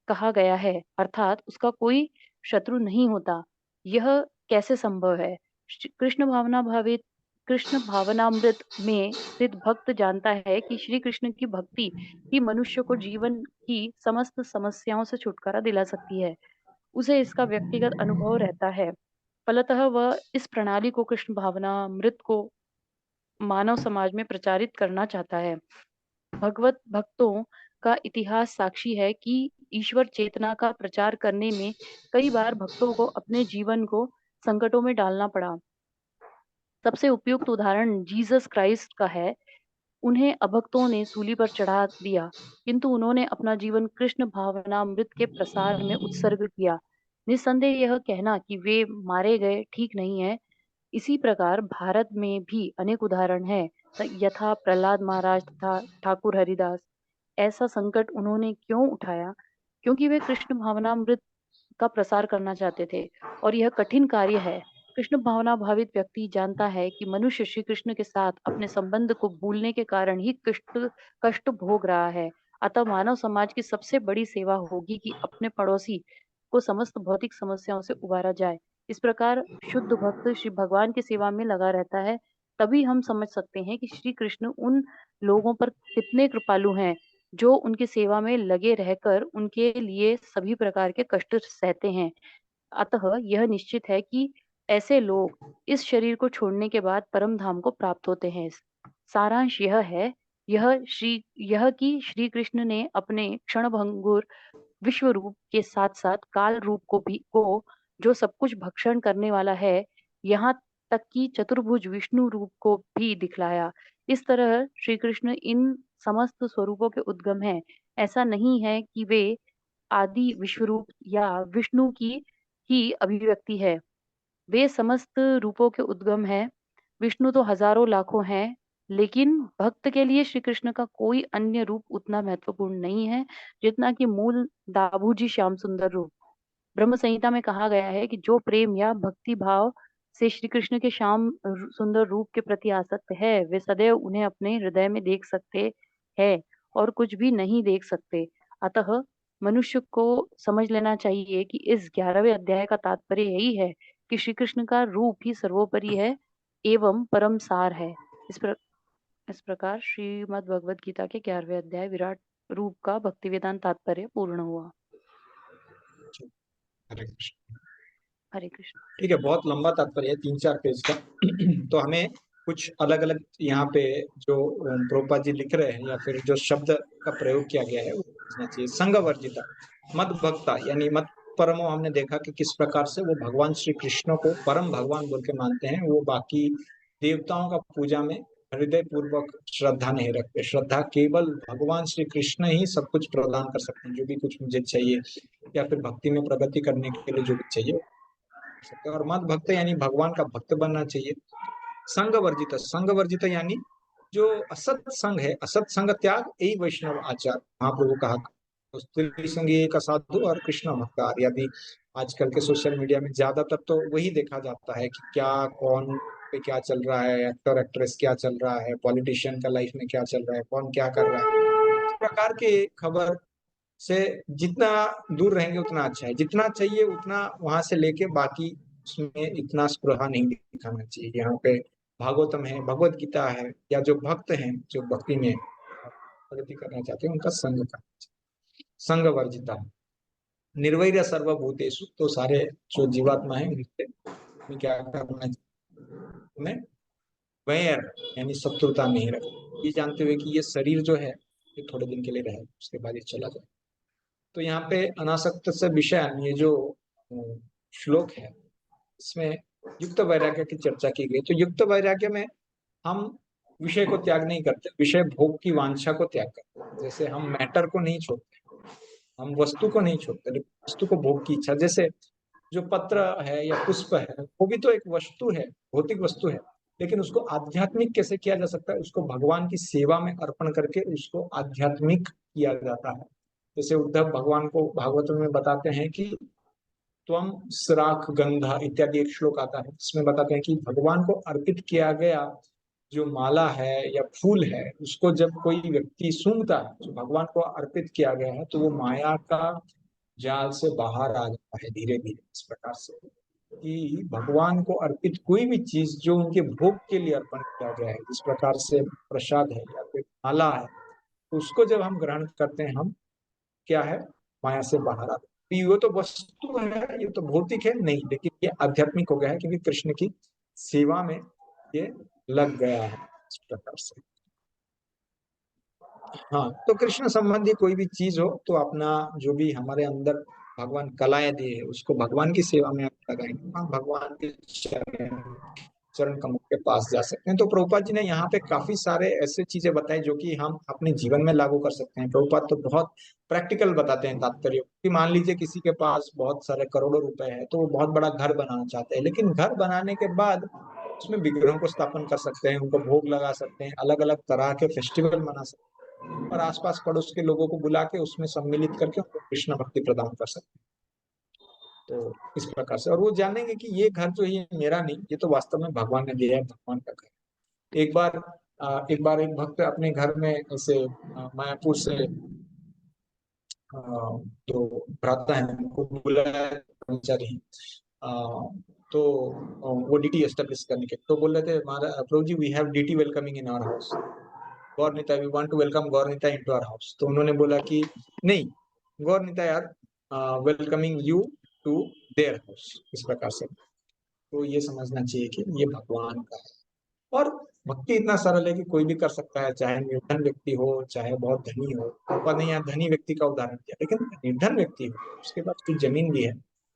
S7: कहा गया है, अर्थात उसका कोई शत्रु नहीं होता। यह कैसे संभव है? कृष्ण भावनामृत में स्थित भक्त जानता है कि श्री कृष्ण की भक्ति ही मनुष्य को जीवन की समस्त समस्याओं से छुटकारा दिला सकती है। उसे इसका व्यक्तिगत अनुभव रहता है। फलतः वह इस प्रणाली को कृष्ण भावनामृत को मानव समाज में प्रचारित करना चाहता है। भगवत भक्तों का इतिहास साक्षी है कि ईश्वर चेतना का प्रचार करने में कई बार भक्तों को अपने जीवन को संकटों में डालना पड़ा। सबसे उपयुक्त उदाहरण जीसस क्राइस्ट का है। उन्हें अभक्तों ने सूली पर चढ़ा दिया, किंतु उन्होंने अपना जीवन कृष्ण भावनामृत के प्रसार में उत्सर्ग किया। निस्संदेह यह कहना कि वे मारे गए ठीक नहीं है। इसी प्रकार भारत में भी अनेक उदाहरण हैं, यथा प्रहलाद महाराज तथा ठाकुर हरिदास। ऐसा संकट उन्होंने क्यों उठाया? क्योंकि वे कृष्ण भावनामृत का प्रसार करना चाहते थे, और यह कठिन कार्य है। कृष्ण भावना भावित व्यक्ति जानता है कि मनुष्य श्री कृष्ण के साथ अपने संबंध को भूलने के कारण ही कष्ट भोग रहा है। अतः मानव समाज की सबसे बड़ी सेवा होगी कि अपने पड़ोसी को समस्त भौतिक समस्याओं से उबारा जाए। इस प्रकार शुद्ध भक्त श्री भगवान की सेवा में लगा रहता है। तभी हम समझ सकते हैं कि श्री कृष्ण उन लोगों पर कितने कृपालु हैं जो उनकी सेवा में लगे रहकर उनके लिए सभी प्रकार के कष्ट सहते हैं। अतः यह निश्चित है कि ऐसे लोग इस शरीर को छोड़ने के बाद परम धाम को प्राप्त होते हैं। सारांश यह है, यह कि श्री कृष्ण ने अपने क्षणभंगुर विश्व रूप के साथ साथ काल रूप को जो सब कुछ भक्षण करने वाला है, यहाँ तक कि चतुर्भुज विष्णु रूप को भी दिखलाया। इस तरह श्री कृष्ण इन समस्त स्वरूपों के उद्गम हैं। ऐसा नहीं है कि वे आदि विश्वरूप या विष्णु की ही अभिव्यक्ति है। वे समस्त रूपों के उद्गम है। विष्णु तो हजारों लाखों हैं, लेकिन भक्त के लिए श्री कृष्ण का कोई अन्य रूप उतना महत्वपूर्ण नहीं है जितना कि मूल दाभूजी श्याम सुंदर रूप। ब्रह्म संहिता में कहा गया है कि जो प्रेम या भक्ति भाव से श्री कृष्ण के श्याम सुंदर रूप के प्रति आसक्त है, वे सदैव उन्हें अपने हृदय में देख सकते हैं और कुछ भी नहीं देख सकते। अतः मनुष्य को समझ लेना चाहिए कि इस 11वें अध्याय का तात्पर्य यही है कि श्री कृष्ण का रूप ही सर्वोपरि है एवं परम सार है। इस प्रकार श्रीमद् भगवद गीता के 11वें अध्याय विराट रूप का भक्ति वेदांत तात्पर्य पूर्ण हुआ।
S1: हरे कृष्ण।
S7: हरे कृष्ण।
S1: ठीक है, बहुत लंबा तात्पर्य है, 3-4 पेज का। तो हमें कुछ अलग अलग यहाँ पे जो प्रभुपाद जी लिख रहे हैं या फिर जो शब्द का प्रयोग किया गया है वो समझना चाहिए। संग वर्जिता, मद भक्ता यानी मत परमो, हमने देखा कि किस प्रकार से वो भगवान श्री कृष्ण को परम भगवान बोल के मानते हैं। वो बाकी देवताओं का पूजा में हृदय पूर्वक श्रद्धा नहीं रखते। श्रद्धा केवल भगवान श्री कृष्ण ही सब कुछ प्रदान कर सकते हैं। जो भी कुछ मुझे चाहिए या फिर भक्ति में प्रगति करने के लिए जो भी चाहिए सकते हैं। और मत भक्त यानी भगवान का भक्त बनना चाहिए। संग वर्जित यानी जो असत संग है, असत संग त्याग, यही वैष्णव आचार। महाप्रभु कहा तो स्त्री संग एक असाधु और कृष्ण भक्त आर्य। आजकल के सोशल मीडिया में ज्यादातर तो वही देखा जाता है कि क्या कौन पे क्या चल रहा है, एक्टर एक्ट्रेस क्या चल रहा है, पॉलिटिशियन का लाइफ में क्या चल रहा है, कौन क्या कर रहा है। इस प्रकार के खबर से जितना दूर रहेंगे उतना अच्छा है। जितना चाहिए उतना वहां से लेके बाकी उसमें इतना स्पृहा नहीं दिखाना चाहिए। यहाँ पे भागवतम है, भगवत गीता है, या जो भक्त हैं जो भक्ति में प्रगति करना चाहते हैं उनका संग करना चाहिए। संग वर्जिता, निर्वैर सर्वभूतेषु, तो सारे जो जीवात्मा है उनसे हमें क्या करना चाहिए, उन्हें वैर यानी शत्रुता नहीं रखना। ये जानते हुए कि ये शरीर जो है ये थोड़े दिन के लिए रहे, उसके बाद ये चला जाए। तो यहाँ पे अनासक्त से विषय, ये जो श्लोक है इसमें युक्त वैराग्य की चर्चा की गई। तो युक्त वैराग्य में हम विषय को त्याग नहीं करते, विषय भोग की वांछा को त्याग करते हैं। जैसे हम मैटर को नहीं छोड़ते, हम वस्तु को नहीं छोड़ते, वस्तु को भोग की इच्छा। जैसे जो पत्र है या पुष्प है वो भी तो एक वस्तु है, भौतिक वस्तु है, लेकिन उसको आध्यात्मिक कैसे किया जा सकता है, उसको भगवान की सेवा में अर्पण करके उसको आध्यात्मिक किया जाता है। जैसे उद्धव भगवान को भागवत में बताते हैं कि त्वम सराख गंधा इत्यादि एक श्लोक आता है, इसमें बताते हैं कि भगवान को अर्पित किया गया जो माला है या फूल है उसको जब कोई व्यक्ति सूंघता है, जो भगवान को अर्पित किया गया है, तो वो माया का जाल से बाहर आ जाता है धीरे धीरे। इस प्रकार से कि भगवान को अर्पित कोई भी चीज जो उनके भोग के लिए अर्पण किया गया है, इस प्रकार से प्रसाद है या फिर माला है, तो उसको जब हम ग्रहण करते हैं हम क्या है, माया से बाहर आते हैं। ये तो वस्तु है, ये तो भौतिक है नहीं, लेकिन ये आध्यात्मिक हो गया है क्योंकि कृष्ण की सेवा में ये लग गया है इस प्रकार से। हाँ, तो कृष्ण संबंधी कोई भी चीज हो तो अपना जो भी हमारे अंदर भगवान कलाएं दिए उसको भगवान की सेवा में आप लगाएंगे, हम भगवान के चरण कमल के पास जा सकते हैं। तो प्रभुपाद जी ने यहाँ पे काफी सारे ऐसे चीजें बताई जो कि हम अपने जीवन में लागू कर सकते हैं। प्रभुपाद तो बहुत प्रैक्टिकल बताते हैं तात्पर्य कि मान लीजिए किसी के पास बहुत सारे करोड़ों रुपए है तो वो बहुत बड़ा घर बनाना चाहते हैं, लेकिन घर बनाने के बाद उसमें विग्रहों को स्थापन कर सकते हैं, उनको भोग लगा सकते हैं, अलग अलग तरह के फेस्टिवल मना सकते हैं और आसपास पड़ोस के लोगों को बुला के उसमें सम्मिलित करके उनको कृष्ण भक्ति प्रदान कर सकते हैं। तो इस प्रकार से, और वो जानेंगे कि ये घर जो है मेरा नहीं, ये तो वास्तव में भगवान ने दिया है, भगवान का घर। एक बार एक भक्त अपने घर में ऐसे मायापुर से तो भ्राता है उनको बुलाया कर्मचारी, तो वो डीटी एस्टेब्लिश करने के, तो बोल रहे थे प्रभु जी वी हैव डीटी welcoming in our house, Gaurnita we want to welcome Gaurnita into our house. तो उन्होंने बोला कि नहीं गौरनीता यार, welcoming you to their house. इस प्रकार से तो ये समझना चाहिए कि ये भगवान का है। और भक्ति इतना सरल है कि कोई भी कर सकता है, चाहे निर्धन व्यक्ति हो चाहे बहुत धनी हो। पापा ने यहाँ धनी व्यक्ति का उदाहरण दिया, लेकिन निर्धन व्यक्ति हो उसके पास कुछ जमीन भी है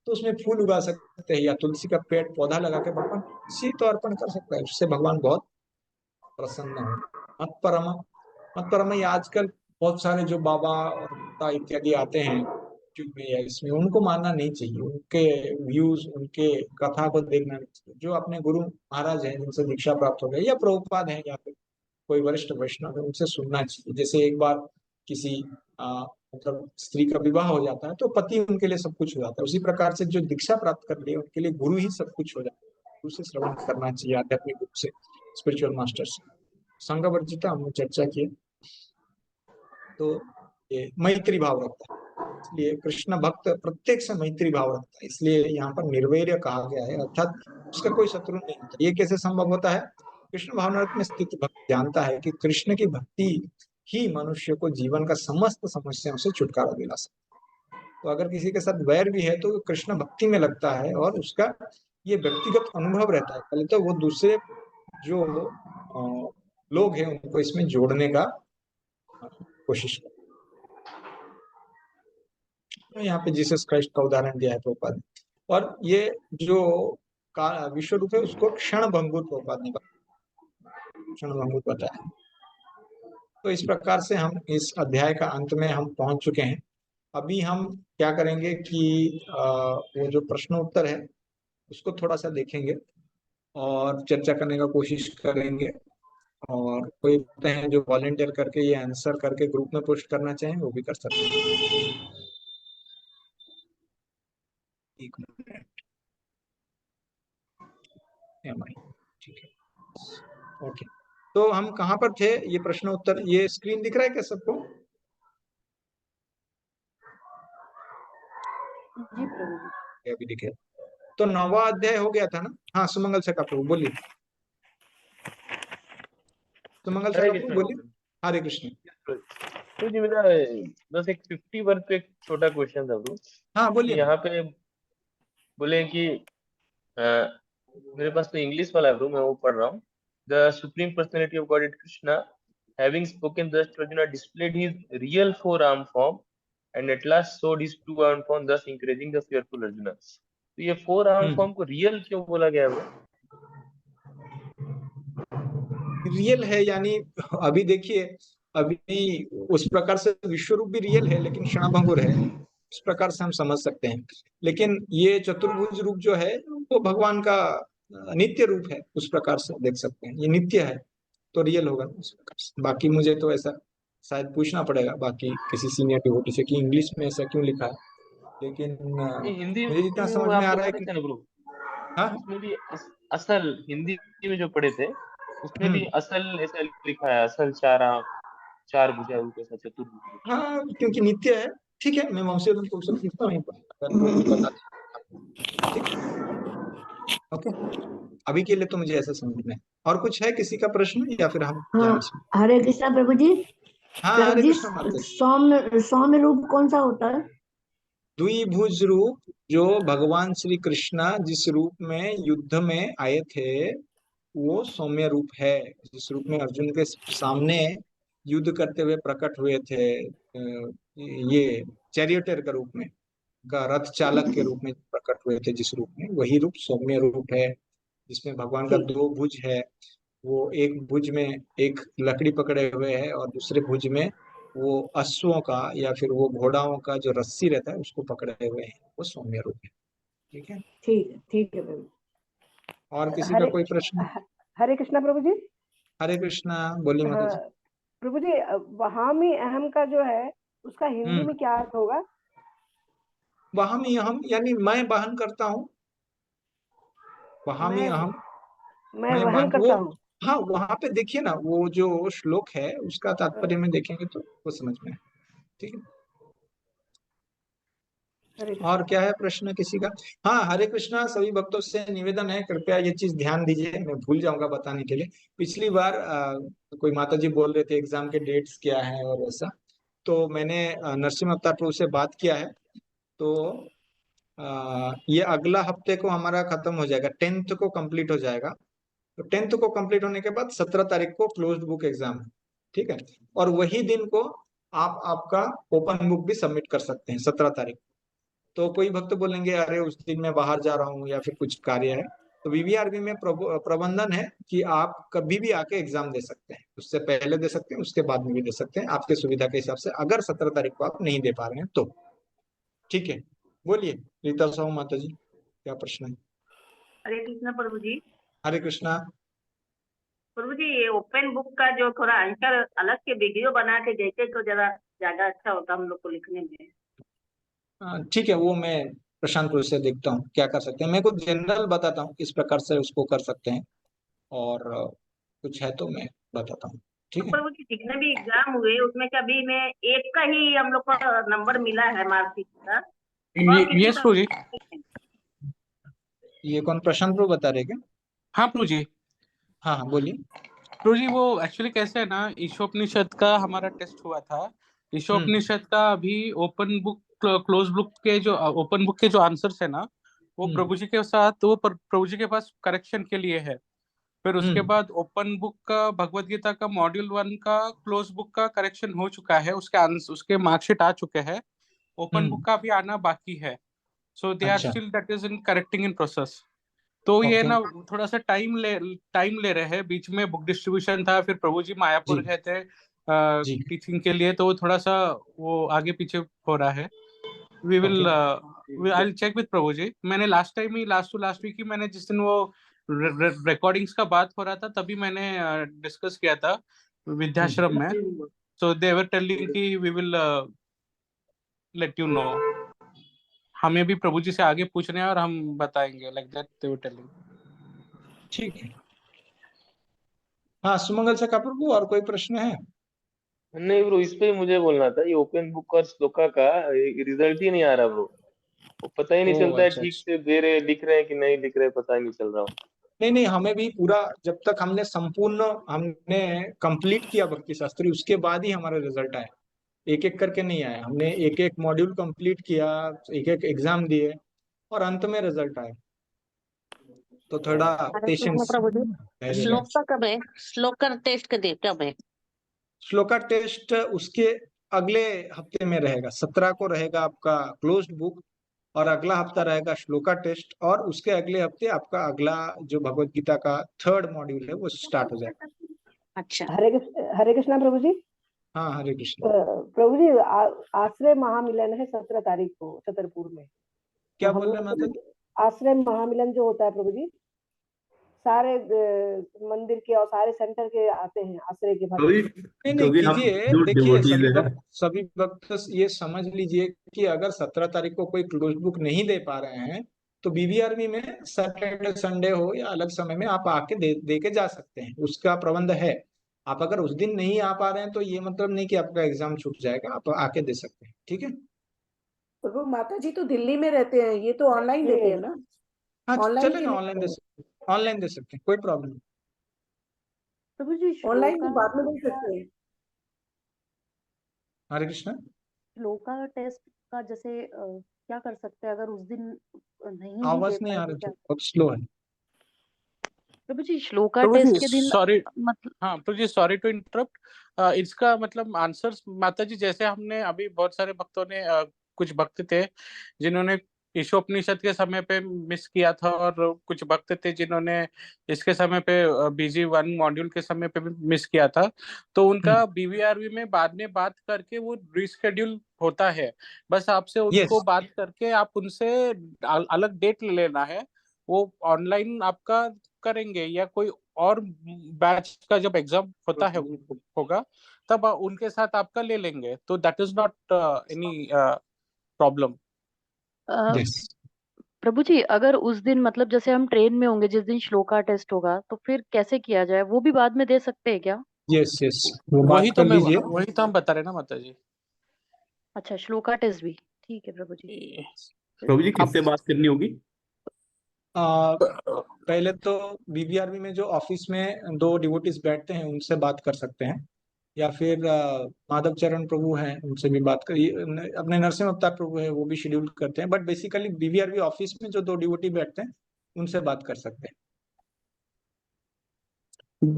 S1: तो उसमें फूल उगा सकते हैं या तुलसी का पेड़ पौधा लगा के भगवान तुलसी तो अर्पण कर सकता है, उससे भगवान बहुत प्रसन्न हो। मत परम ये आजकल बहुत सारे जो बाबा और इत्यादि आते हैं यूट्यूब में या इसमें, उनको मानना नहीं चाहिए, उनके व्यूज, उनके कथा को देखना नहीं चाहिए। जो अपने गुरु महाराज हैं जिनसे दीक्षा प्राप्त हो गई, या प्रभुपाद हैं, या फिर कोई वरिष्ठ वैष्णव है, उनसे सुनना चाहिए। जैसे एक बार किसी मतलब स्त्री का विवाह हो जाता है तो पति उनके लिए सब कुछ हो जाता है, उसी प्रकार से जो दीक्षा प्राप्त कर लिए उनके लिए गुरु ही सब कुछ हो जाता है। गुरु से श्रवण करना चाहिए, आध्यात्मिक रूप से, स्पिरिचुअल मास्टर से। संघ वर्जिता हमने चर्चा की, तो ये मैत्री भाव रखता है, इसलिए कृष्ण भक्त प्रत्येक से मैत्री भाव रखता है, इसलिए यहाँ पर निर्वैर्य कहा गया है, अर्थात उसका कोई शत्रु नहीं होता। ये कैसे संभव होता है? कृष्ण भावनार्थ में स्थित भक्त जानता है कि कृष्ण की भक्ति ही मनुष्य को जीवन का समस्त समस्याओं से छुटकारा दिला सकता है। तो अगर किसी के साथ वैर भी है तो कृष्ण भक्ति में लगता है और उसका ये व्यक्तिगत अनुभव रहता है, पहले तो वो दूसरे जो लोग हैं उनको इसमें जोड़ने का कोशिश करता है। यहाँ पे जीसस क्राइस्ट का उदाहरण दिया है प्रभुपाद ने, और ये जो विश्व रूप है उसको क्षण भंगुर प्रभुपाद ने क्षण भंगुर बताया। तो इस प्रकार से हम इस अध्याय का अंत में हम पहुंच चुके हैं। अभी हम क्या करेंगे कि वो जो प्रश्न उत्तर है उसको थोड़ा सा देखेंगे और चर्चा करने का कोशिश करेंगे, और कोई होते हैं जो वॉलंटियर करके ये आंसर करके ग्रुप में पोस्ट करना चाहें वो भी कर सकते हैं। एक मिनट, ठीक है, ओके। तो हम कहाँ पर थे? ये प्रश्न उत्तर, ये स्क्रीन दिख रहा है क्या सबको?
S7: जी प्रभु जी।
S1: अभी दिखे तो 9वां अध्याय हो गया था ना? हाँ, सुमंगल सका प्रभु बोलिए, सुमंगल
S5: हरे
S1: सका
S5: कृष्ण
S1: प्रभु बोलिए। हरे कृष्ण।
S5: तो जी मेरा बस एक 51 पे एक छोटा क्वेश्चन था ब्रो।
S1: हाँ बोलिए।
S5: यहाँ पे बोले कि मेरे पास तो इंग्लिश वाला है ब्रो, मैं वो पढ़ रहा हूँ। The supreme personality of God Krishna having spoken thus to Arjuna displayed his real four-arm form and at last showed his two-arm form, thus encouraging the fearful Arjuna. तो ये फोर आर्म फॉर्म को रियल क्यों बोला गया है?
S1: रियल है यानी अभी देखिए, अभी उस प्रकार से विश्व रूप भी रियल है लेकिन क्षणभंगुर है, इस प्रकार से हम समझ सकते हैं। लेकिन ये चतुर्भुज रूप जो है वो भगवान का नित्य रूप है, उस प्रकार से देख सकते हैं। ये नित्य है तो रियल होगा उस प्रकार से। बाकी मुझे तो ऐसा शायद पूछना पड़ेगा बाकी किसी सीनियर डिवोटी से कि इंग्लिश में ऐसा क्यों लिखा है, लेकिन
S5: हिंदी
S1: मुझे जितना
S5: में
S1: समझ
S5: आप
S1: में आ
S5: लोग
S1: रहा है
S5: पढ़े
S1: कि
S5: थे ना ब्रो,
S1: हाँ
S5: उसमें भी असल हिंदी में जो पढ़े थे उसमें भी असल ऐसा लिखा है, असल चार भुजा रूप ऐसा चतुर्भुज।
S1: हाँ, क्योंकि नित्य है। ठीक है, मैं वंशीधर को उससे पूछता हूँ अगर वो भी बता दें। ठीक, ओके, अभी के लिए तो मुझे ऐसा समझ में। और कुछ है किसी का प्रश्न या फिर हम जाएं इसमें?
S6: हरे कृष्णा प्रभु जी।
S1: हाँ,
S6: प्रभु
S1: हरे
S6: जी,
S1: कृष्ण माता जी।
S6: सौम्य रूप कौन सा होता है?
S1: द्विभुज रूप जो भगवान श्री कृष्ण जिस रूप में युद्ध में आए थे वो सौम्य रूप है। जिस रूप में अर्जुन के सामने युद्ध करते हुए प्रकट हुए थे, ये चैरियटर के रूप में, का रथ चालक के रूप में प्रकट हुए थे जिस रूप में, वही रूप सौम्य रूप है। जिसमें भगवान का दो भुज है, वो एक भुज में एक लकड़ी पकड़े हुए है और दूसरे भुज में वो अश्वों का या फिर वो घोड़ाओं का जो रस्सी रहता है उसको पकड़े हुए हैं, वो सौम्य रूप है। ठीक है,
S2: ठीक है प्रभु।
S1: और किसी का कोई प्रश्न?
S2: हरे कृष्णा प्रभु जी।
S1: हरे कृष्णा, बोलिए माता जी।
S2: प्रभु जी, वहामी अहम का जो है उसका हिंदी में क्या अर्थ होगा?
S1: वहामी अहम यानी मैं वहन करता हूँ। वहामी अहम
S2: मैं
S1: मैं
S2: वहन
S1: वहन,
S2: करता
S1: वो
S2: हूँ।
S1: हाँ वहां पे देखिए ना, वो जो श्लोक है उसका तात्पर्य में देखेंगे तो वो समझ में है। ठीक है, और क्या है प्रश्न किसी का? हाँ, हरे कृष्णा। सभी भक्तों से निवेदन है कृपया ये चीज ध्यान दीजिए, मैं भूल जाऊंगा बताने के लिए। पिछली बार कोई माता जी बोल रहे थे एग्जाम के डेट्स क्या है और वैसा, तो मैंने नरसिंह अवतार प्रभु से बात किया है। तो ये अगला हफ्ते को हमारा खत्म हो जाएगा, 10th को कंप्लीट हो जाएगा। तो 10th को कंप्लीट होने के बाद 17 तारीख को क्लोज्ड बुक एग्जाम है। ठीक है, और वही दिन को आप आपका ओपन बुक भी सबमिट कर सकते हैं, 17 तारीख। तो कोई भक्त बोलेंगे अरे उस दिन मैं बाहर जा रहा हूँ या फिर कुछ कार्य है, तो वीवीआरबी में प्रबंधन है कि आप कभी भी आके एग्जाम दे सकते हैं, उससे पहले दे सकते हैं, उसके बाद में भी दे सकते हैं, आपके सुविधा के हिसाब से, अगर 17 तारीख को आप नहीं दे पा रहे हैं तो। ठीक है, बोलिए रीता साहू माता जी, क्या प्रश्न है?
S9: हरे कृष्ण प्रभु जी।
S1: हरे कृष्णा।
S9: प्रभु जी, ये ओपन बुक का जो थोड़ा आंसर अलग से वीडियो बना के देते तो जरा ज्यादा अच्छा होता हम लोग को लिखने में।
S1: ठीक है, वो मैं प्रशांत पुर से देखता हूँ क्या कर सकते हैं। मैं कुछ जनरल बताता हूँ किस प्रकार से उसको कर सकते हैं, और कुछ है तो मैं बताता हूँ,
S9: तो
S1: ठीक है।
S9: प्रभु जी, जितने भी एग्जाम हुए उसमें क्या अभी में एक का ही हम लोग को नंबर मिला है मार्कशीट का, वह किसी
S13: यस
S9: का
S13: प्रभु जी।
S1: ये कौन प्रशांत प्रभु बता रहे क्या?
S13: हाँ प्रभु जी।
S1: हाँ हाँ, बोलिए।
S13: प्रभु जी वो एक्चुअली कैसे है ना, ईशोपनिषद का हमारा टेस्ट हुआ था। ईशोपनिषद का अभी ओपन बुक क्लोज बुक के जो ओपन बुक के जो आंसर्स है ना, वो प्रभु जी के साथ वो प्रभु जी के पास करेक्शन के लिए है। फिर उसके बाद ओपन बुक का भगवत गीता का मॉड्यूल 1 का क्लोज बुक का करेक्शन हो चुका है, उसके आंसर उसके मार्कशीट आ चुके हैं। ओपन बुक का भी आना बाकी है। सो दे आर
S1: अच्छा,
S13: still that is in correcting in process. तो ये
S1: ओके।
S13: ना थोड़ा सा टाइम ले रहे हैं। बीच में बुक डिस्ट्रीब्यूशन था, फिर प्रभु जी मायापुर
S1: जी
S13: गए थे
S1: जी।
S13: टीचिंग के लिए, तो थोड़ा सा वो आगे पीछे हो रहा है। We will I will check with Prabhu ji. मैंने लास्ट टाइम ही लास्ट टू लास्ट वीक ही मैंने जिस दिन वो रिकॉर्डिंग्स का बात हो रहा था तभी मैंने डिस्कस किया था विद्याश्रम में। सो दे वर टेलिंग कि we will let you know. हमें भी प्रभु जी से आगे पूछने हैं और हम बताएंगे, like that they were telling.
S1: ठीक है। हाँ, सुमंगल से प्रभु और कोई प्रश्न है?
S5: नहीं ब्रो, इस पे ही मुझे बोलना था। ये ओपन बुक और श्लोका का रिजल्ट ही नहीं आ रहा ब्रो। वो पता ही नहीं
S1: ओ
S5: चलता है
S1: अच्छा
S5: ठीक
S1: अच्छा।
S5: से दे रहे लिख रहे हैं कि नहीं लिख रहे, पता ही नहीं चल रहा।
S1: नहीं नहीं, हमें भी पूरा, जब तक हमने संपूर्ण हमने कंप्लीट किया भक्ति शास्त्री, उसके बाद ही हमारा रिजल्ट आया। एक एक करके नहीं आया, हमने एक एक मॉड्यूल कंप्लीट किया, एक एक एग्जाम दिए, और अंत में रिजल्ट आया। तो थोड़ा
S9: हरे कृष्ण
S1: पेशेंस
S9: प्रभु जी।
S1: रहेगा।
S9: श्लोक का कब है? श्लोक का टेस्ट कब है?
S1: श्लोका टेस्ट उसके अगले हफ्ते में रहेगा, 17 को रहेगा आपका क्लोज्ड बुक, और अगला हफ्ता रहेगा श्लोका टेस्ट, और उसके अगले हफ्ते आपका अगला जो भगवत गीता का 3rd मॉड्यूल है वो स्टार्ट हो जाएगा।
S9: अच्छा।
S2: हरे कृष्णा प्रभु जी।
S1: हाँ, हरे कृष्ण।
S2: प्रभु जी, आश्रय महामिलन है 17 तारीख को छतरपुर में। तो
S1: क्या
S2: हम
S1: बोल रहे हैं माता
S2: लोग
S1: जी?
S2: आश्रय महामिलन जो होता है प्रभु जी, सारे मंदिर के और सारे सेंटर के आते हैं आश्रय के भक्त।
S1: नहीं नहीं,
S3: क्योंकि आप
S1: कीजिए।
S3: जो
S1: देखिए,
S3: डिवोटीज है।
S1: सभी वक्त ये समझ लीजिए कि अगर 17 तारीख को कोई क्लोज बुक नहीं दे पा रहे हैं, तो बीबीआरबी में सैटरडे संडे हो या अलग समय में आप आके दे के जा सकते हैं, उसका प्रबंध है। आप अगर उस दिन नहीं आ पा रहे हैं तो ये मतलब नहीं कि आपका एग्जाम छूट जाएगा, आप आके दे सकते हैं, ठीक है।
S10: वो माता जी तो दिल्ली में रहते हैं, ये तो ऑनलाइन देते हैं ना।
S1: हाँ,
S10: ऑनलाइन के
S1: चलेगा, ऑनलाइन दे
S10: लिए,
S1: सकते, ऑनलाइन दे सकते हैं, कोई प्रॉब्लम नहीं।
S7: प्रभु जी,
S10: ऑनलाइन
S7: श्लोका
S10: तो बाद में दे सकते हैं।
S1: हरे कृष्ण।
S7: श्लोका टेस्ट का जैसे क्या कर सकते हैं अगर उस दिन नहीं भी
S1: आवाज
S7: दे
S1: नहीं
S7: पाए
S1: आ
S7: तो
S1: रही थी,
S7: क्या?
S1: बहुत स्लो है।
S7: प्रभु जी, श्लोका
S13: प्रभु
S7: टेस्ट
S13: जी
S7: के दिन
S13: सॉरी।
S7: मतलब
S13: हाँ प्रभु जी, सॉरी टू इंटरप्ट। इसका मतलब आंसर्स माता जी, जैसे हमने अभी बहुत सारे भक्तों ने कुछ भक्त थे जिन्होंने ईशोपनिषद के समय पे मिस किया था, और कुछ भक्त थे जिन्होंने इसके समय पे BG1 मॉड्यूल के समय पे भी मिस किया था। तो उनका बीवीआरबी में बाद में बात करके वो रिस्केड्यूल होता है। बस आपसे
S1: यस।
S13: उनको बात करके आप उनसे अलग डेट ले लेना है। वो ऑनलाइन आपका करेंगे, या कोई और बैच का जब एग्जाम होता है होगा तब उनके साथ आपका ले लेंगे, तो that is not any problem.
S7: Uh,
S1: yes
S7: Prabhu ji, अगर उस दिन मतलब जैसे हम ट्रेन में होंगे जिस दिन श्लोका टेस्ट होगा, तो फिर कैसे किया जाए? वो भी बाद में दे सकते हैं क्या?
S1: यस यस, वो बात कर लीजिए।
S13: वही तो हम बता रहे हैं ना माता जी।
S7: अच्छा, श्लोका टेस्ट भी ठीक है प्रभु जी।
S3: प्रभु जी
S13: आप
S3: किससे बात करनी होगी?
S1: आ, पहले तो बीबीआरबी में जो ऑफिस में 2 डिवोटीज बैठते हैं उनसे बात कर सकते हैं, या फिर माधव चरण प्रभु हैं उनसे भी बात कर, अपने नरसिंह अवतार प्रभु है वो भी शेड्यूल करते हैं, बट बेसिकली बीबीआरबी ऑफिस में जो 2 डिवोटी बैठते हैं उनसे बात कर सकते हैं।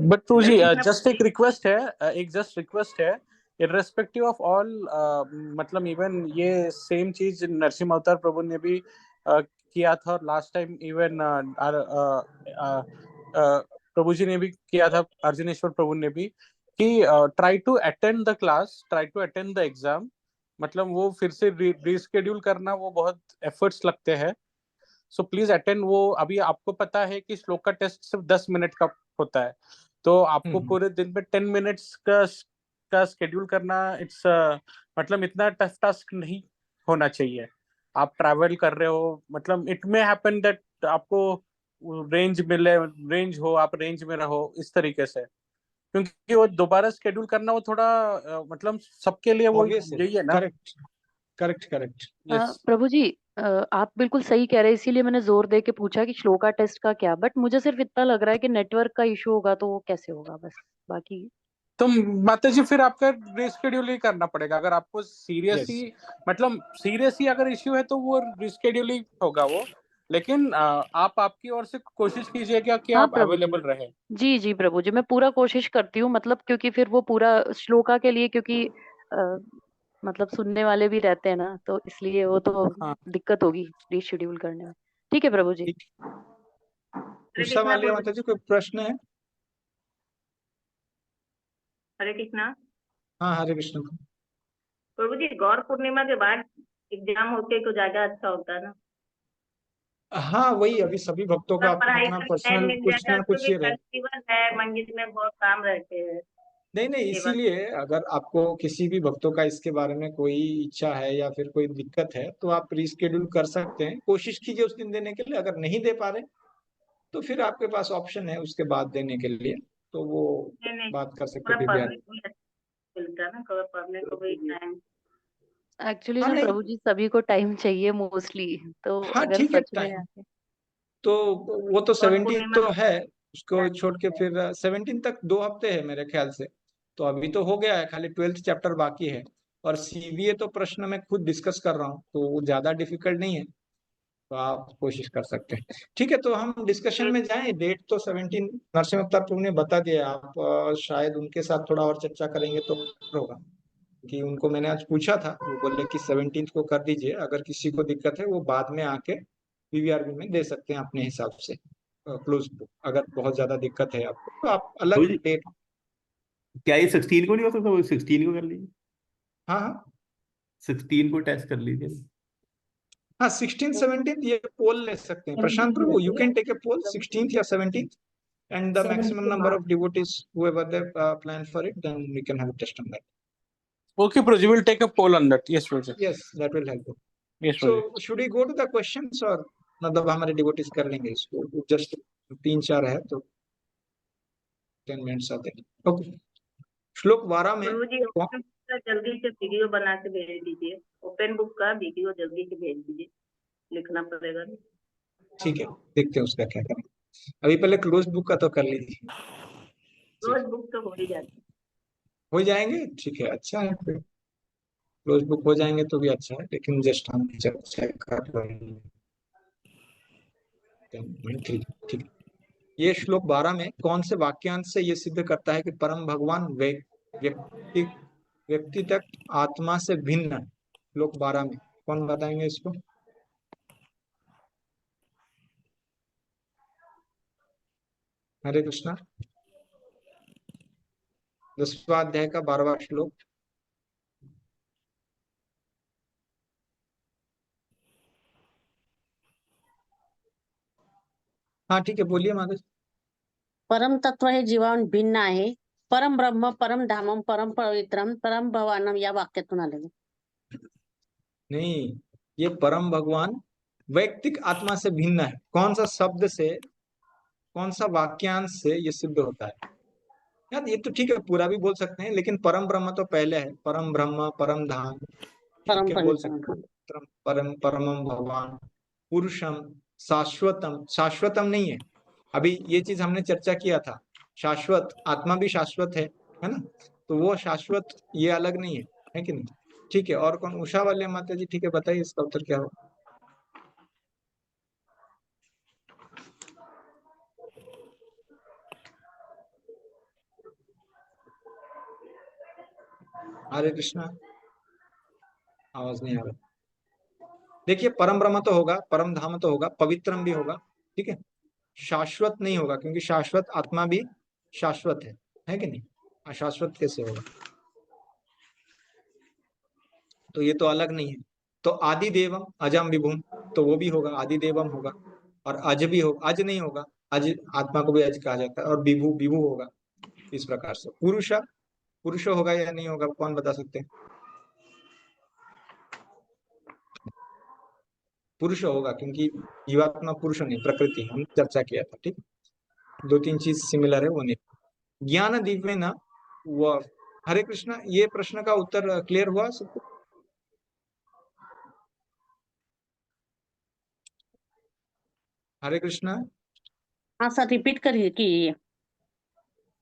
S13: बट प्रभु जी,
S9: कृष्ण
S13: जस्ट एक रिक्वेस्ट है, एक जस्ट रिक्वेस्ट है, इररेस्पेक्टिव ऑफ ऑल, मतलब इवन ये सेम चीज नरसिंह अवतार प्रभु ने भी किया था, और last time even Prabhu ji ने भी किया था, अर्जुनेश्वर प्रभु ने भी, कि try to attend the class, try to attend the exam, मतलब वो फिर से रीस्केड्यूल करना वो बहुत एफर्ट्स लगते हैं। So please attend. वो अभी आपको पता है कि श्लोक का टेस्ट सिर्फ 10 मिनट का होता है, तो आपको पूरे दिन में 10 मिनट्स का स्केड्यूल करना इट्स मतलब इतना टफ टास्क नहीं होना चाहिए। आप ट्रैवल कर रहे हो, मतलब इट मे हैपन दैट आपको रेंज मिले, रेंज हो, आप रेंज में रहो, इस तरीके से। क्योंकि वो दोबारा स्केड्यूल करना वो थोड़ा मतलब सबके लिए वो
S1: ऑब्वियस है।
S13: यही है ना।
S1: Correct correct correct.
S13: Yes
S7: Prabhu जी, आप बिल्कुल सही कह रहे हैं, इसीलिए मैंने जोर दे के पूछा कि श्लोका टेस्ट का क्या, बट मुझे सिर्फ इतना लग रहा है कि नेटवर्क का इशू होगा, तो वो कैसे होगा, बस बाकी।
S13: तो माता जी फिर आपका रिस्केड्यूल ही करना पड़ेगा। अगर आपको सीरियस
S1: यस
S13: ही मतलब सीरियस ही अगर इश्यू है तो वो रिस्केड्यूल ही होगा वो। लेकिन आप आपकी ओर से कोशिश कीजिएगा कि
S7: हाँ
S13: आप
S7: प्रभु जी,
S13: अवेलेबल रहे।
S7: जी जी प्रभु जी, मैं पूरा कोशिश करती हूँ, मतलब क्योंकि फिर वो पूरा श्लोका के लिए, क्योंकि मतलब सुनने वाले भी रहते हैं ना, तो इसलिए वो तो
S13: हाँ
S7: दिक्कत होगी रीशेड्यूल करने में। ठीक है प्रभु जी।
S1: ठीक।
S9: हरे
S1: उषा
S9: कृष्णा
S1: मालिया
S9: प्रभु।
S1: माता जी, कोई प्रश्न है?
S9: हरे कृष्णा
S1: हाँ, हरे कृष्ण।
S9: प्रभु जी, गौर पूर्णिमा के बाद एग्जाम होते तो ज्यादा अच्छा होता ना।
S1: हाँ, वही अभी सभी भक्तों का
S9: तब
S1: अपना
S9: पढ़ाई
S1: अपना
S9: का टाइम
S1: पर्सनल
S9: मिल
S1: कुछ
S9: जाता,
S1: ना कुछ
S9: क्योंकि
S1: ये रहे।
S9: फेस्टिवल है, मंदिर में बहुत काम रहते हैं।
S1: नहीं नहीं,
S9: सेवा।
S1: इसीलिए अगर आपको किसी भी भक्तों का इसके बारे में कोई इच्छा है या फिर कोई दिक्कत है तो आप रिस्केड्यूल कर सकते हैं। कोशिश कीजिए उस दिन देने के लिए। अगर नहीं दे पा रहे तो फिर आपके पास ऑप्शन है उसके बाद देने के लिए, तो वो
S9: नहीं नहीं,
S1: बात कर सकते
S9: पूरा
S1: हैं DBR।
S9: पब्लिक भी अच्छा मिलता ना, कवर पब्लिक को भी टाइम।
S7: एक्चुअली
S1: हाँ
S7: ना
S1: नहीं,
S7: प्रभु जी, सभी को टाइम चाहिए मोस्टली, तो
S1: हाँ
S7: अगर
S1: ठीक है
S7: सच में
S1: टाइम। तो वो तो
S9: गौर
S1: 17
S9: पूर्णिमा
S1: तो है, उसको
S9: के
S1: छोड़ के फिर 17 तक 2 हफ्ते है मेरे ख्याल से। तो अभी तो हो गया है, खाली 12th चैप्टर बाकी है। और CBA तो प्रश्न मैं खुद डिस्कस कर रहा हूँ, तो वो ज्यादा डिफिकल्ट नहीं है। तो आप कोशिश कर सकते हैं। ठीक है, तो हम डिस्कशन में जाएं। डेट तो 17 नरसिंह अवतार प्रभु ने बता दिया। आप शायद उनके साथ थोड़ा और चर्चा करेंगे तो होगा। कि उनको मैंने आज पूछा था, वो बोले कि 17 को कर दीजिए। अगर किसी को दिक्कत है वो बाद में आके PVRB में दे सकते हैं अपने हिसाब से क्लोज बुक। अगर बहुत ज्यादा दिक्कत है आपको तो आप
S3: प्रभु
S1: अलग
S3: जी,
S1: डेट।
S3: क्या ये 16 को नहीं हो सकता? वो 16 को कर लीजिए।
S1: हाँ हाँ
S3: 16 को टेस्ट कर लीजिए।
S1: हाँ, 16 17 ये पोल ले सकते हैं प्रशांत प्रभु। यू कैन टेक ए पोल 16 या 17, and the maximum number of devotees whoever they plan for it, then we can have a test on that.
S13: Okay Prabhu, will take a poll on that. Yes Prabhu.
S1: Yes, that will help.
S13: Yes
S1: So
S13: Prabhu.
S1: should we go to the questions, or मतलब हमारे डिवोटीज कर लेंगे इसको? जस्ट 3 4 है तो 10 मिनट्स आते हैं। ओके, श्लोक 12 में
S9: प्रभु जी, ओपन बुक का जल्दी से वीडियो बना के भेज दीजिए। ओपन बुक का वीडियो जल्दी से भेज दीजिए, लिखना पड़ेगा ना।
S1: ठीक है, देखते हैं उसका क्या करें। अभी पहले क्लोज बुक का तो कर लीजिए।
S9: रोज बुक तो हो ही जाती
S1: हो जाएंगे, ठीक है, अच्छा है। फिर क्लोज बुक हो जाएंगे तो भी अच्छा है, लेकिन जस्ट हम चेक कर रहे हैं। ठीक ठीक है। ये श्लोक 12 में कौन से वाक्यांश से ये सिद्ध करता है कि परम भगवान व्यक्ति व्यक्ति तक आत्मा से भिन्न है? श्लोक 12 में कौन बताएंगे इसको? हरे कृष्णा। 10वां अध्याय का 12वां श्लोक। हाँ ठीक है, बोलिए माता जी।
S14: परम तत्व हे जीवन भिन्न आहे, परम ब्रह्म परम धामम परम पवित्रम परम भवानम या वाक्यातून आलेलं.
S1: नहीं, ये परम भगवान वैयक्तिक आत्मा से भिन्न है। कौन सा शब्द से, कौन सा वाक्यांश से ये सिद्ध होता है? यार ये तो ठीक है, पूरा भी बोल सकते हैं, लेकिन परम ब्रह्म तो पहले है। परम ब्रह्म परम धाम, ठीक
S14: परम
S1: है, बोल
S14: पवित्रम.
S1: सकते हैं। परम परमम भगवान पुरुषम शाश्वतम। शाश्वतम नहीं है, अभी ये चीज हमने चर्चा किया था। शाश्वत आत्मा भी शाश्वत है ना? तो वो शाश्वत ये अलग नहीं है कि नहीं? ठीक है, और कौन? उषा वाले माता जी, ठीक है, बताइए इसका उत्तर क्या हो। हरे कृष्णा, आवाज नहीं आ रहा। देखिए, परम ब्रह्म तो होगा, परम धाम तो होगा, पवित्रम भी होगा, ठीक है। शाश्वत नहीं होगा, क्योंकि शाश्वत आत्मा भी शाश्वत है कि नहीं? अशाश्वत कैसे होगा? तो ये तो अलग नहीं है। तो आदि देवम अजम विभुम, तो वो भी होगा, आदि देवम होगा। और अज भी होगा, अज नहीं होगा, अज आत्मा को भी अज कहा जाता है। और विभु विभु होगा। इस प्रकार से पुरुष, पुरुष होगा या नहीं होगा, कौन बता सकते हैं? पुरुष होगा, क्योंकि जीवात्मा पुरुष नहीं, प्रकृति, हम चर्चा किया था। ठीक, दो तीन चीज सिमिलर है, वो नहीं। ज्ञान दिव्य न वो। हरे कृष्णा, ये प्रश्न का उत्तर क्लियर हुआ सबको? हरे कृष्णा।
S14: हाँ सर, रिपीट करिए कीजिए,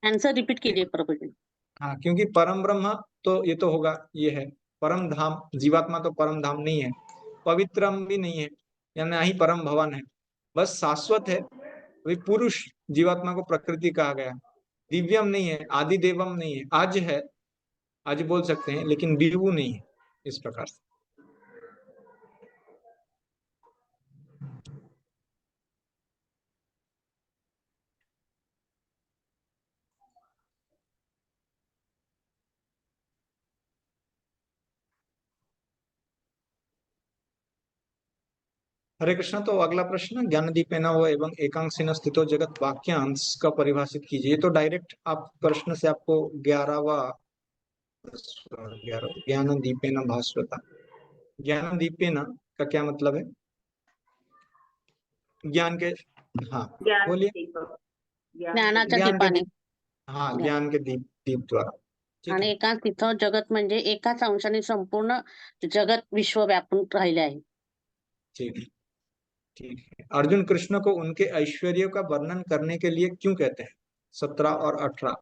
S14: आंसर रिपीट कीजिए प्रभु जी।
S1: हाँ, क्योंकि परम ब्रह्म तो ये तो होगा, ये है परम धाम। जीवात्मा तो परम धाम नहीं है, पवित्रम भी नहीं है, या ना ही परम भवन है, बस शाश्वत है। वही पुरुष जीवात्मा को प्रकृति कहा गया। दिव्यम नहीं है, आदि देवम नहीं है, आज है, आज बोल सकते हैं, लेकिन विभु नहीं है। इस प्रकार से हरे कृष्ण। तो अगला प्रश्न, ज्ञान दीपेन वो एवं एकांशिन स्थितो जगत वाक्यांश का परिभाषित कीजिए। ये तो डायरेक्ट आप प्रश्न से आपको 11वां, ज्ञान दीपेन भास्वता। ज्ञान दीपेन का क्या मतलब है? ज्ञान के, हाँ
S9: ज्ञान
S1: बोलिए।
S9: दीपक,
S14: ज्ञानाच्या
S1: ज्ञान के
S14: दीपाने
S1: दीप, हाँ ज्ञान के दीप, दीप द्वारा। ठीक
S14: आणि
S1: है,
S14: एकाच तिथं जगत म्हणजे एकाच अंशाने संपूर्ण जगत विश्व व्यापून राहिले आहे।
S1: ठीक है, ठीक है। अर्जुन कृष्ण को उनके ऐश्वर्य का वर्णन करने के लिए क्यों कहते हैं? 17 और 18।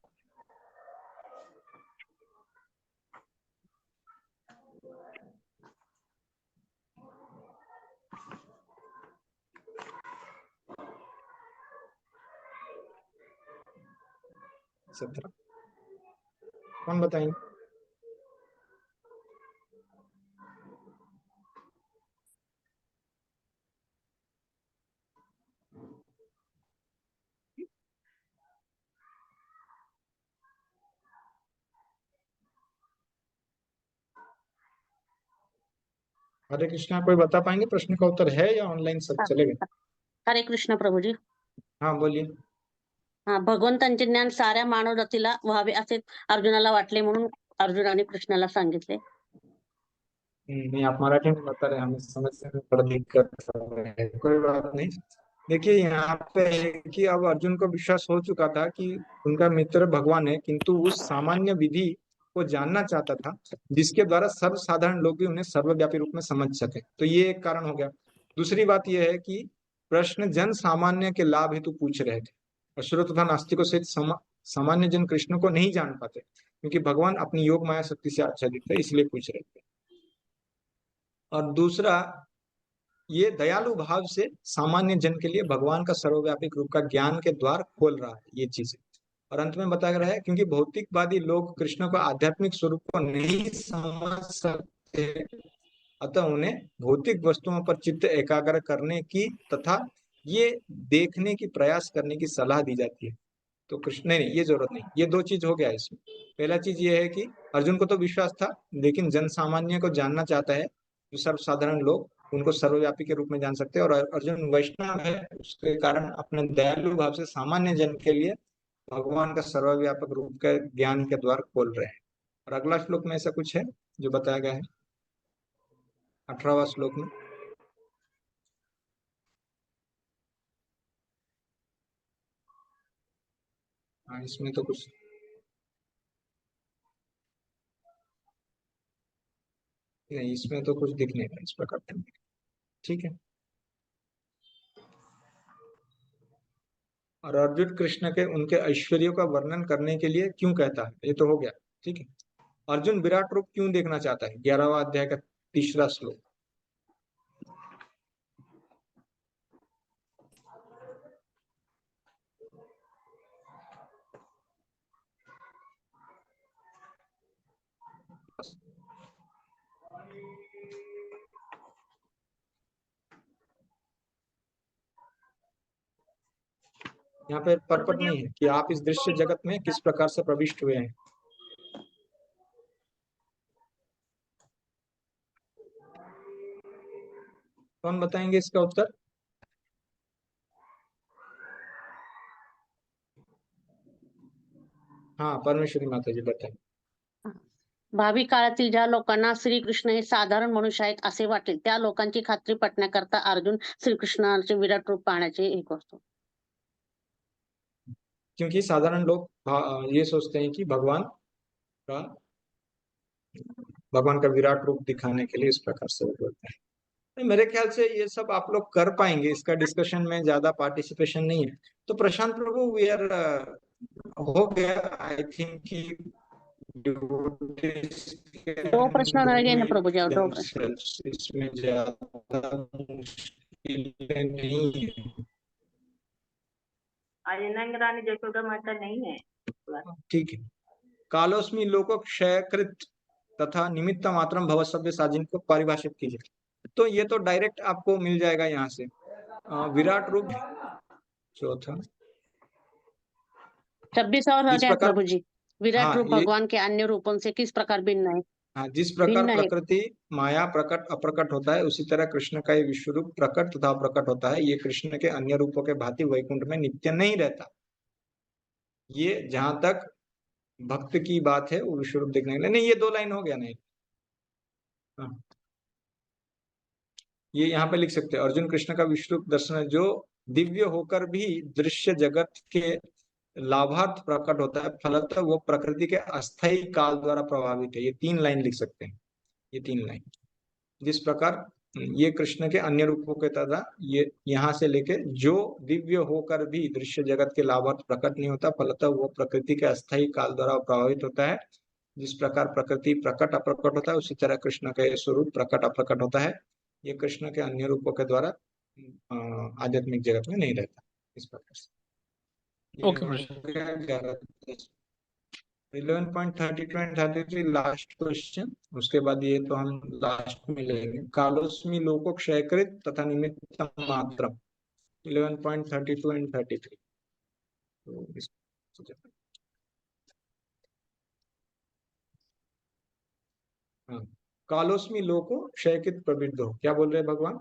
S1: सत्रह, कौन बताएंगे? हरे कृष्णा, कोई बता पाएंगे? प्रश्न का उत्तर है या ऑनलाइन सब चलेगा?
S14: हरे कृष्ण प्रभू जी।
S1: हाँ बोलिए।
S14: हा, भगवंतांचे ज्ञान साऱ्या मानव जातीला व्हावे असे अर्जुनाला वाटले, म्हणून अर्जुनाने कृष्णाला सांगितले।
S1: नहीं, आप मराठी में बता रहे हैं, हमें समझने में बड़ा दिक्कत है। कोई बात नहीं। देखिए यहाँ पे है कि अब अर्जुन को विश्वास हो चुका था कि उनका मित्र भगवान है, किंतु उस सामान्य विधि को जानना चाहता था जिसके द्वारा सर्वसाधारण लोग भी उन्हें सर्वव्यापी रूप में समझ सके। तो ये एक कारण हो गया। दूसरी बात यह है कि प्रश्न जन सामान्य के लाभ हेतु पूछ रहे थे। असुरों तथा नास्तिकों सहित सामान्य जन कृष्ण को नहीं जान पाते, क्योंकि भगवान अपनी योग माया शक्ति से आच्छादित है, इसलिए पूछ रहे थे। और दूसरा, ये दयालु भाव से सामान्य जन के लिए भगवान का सर्वव्यापी रूप का ज्ञान के द्वार खोल रहा है, ये चीजें। और अंत में बताया गया है, क्योंकि भौतिकवादी लोग कृष्ण को आध्यात्मिक स्वरूप को नहीं समझ सकते, अतः उन्हें भौतिक वस्तुओं पर चित्त एकाग्र करने की तथा ये देखने की प्रयास करने की सलाह दी जाती है। तो कृष्ण, नहीं ये जरूरत नहीं। ये दो चीज हो गया इसमें। पहला चीज ये है कि अर्जुन को तो विश्वास था, लेकिन जन सामान्य को जानना चाहता है, जो सर्वसाधारण लोग उनको सर्वव्यापी के रूप में जान सकते हैं। और अर्जुन वैष्णव है, उसके कारण अपने दयालु भाव से सामान्य जन के लिए भगवान का सर्वव्यापक रूप का ज्ञान के द्वार खोल रहे हैं। और अगला श्लोक में ऐसा कुछ है जो बताया गया है 18वां श्लोक में। हाँ, इसमें तो कुछ नहीं, इसमें तो कुछ दिख नहीं रहा इस प्रकार का। ठीक है। और अर्जुन कृष्ण के उनके ऐश्वर्यों का वर्णन करने के लिए क्यों कहता है, ये तो हो गया। ठीक है। अर्जुन विराट रूप क्यों देखना चाहता है, 11वां अध्याय का 3रा श्लोक। यहाँ पे पर्पट नहीं है कि आप इस दृश्य जगत में किस प्रकार से प्रविष्ट हुए हैं। कौन बताएंगे इसका उत्तर? हाँ, परमेश्वरी माता जी बताएं।
S14: भावी काळातील ज्या लोकांना श्रीकृष्ण हे साधारण मनुष्य आहेत असे वाटेल त्या लोकांची खात्री पटण्याकरता अर्जुन श्रीकृष्णाचे विराट रूप पाहण्याचे हे करतो.
S1: क्योंकि साधारण लोग ये सोचते हैं कि भगवान का विराट रूप दिखाने के लिए इस प्रकार से वो बोलते हैं। तो मेरे ख्याल से ये सब आप लोग कर पाएंगे, इसका डिस्कशन में ज्यादा पार्टिसिपेशन नहीं है। तो प्रशांत प्रभु वी आर हो गया आई थिंक कि
S14: दो प्रश्न रह गए ना प्रभु जी, और दो प्रश्न.
S1: इसमें ज्यादा मुश्किल नहीं है।
S9: आज नंग रानी जशोदा माता नहीं है.
S1: ठीक है। कालोस्मी लोको क्षयकृत तथा निमित्त मात्रम भव शब्द साजिन को परिभाषित कीजिए। तो ये तो डायरेक्ट आपको मिल जाएगा यहाँ से। विराट रूप चौथा
S14: 26 और रह
S1: जिस
S14: गया
S1: प्रकार
S14: प्रभु जी. विराट
S1: हाँ
S14: रूप
S1: ये
S14: भगवान के अन्य रूपों से किस प्रकार भिन्न है?
S1: हाँ जिस प्रकार
S14: भिन्न है.
S1: प्रकृति माया प्रकट अप्रकट होता है उसी तरह कृष्ण का ये विश्व रूप प्रकट तथा अप्रकट होता है। ये कृष्ण के अन्य रूपों के भांति वैकुंठ में नित्य नहीं रहता। ये जहां तक भक्त की बात है वो विश्व रूप देखने के लिए नहीं। ये 2 लाइन हो गया नहीं। हाँ ये यहाँ पे लिख सकते हैं अर्जुन कृष्ण का विश्व रूप दर्शन है जो दिव्य होकर भी दृश्य जगत के लाभार्थ प्रकट होता है, फलतः वो प्रकृति के अस्थायी काल द्वारा प्रभावित है। ये 3 लाइन लिख सकते हैं। ये 3 लाइन जिस प्रकार ये कृष्ण के अन्य रूपों के तथा ये यहाँ से लेके जो दिव्य होकर भी दृश्य जगत के लाभार्थ प्रकट नहीं होता, फलतः वो प्रकृति के अस्थायी काल द्वारा प्रभावित होता है। जिस प्रकार प्रकृति प्रकट अप्रकट होता है उसी तरह कृष्ण का ये स्वरूप प्रकट अप्रकट होता है। ये कृष्ण के अन्य रूपों के द्वारा आध्यात्मिक जगत में नहीं रहता। इस प्रकार से
S13: ओके
S1: 11.32 and 33 लास्ट क्वेश्चन। उसके बाद ये तो हम लास्ट में लेंगे। कालोस्मी लोको क्षयकृत तथा निमित्त मात्रम 11.32 and 33। तो हाँ कालोस्मी लोको क्षयकृत प्रवृद्ध हो, क्या बोल रहे हैं भगवान?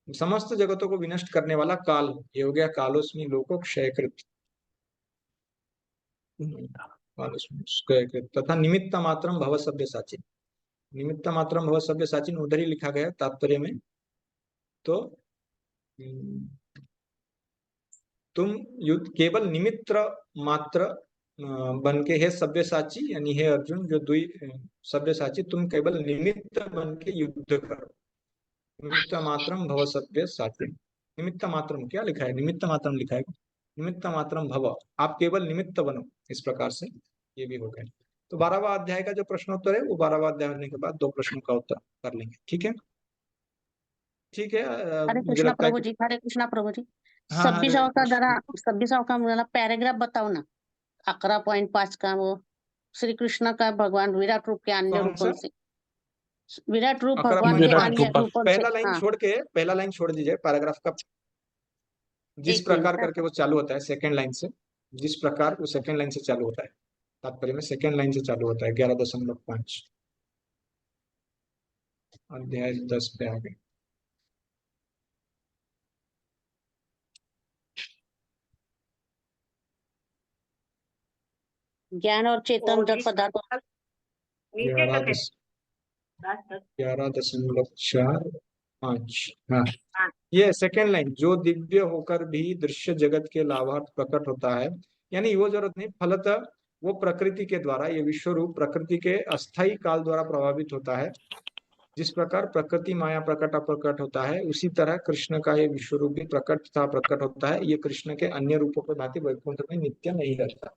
S1: समस्त जगतों को विनष्ट करने वाला काल, ये हो गया कालोस्मी लोको क्षयकृत तथा निमित्त मात्रम भव सभ्य साचिन। निमित्त मात्रम भव सभ्य साचिन उधर ही लिखा गया तात्पर्य में। तो तुम युद्ध केवल निमित्त मात्र बन के हे सभ्य साची यानी हे अर्जुन जो दुई सभ्य साची तुम केवल निमित्त बन के युद्ध करो। निमित्त मात्रम भव सभ्य साची। निमित्त मात्रम क्या लिखा है? निमित्त मात्रम लिखा है। निमित्त मात्रम भव, आप केवल निमित्त बनो। इस प्रकार से ये भी हो गया। तो 12वां अध्याय का जो प्रश्नोत्तर है वो 12वां अध्याय होने के बाद 2 प्रश्नों का उत्तर कर लेंगे। ठीक है ठीक है।
S14: हरे
S1: मुझे
S14: कृष्णा
S1: लगता है
S14: प्रभु
S1: कि
S14: जी, हरे कृष्णा प्रभु जी.
S1: हाँ हाँ
S14: 26वां का जरा 26वां का मला पैराग्राफ बताओ ना. 11.5 का वो श्री कृष्ण का भगवान विराट रूप के अन्य
S1: कौन
S14: रूपों
S1: सा
S14: से. विराट रूप
S1: 11
S14: भगवान के अन्य रूपों से.
S1: पहला लाइन
S14: हाँ
S1: छोड़ के पहला लाइन छोड़ दीजिए पैराग्राफ का। जिस
S14: एक
S1: प्रकार
S14: मिनट.
S1: करके वो चालू होता है सेकंड लाइन से, जिस प्रकार वो सेकंड लाइन से चालू होता है तात्पर्य में सेकंड लाइन से चालू होता है 11.5 अध्याय 10 पे आ गए।
S14: ज्ञान और चेतन जड़ पदार्थों.
S9: नीचे तक है
S1: 11.4 हाँ
S9: हाँ.
S1: ये सेकेंड लाइन जो दिव्य होकर भी दृश्य जगत के लाभार्थ प्रकट होता है, यानी वो जरूरत नहीं, फलतः वो प्रकृति के द्वारा ये विश्व रूप प्रकृति के अस्थायी काल द्वारा प्रभावित होता है। जिस प्रकार प्रकृति माया प्रकट अप्रकट होता है उसी तरह कृष्ण का ये विश्व रूप भी प्रकट तथा प्रकट होता है। ये कृष्ण के अन्य रूपों के भांति वैकुंठ में नित्य नहीं रहता।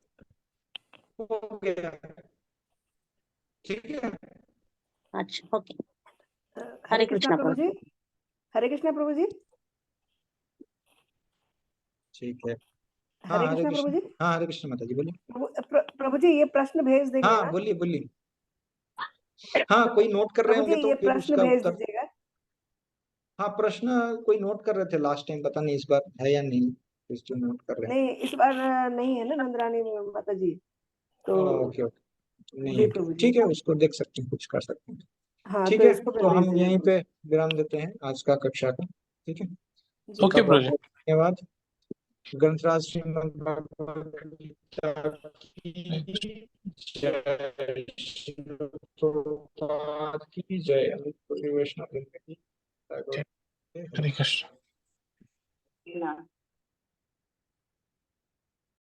S1: हो गया ठीक है।
S14: अच्छा ओके.
S2: हरे कृष्णा प्रभु जी. हरे कृष्णा प्रभु जी.
S1: ठीक है।
S2: हरे कृष्णा प्रभु जी.
S1: हाँ हरे कृष्ण माता जी बोलिए।
S2: प्रभु जी ये प्रश्न भेज देंगे
S1: हाँ
S2: ना?
S1: बोलिए बोलिए। हाँ कोई नोट कर रहे
S2: प्रभु जी
S1: होंगे तो
S2: ये
S1: फिर
S2: प्रश्न
S1: उसका
S2: भेज
S1: उत्तर।
S2: दीजिएगा.
S1: हाँ प्रश्न कोई नोट कर रहे थे लास्ट टाइम, पता नहीं इस बार है या नहीं, कुछ जो नोट कर रहे हैं।
S2: नहीं इस बार नहीं है ना नंदरानी माता जी. तो
S1: ओके ओके नहीं
S2: जी
S1: है
S2: प्रभु जी.
S1: ठीक है, उसको देख सकते हैं, कुछ कर सकते हैं।
S2: हाँ
S1: ठीक
S2: तो
S1: है,
S2: इसको
S1: तो
S2: कर
S1: हम
S2: दीजिए।
S1: यहीं पे विराम देते हैं आज का कक्षा का। ठीक है,
S2: जी
S13: ओके
S1: सबका
S13: प्रभु जी।
S1: बहुत बहुत धन्यवाद। ग्रंथराज श्रीमद् भगवद गीता की जय, श्रील प्रभुपाद की जय, अमित पुरी वैष्णव वृंद की जय।
S13: हरे कृष्ण।